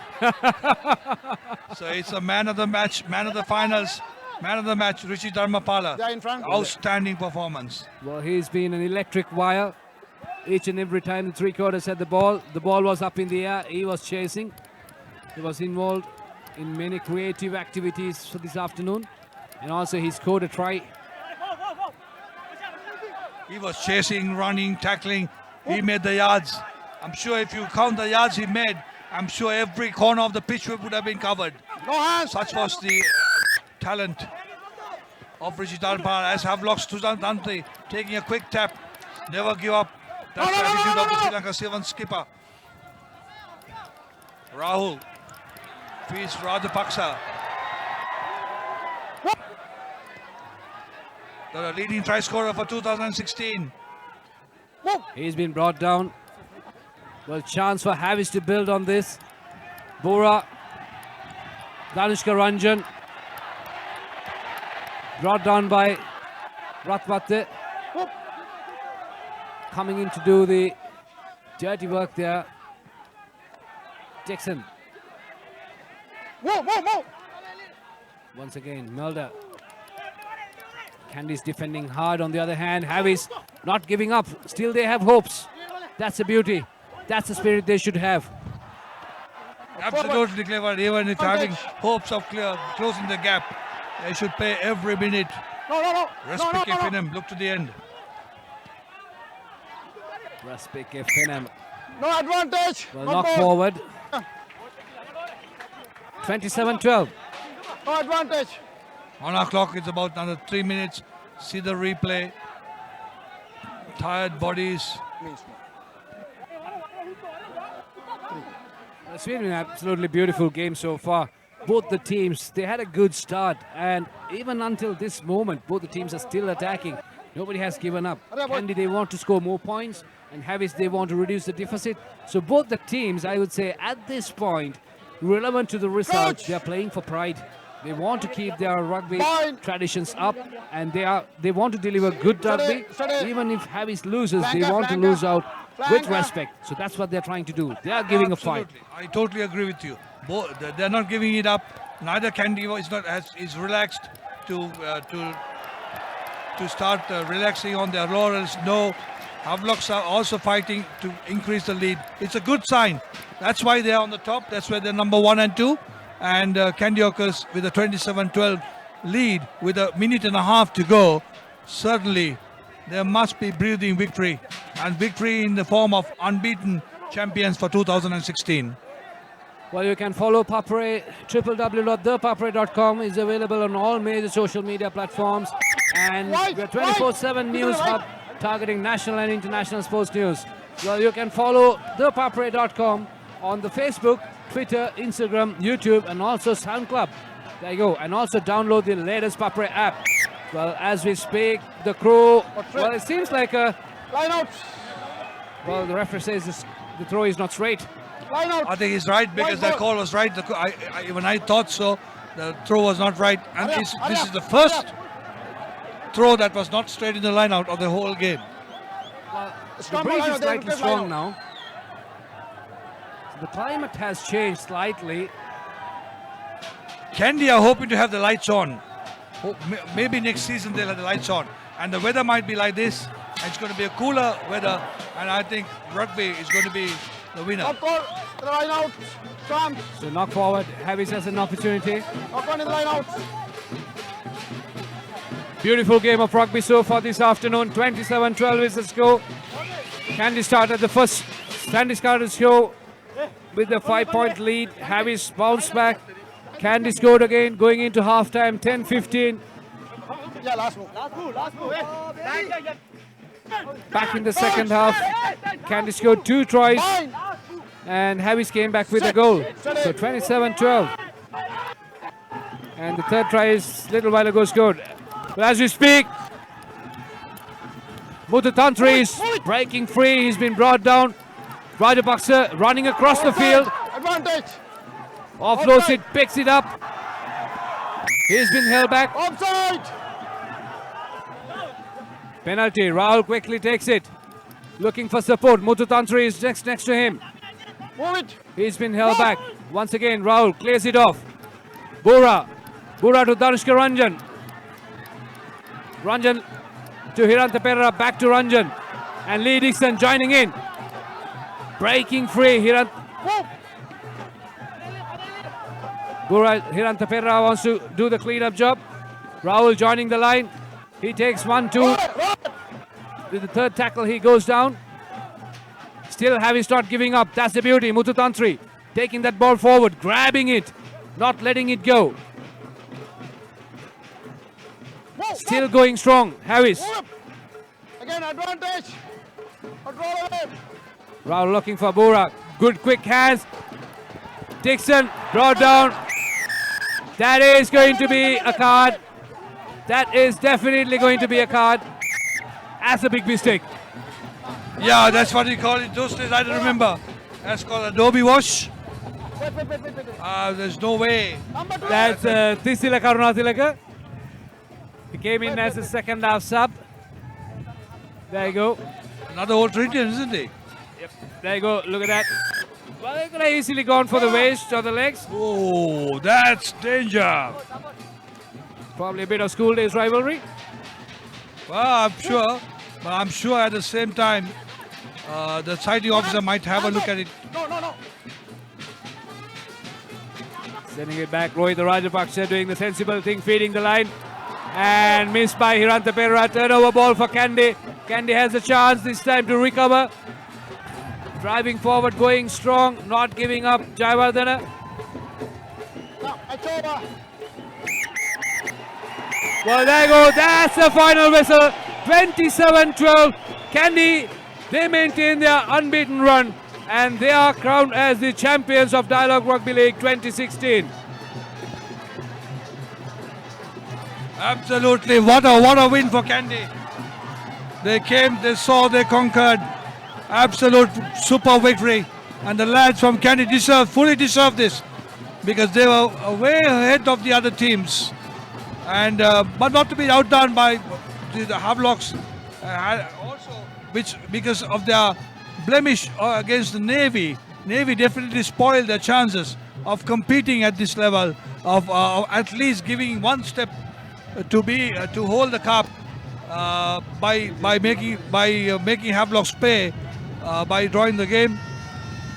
B: So it's a man of the match, man of the finals, man of the match, Richie Dharmapala.
O: Yeah, in front.
B: Outstanding performance.
R: Well, he's been an electric wire. Each and every time the three quarters had the ball was up in the air, he was chasing. He was involved in many creative activities for this afternoon. And also he scored a try.
B: He was chasing, running, tackling. He made the yards. I'm sure if you count the yards he made, I'm sure every corner of the pitch would have been covered.
O: No hands.
B: Such was the talent of Richie Dharmapala. As Havelocks Dante taking a quick tap. Never give up. That's the attitude of the Sri Lanka 7 skipper. Rahul feeds Rajapaksa. The leading try scorer for 2016.
R: He's been brought down. Well, chance for Havis to build on this. Bora, Danushka Ranjan. Brought down by Ratwate. Coming in to do the dirty work there. Dixon. Once again, Melder. Kandy's defending hard on the other hand. Havis not giving up. Still they have hopes. That's the beauty. That's the spirit they should have.
B: Absolutely clever. Even if having hopes of closing the gap, they should play every minute. Respect in him. Look to the end.
R: Respect FNM.
O: No advantage.
R: Well, knock forward. 27-12.
O: No advantage.
B: On our clock, it's about another 3 minutes. See the replay. Tired bodies.
R: It's been an absolutely beautiful game so far. Both the teams, they had a good start, and even until this moment, both the teams are still attacking. Nobody has given up. Kandy, they want to score more points, and Havis, they want to reduce the deficit. So both the teams, I would say, at this point, relevant to the result, they are playing for pride. They want to keep their rugby traditions up, and they want to deliver good rugby. Even if Havis loses, they want to lose out with respect. So that's what they're trying to do. They are giving a fight.
B: I totally agree with you. They're not giving it up. Neither Kandy is relaxed to start relaxing on their laurels. No, Havelocks are also fighting to increase the lead. It's a good sign. That's why they're on the top. That's why they're number 1 and 2. And Kandy Ockers with a 27-12 lead with a minute and a half to go. Certainly, there must be breathing victory, and victory in the form of unbeaten champions for 2016.
R: Well, you can follow Papare. www.ThePapare.com is available on all major social media platforms, and we're 24/7 news hub targeting national and international sports news. Well, you can follow ThePapare.com on the Facebook, Twitter, Instagram, YouTube, and also SoundCloud. There you go. And also download the latest Papare app. Well, as we speak, the crew, well, it seems like a...
O: Line out.
R: Well, the referee says the throw is not straight.
O: Line out.
B: I think he's right because that call was right. When I thought so, the throw was not right. And this is the first throw that was not straight in the line out of the whole game.
R: Well, the breeze is slightly strong now. So the climate has changed slightly.
B: Kandy are hoping to have the lights on. Maybe next season they'll have the lights on. And the weather might be like this. And it's going to be a cooler weather. And I think rugby is going to be the winner.
O: Line out. Trump.
R: So knock forward. Havis has an opportunity.
O: Knock on in line out.
R: Beautiful game of rugby so far this afternoon. 27-12 is the score. Kandy started the first. Kandy started the show with a 5-point lead. Havis bounced back. Kandy scored again, going into halftime, 10-15.
O: Yeah, last move.
R: Back in the second half, Kandy scored 2 tries, and Havis came back with a goal. So 27-12. And the third try is a little while ago scored. But as we speak, Muthu is breaking free. He's been brought down. Rajapaksa running across the field.
O: Advantage.
R: Offloads it, picks it up. He's been held back.
O: Offside.
R: Penalty. Rahul quickly takes it. Looking for support. Muthu is next to him.
O: Move it.
R: He's been held back. Once again, Rahul clears it off. Bura to Dhanushka Ranjan. Ranjan to Hiranta Perera. Back to Ranjan. And Lee Dixon joining in. Breaking free. Hiranta Perera wants to do the cleanup job. Rahul joining the line. He takes 1-2. With the third tackle, he goes down. Still Havis not giving up. That's the beauty. Muthu taking that ball forward, grabbing it, not letting it go. Still going strong. Havis.
O: Again, advantage. Control away.
R: Rahul looking for Bura. Good quick hands. Dixon brought down. That is going to be a card. That is definitely going to be a card. That's a big mistake.
B: Yeah, that's what you call it. Those days I don't remember. That's called Adobe wash. There's no way.
R: That's Tisila Karunatilaka. He came in as a second half sub. There you go.
B: Another old Indian, isn't he?
R: Yep. There you go. Look at that. Well, they could have easily gone for the waist or the legs.
B: Oh, that's danger.
R: Probably a bit of school days rivalry.
B: Well, I'm sure. But I'm sure at the same time, the sighting officer might have a look at it.
O: No.
R: Sending it back. Rohit Rajapaksa doing the sensible thing, feeding the line. And missed by Hiranta Perera. Turnover ball for Kandy. Kandy has a chance this time to recover. Driving forward, going strong, not giving up. Jayawardena. Well, there you go. That's the final whistle. 27-12. Kandy, they maintain their unbeaten run and they are crowned as the champions of Dialog Rugby League 2016.
B: Absolutely, what a win for Kandy. They came, they saw, they conquered. Absolute super victory. And the lads from Kandy fully deserve this because they were way ahead of the other teams. And but not to be outdone by the Havelocks, also which because of their blemish against the Navy. Navy definitely spoiled their chances of competing at this level, of at least giving one step to hold the cup by making Havelocks pay by drawing the game.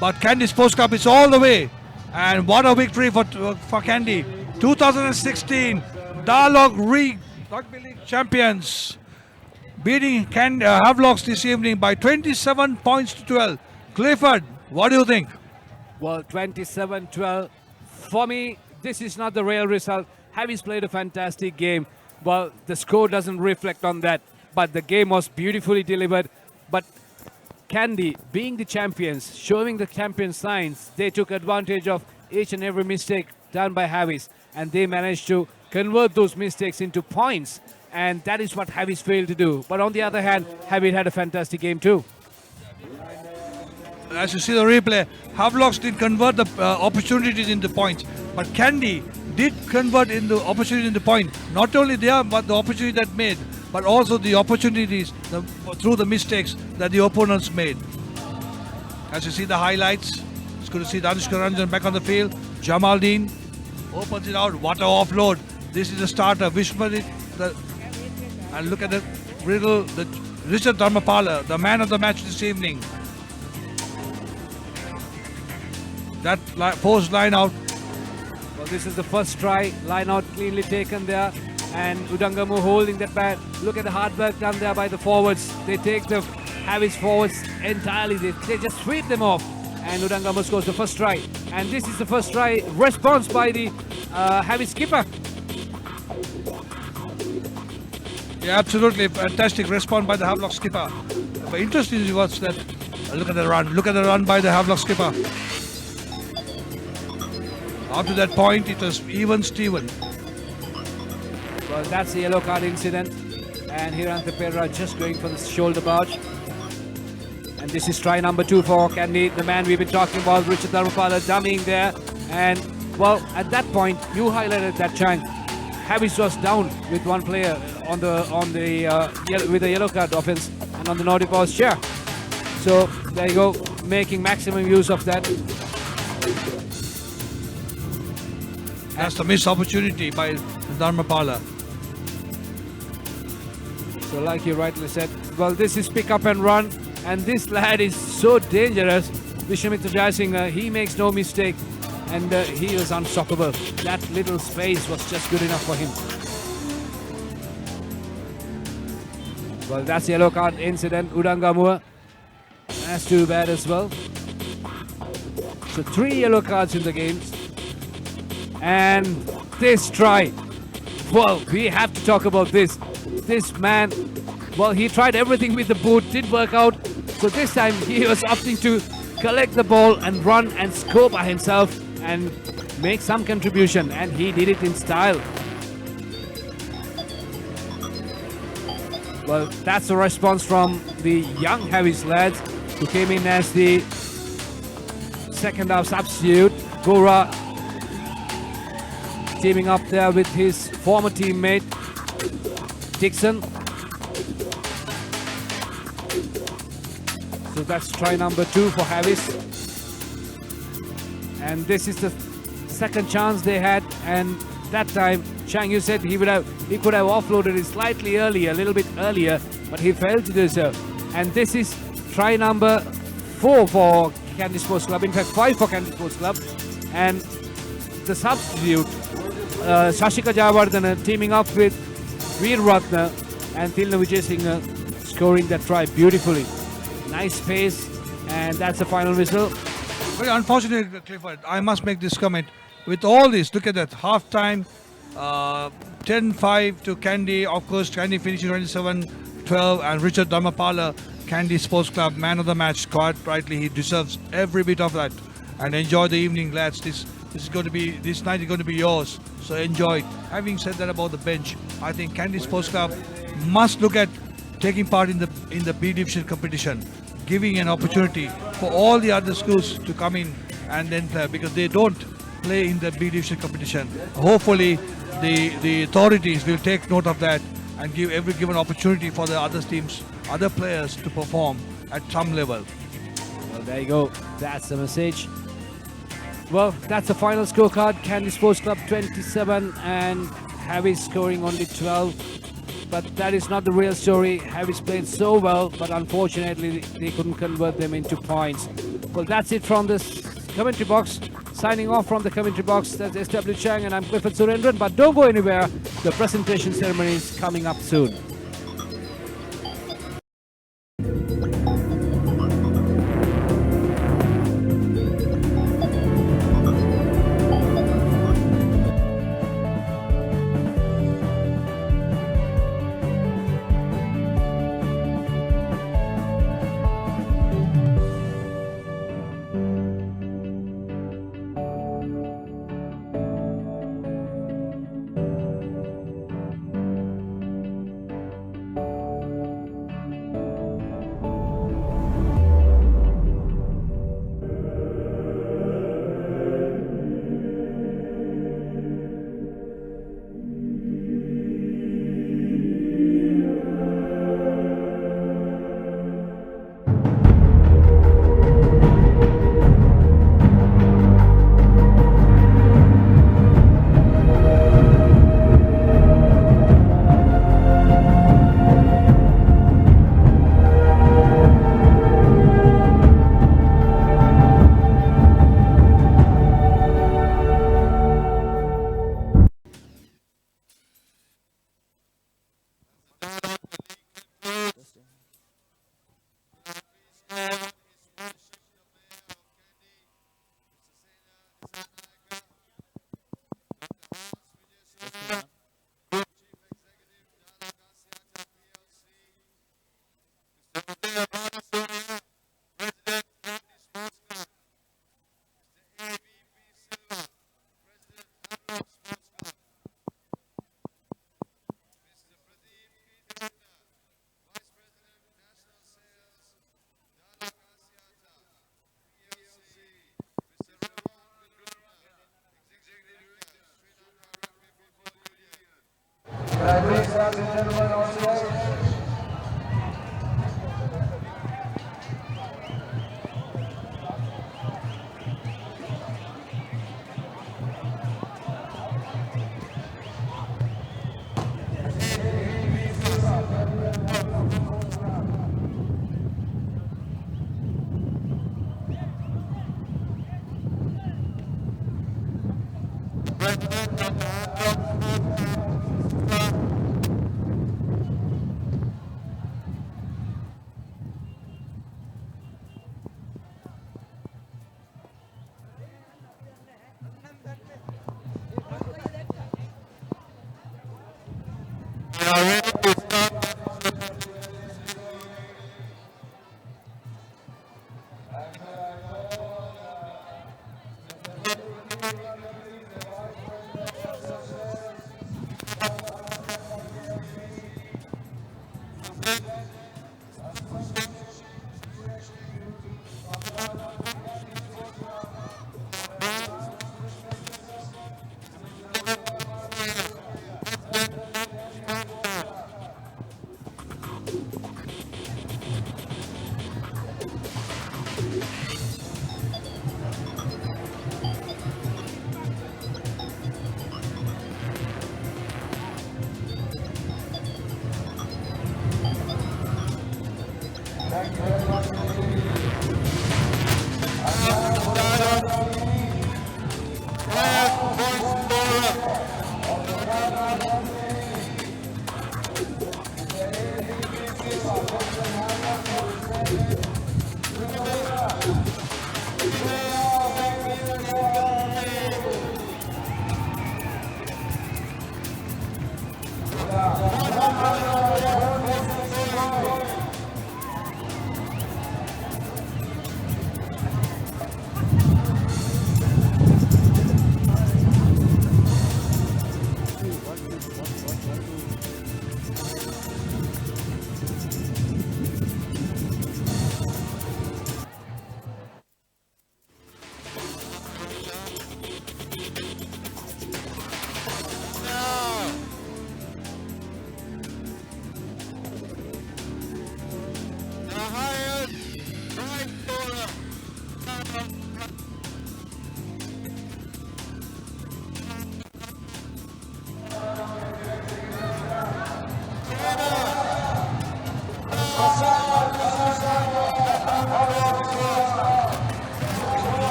B: But Kandy Sports Cup is all the way, and what a victory for Kandy. 2016 Dialog Rugby League champions, beating Havelocks this evening by 27 points to 12. Clifford, what do you think?
R: Well, 27-12. For me, this is not the real result. Havis played a fantastic game. Well, the score doesn't reflect on that, but the game was beautifully delivered. But Kandy, being the champions, showing the champion signs, they took advantage of each and every mistake done by Havis, and they managed to convert those mistakes into points, and that is what Havis failed to do. But on the other hand, Havis had a fantastic game too.
B: As you see the replay, Havelocks did convert the opportunities into points, but Kandy did convert in the opportunity into point. Not only there, but the opportunity that made, but also the opportunities through the mistakes that the opponents made. As you see the highlights, it's good to see Danushka Ranjan back on the field. Jamaldeen opens it out. What a offload! This is the starter. Vishwarit, and look at the riddle. Richard Dharmapala, the man of the match this evening. That post line out.
R: Well, this is the first try. Line out cleanly taken there. And Udangamu holding that bat. Look at the hard work done there by the forwards. They take the Havis forwards entirely. They just sweep them off. And Udangamu scores the first try. And this is the first try response by the Havis skipper.
B: Yeah, absolutely fantastic response by the Havelock skipper. But interesting was that look at the run. Look at the run by the Havelock skipper. Up to that point, it was even Steven.
R: Well, that's the yellow card incident. And here ThePapare just going for the shoulder barge. And this is try number 2 for Kandy, the man we've been talking about, Richard Dharmapala, dummying there. And, well, at that point, you highlighted that chunk. Havis was down with one player with the yellow card offense and on the naughty paws chair. So there you go, making maximum use of that.
B: That's the missed opportunity by Dharmapala.
R: So like you rightly said, well, this is pick up and run, and this lad is so dangerous. Vishwamitra Jayasinghe, he makes no mistake, and he was unstoppable. That little space was just good enough for him. Well, that's yellow card incident. Udangamu, that's too bad as well. So 3 yellow cards in the games. And this try, well, we have to talk about this. This man, well, he tried everything with the boot, didn't work out. So this time he was opting to collect the ball and run and score by himself and make some contribution, and he did it in style. Well, that's the response from the young Havis lads who came in as the second half substitute. Gora teaming up there with his former teammate Dixon. So that's try number 2 for Havis. And this is the second chance they had, and that time Chang, you said he could have offloaded it slightly earlier, a little bit earlier, but he failed to do so. And this is try number 4 for Kandy Sports Club, in fact 5 for Kandy Sports Club. And the substitute Sashika Jayawardena teaming up with Veer Ratna and Tilna Vijay Singh scoring that try beautifully. Nice pace, and that's the final whistle.
B: Very unfortunate, Clifford. I must make this comment. With all this, look at that. Half-time, 10-5 to Kandy. Of course, Kandy finishing 27-12. And Richard Dharmapala, Kandy Sports Club, man of the match. Quite rightly, he deserves every bit of that. And enjoy the evening, lads. This night is going to be yours. So enjoy it. Having said that about the bench, I think Kandy Sports Club must look at taking part in the B division competition, giving an opportunity for all the other schools to come in and then play, because they don't play in the B division competition. Hopefully the authorities will take note of that and give every given opportunity for the other teams, other players to perform at some level.
R: Well, there you go. That's the message. Well, that's the final scorecard. Kandy Sports Club 27 and Havis scoring only 12. But that is not the real story. Havis played so well, but unfortunately they couldn't convert them into points. Well, that's it from this commentary box. Signing off from the commentary box, that's S.W. Chang and I'm Clifford Surendran. But don't go anywhere. The presentation ceremony is coming up soon.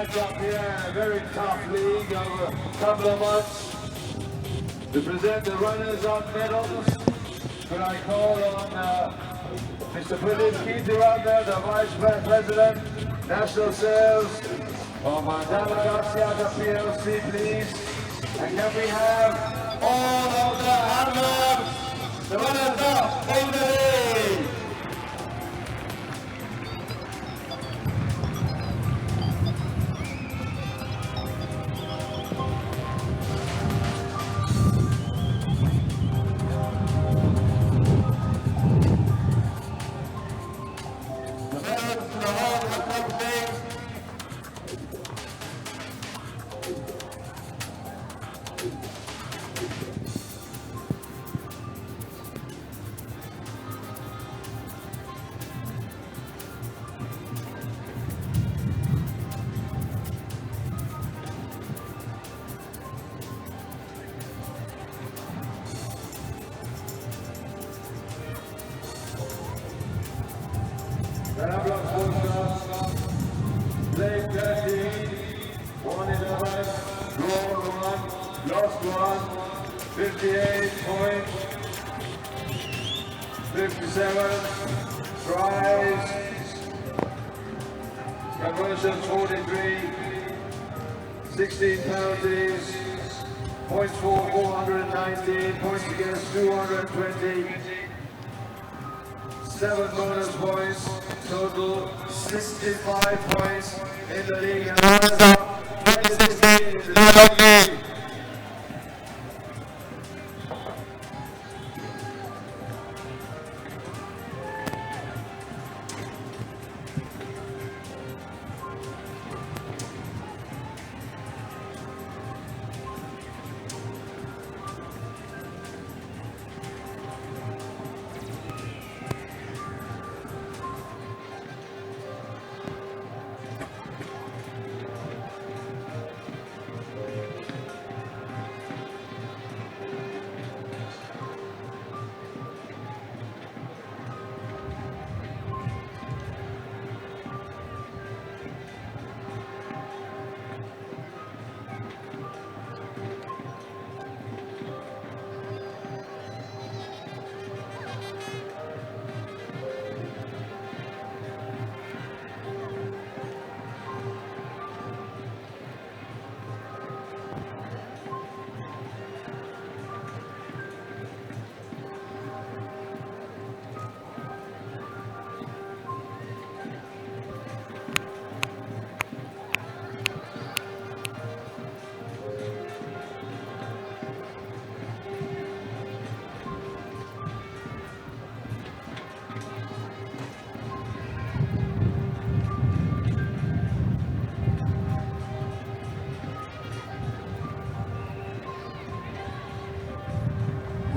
S: match up here in a very tough league over a couple of months. To present the runners-up medals, could I call on Mr. Pradeep Kirthiratna, the Vice President, National Sales of Dialog Rugby PLC, please? And can we have all of the Havelock, the runners-up in the league? Havelock Sports played 13, won 11, drawn 1, lost 1, 58 points, 57, tries, conversions 43, 16 penalties, points for 419, points against 220, 7 bonus points, total 65 points in the league, and runners up 2016 in the league.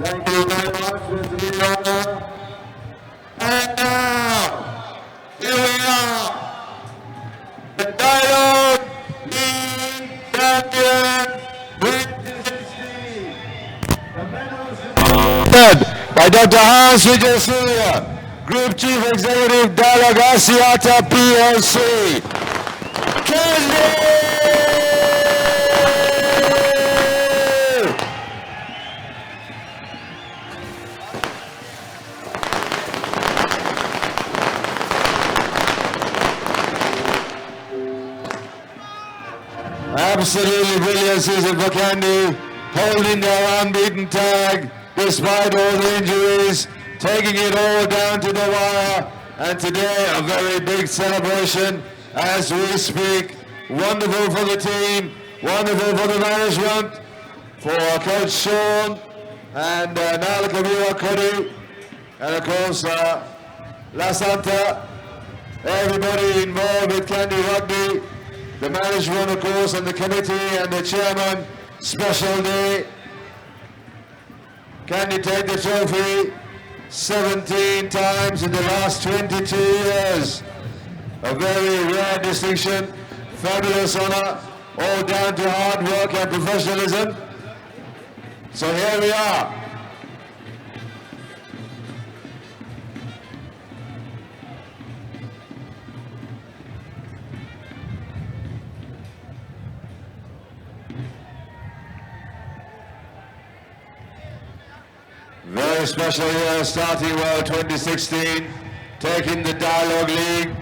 S: Thank you very much, Mr. Kirthiratna. And now, here we are, the Dialog League Champion 2016. The medals by Dr. Hans Vijay Surya, Group Chief Executive, Dialog Asiata PLC. Kandy! Absolutely brilliant season for Kandy, holding their unbeaten tag despite all the injuries, taking it all down to the wire, and today a very big celebration as we speak. Wonderful for the team, wonderful for the management, for Coach Sean and Nalakavira Kodi, and of course La Santa, everybody involved with Kandy Rugby. The management, of course, and the committee and the chairman. Special day. Kandy take the trophy 17 times in the last 22 years. A very rare distinction, fabulous honor, all down to hard work and professionalism. So here we are. very special year, starting World 2016, taking the Dialog League.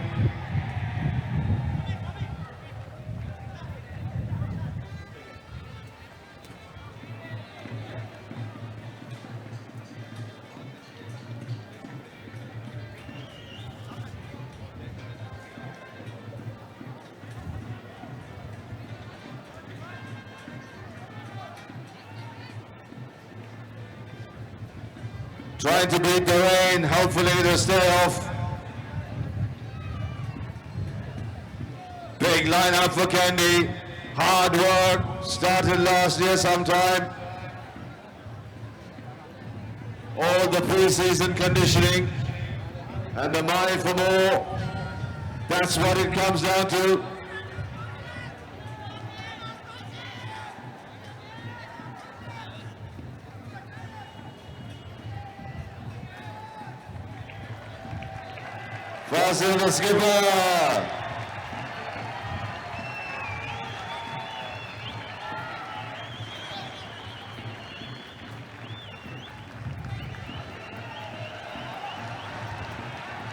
S: Trying to beat the rain, hopefully it'll stay off. Big lineup for Kandy. Hard work, started last year sometime. All the pre-season conditioning and the money for more. That's what it comes down to. Fasil the skipper.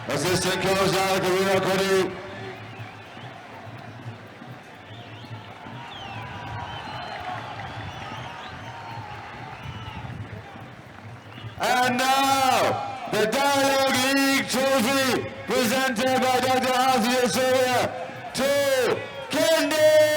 S: Assistant coach Kandy. And now the Dialog League trophy presented by Dr. Havelock to Kandy!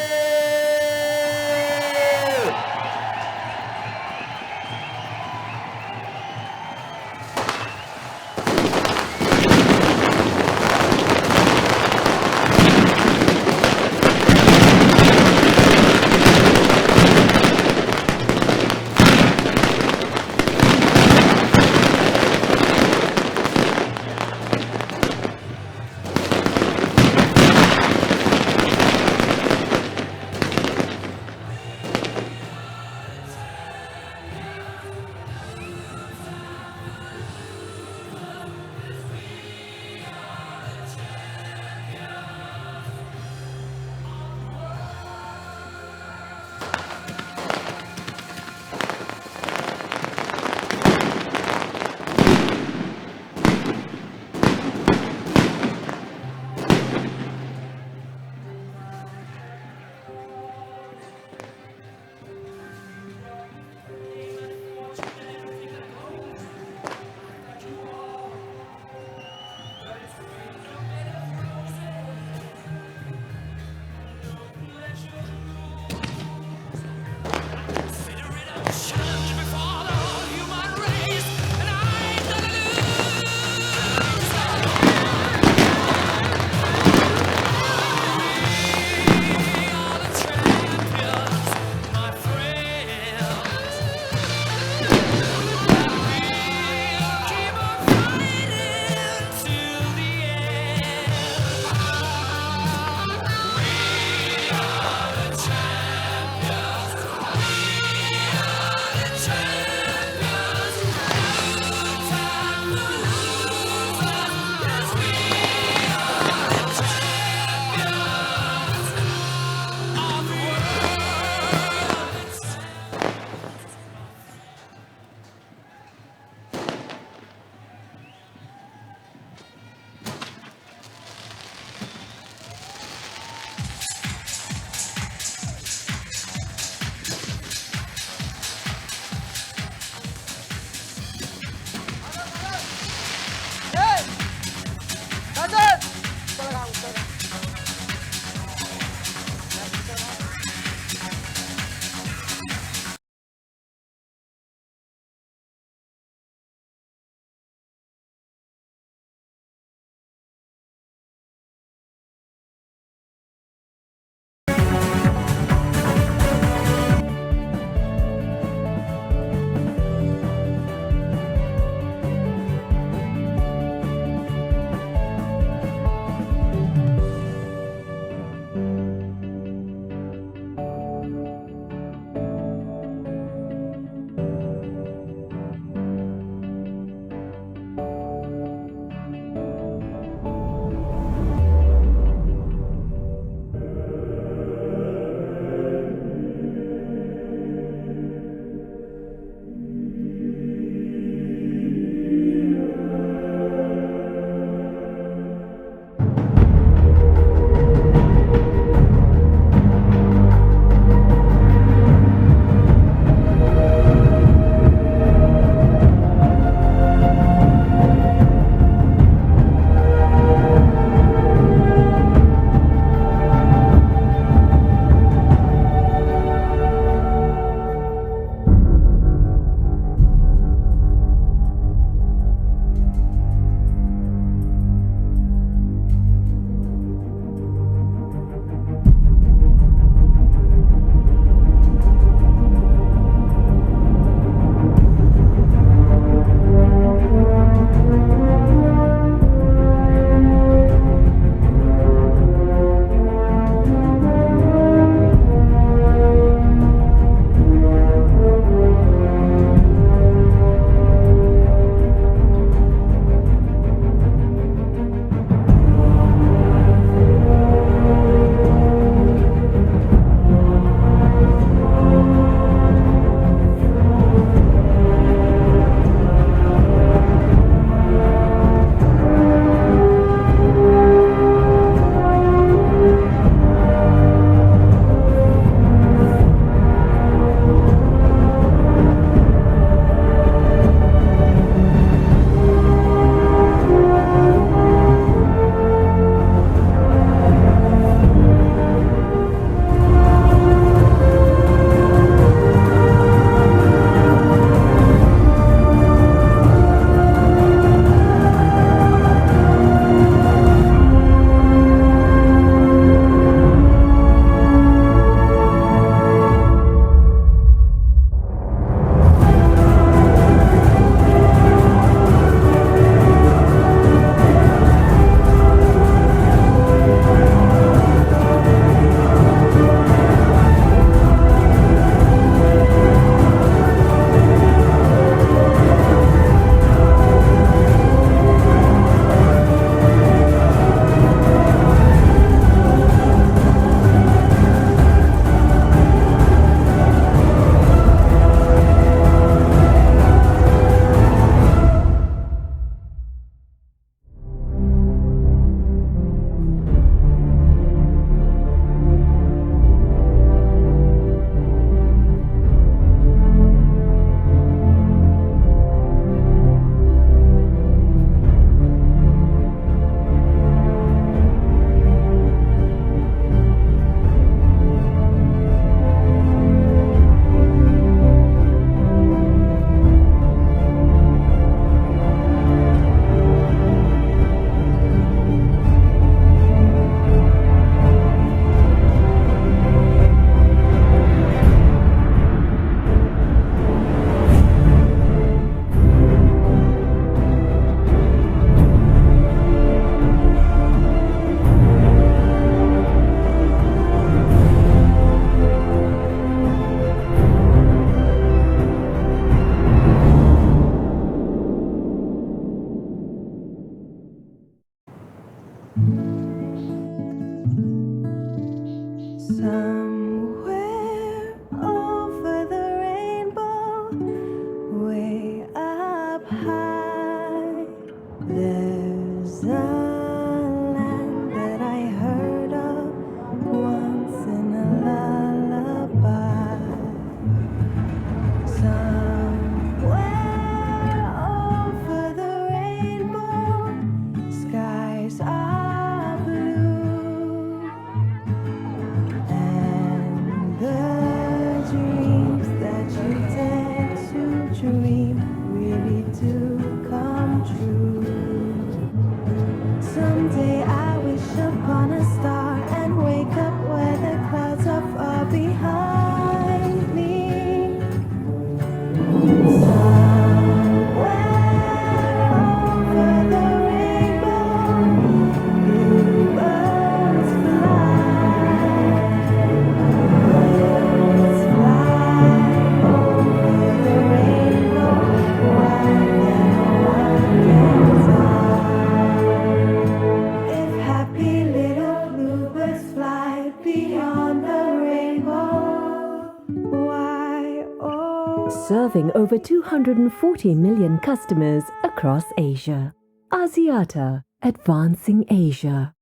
I: Somewhere over the rainbow, way up high, there's a land that I heard of once in a lullaby. Somewhere over the rainbow, skies are blue, and the dreams that you tend to dream really do come true. Someday I wish upon a star and wake up where the clouds are far behind me. Somewhere over the rainbow, bluebirds fly. Birds fly over the rainbow, one if happy little bluebirds fly beyond the rainbow, why, oh.
J: Serving over 240 million customers across Asia. Asiata, advancing Asia.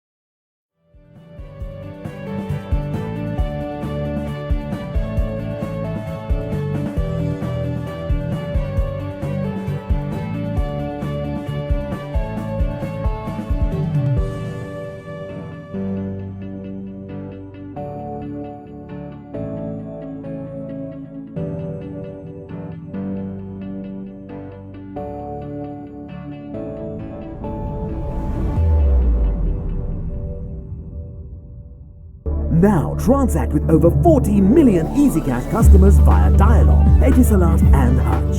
D: Now transact with over 40 million EasyCash customers via Dialog, Etisalat and Hutch.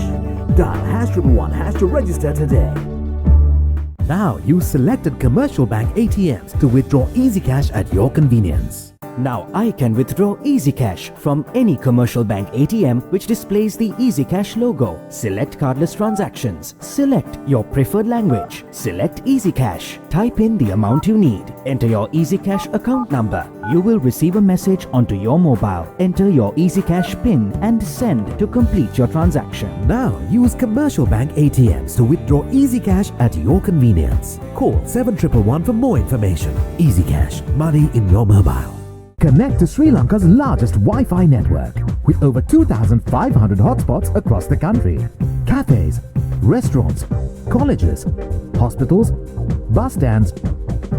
D: Dial #111# to register today. Now use selected commercial bank ATMs to withdraw EasyCash at your convenience.
E: Now I can withdraw EasyCash from any commercial bank ATM which displays the EasyCash logo. Select cardless transactions. Select your preferred language. Select EasyCash. Type in the amount you need. Enter your EasyCash account number. You will receive a message onto your mobile. Enter your EasyCash PIN and send to complete your transaction.
D: Now use commercial bank ATMs to withdraw EasyCash at your convenience. Call 7111 for more information. EasyCash, money in your mobile. Connect to Sri Lanka's largest Wi-Fi network with over 2,500 hotspots across the country. Cafes, restaurants, colleges, hospitals, bus stands,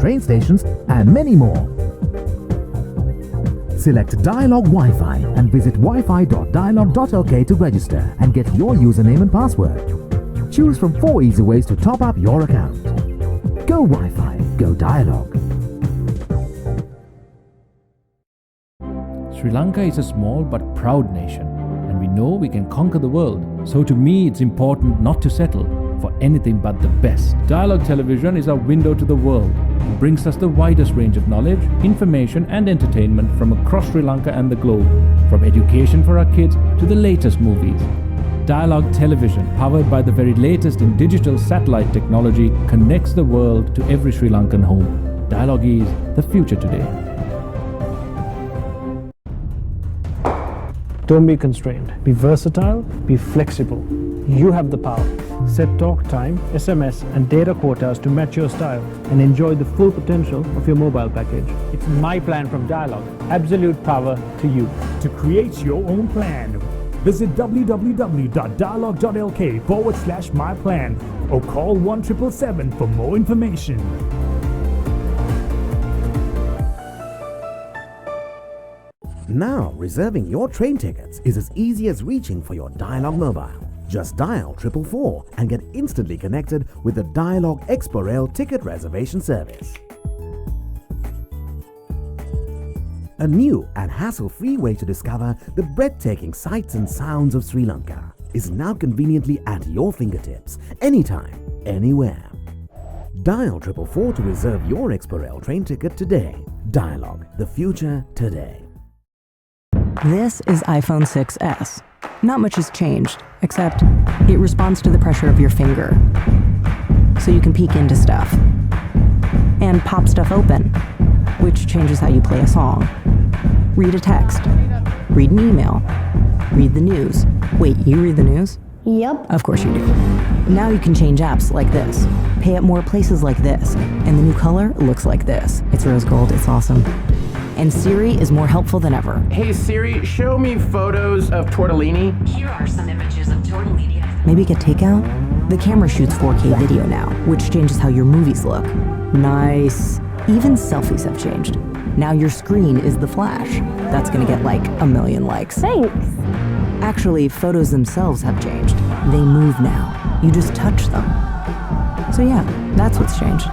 D: train stations and many more. Select Dialog Wi-Fi and visit wifi.dialog.lk to register and get your username and password. Choose from 4 easy ways to top up your account. Go Wi-Fi, go Dialog.
F: Sri Lanka is a small but proud nation, and we know we can conquer the world. So to me, it's important not to settle for anything but the best. Dialog Television is our window to the world. It brings us the widest range of knowledge, information and entertainment from across Sri Lanka and the globe, from education for our kids to the latest movies. Dialog Television, powered by the very latest in digital satellite technology, connects the world to every Sri Lankan home. Dialog is the future today.
G: Don't be constrained. Be versatile, be flexible. You have the power. Set talk time, SMS and data quotas to match your style and enjoy the full potential of your mobile package. It's my plan from Dialog. Absolute power to you.
H: To create your own plan, visit www.dialog.lk/myplan or call 1777 for more information.
D: Now, reserving your train tickets is as easy as reaching for your Dialog mobile. Just dial 444 and get instantly connected with the Dialog Expo Rail ticket reservation service. A new and hassle-free way to discover the breathtaking sights and sounds of Sri Lanka is now conveniently at your fingertips, anytime, anywhere. Dial 444 to reserve your Expo Rail train ticket today. Dialog, the future today.
K: This is iPhone 6s. Not much has changed, except it responds to the pressure of your finger. So you can peek into stuff. and pop stuff open, which changes how you play a song. Read a text. Read an email. Read the news. Wait, you read the news?
T: Yep.
K: Of course you do. Now you can change apps like this, pay at more places like this, and the new color looks like this. It's rose gold, it's awesome. And Siri is more helpful than ever.
L: Hey Siri, show me photos of tortellini.
M: Here are some images of tortellini.
K: Maybe get takeout? The camera shoots 4K video now, which changes how your movies look. Nice. Even selfies have changed. Now your screen is the flash. That's gonna get like 1 million likes.
T: Thanks.
K: Actually, photos themselves have changed. They move now. You just touch them. So yeah, that's what's changed.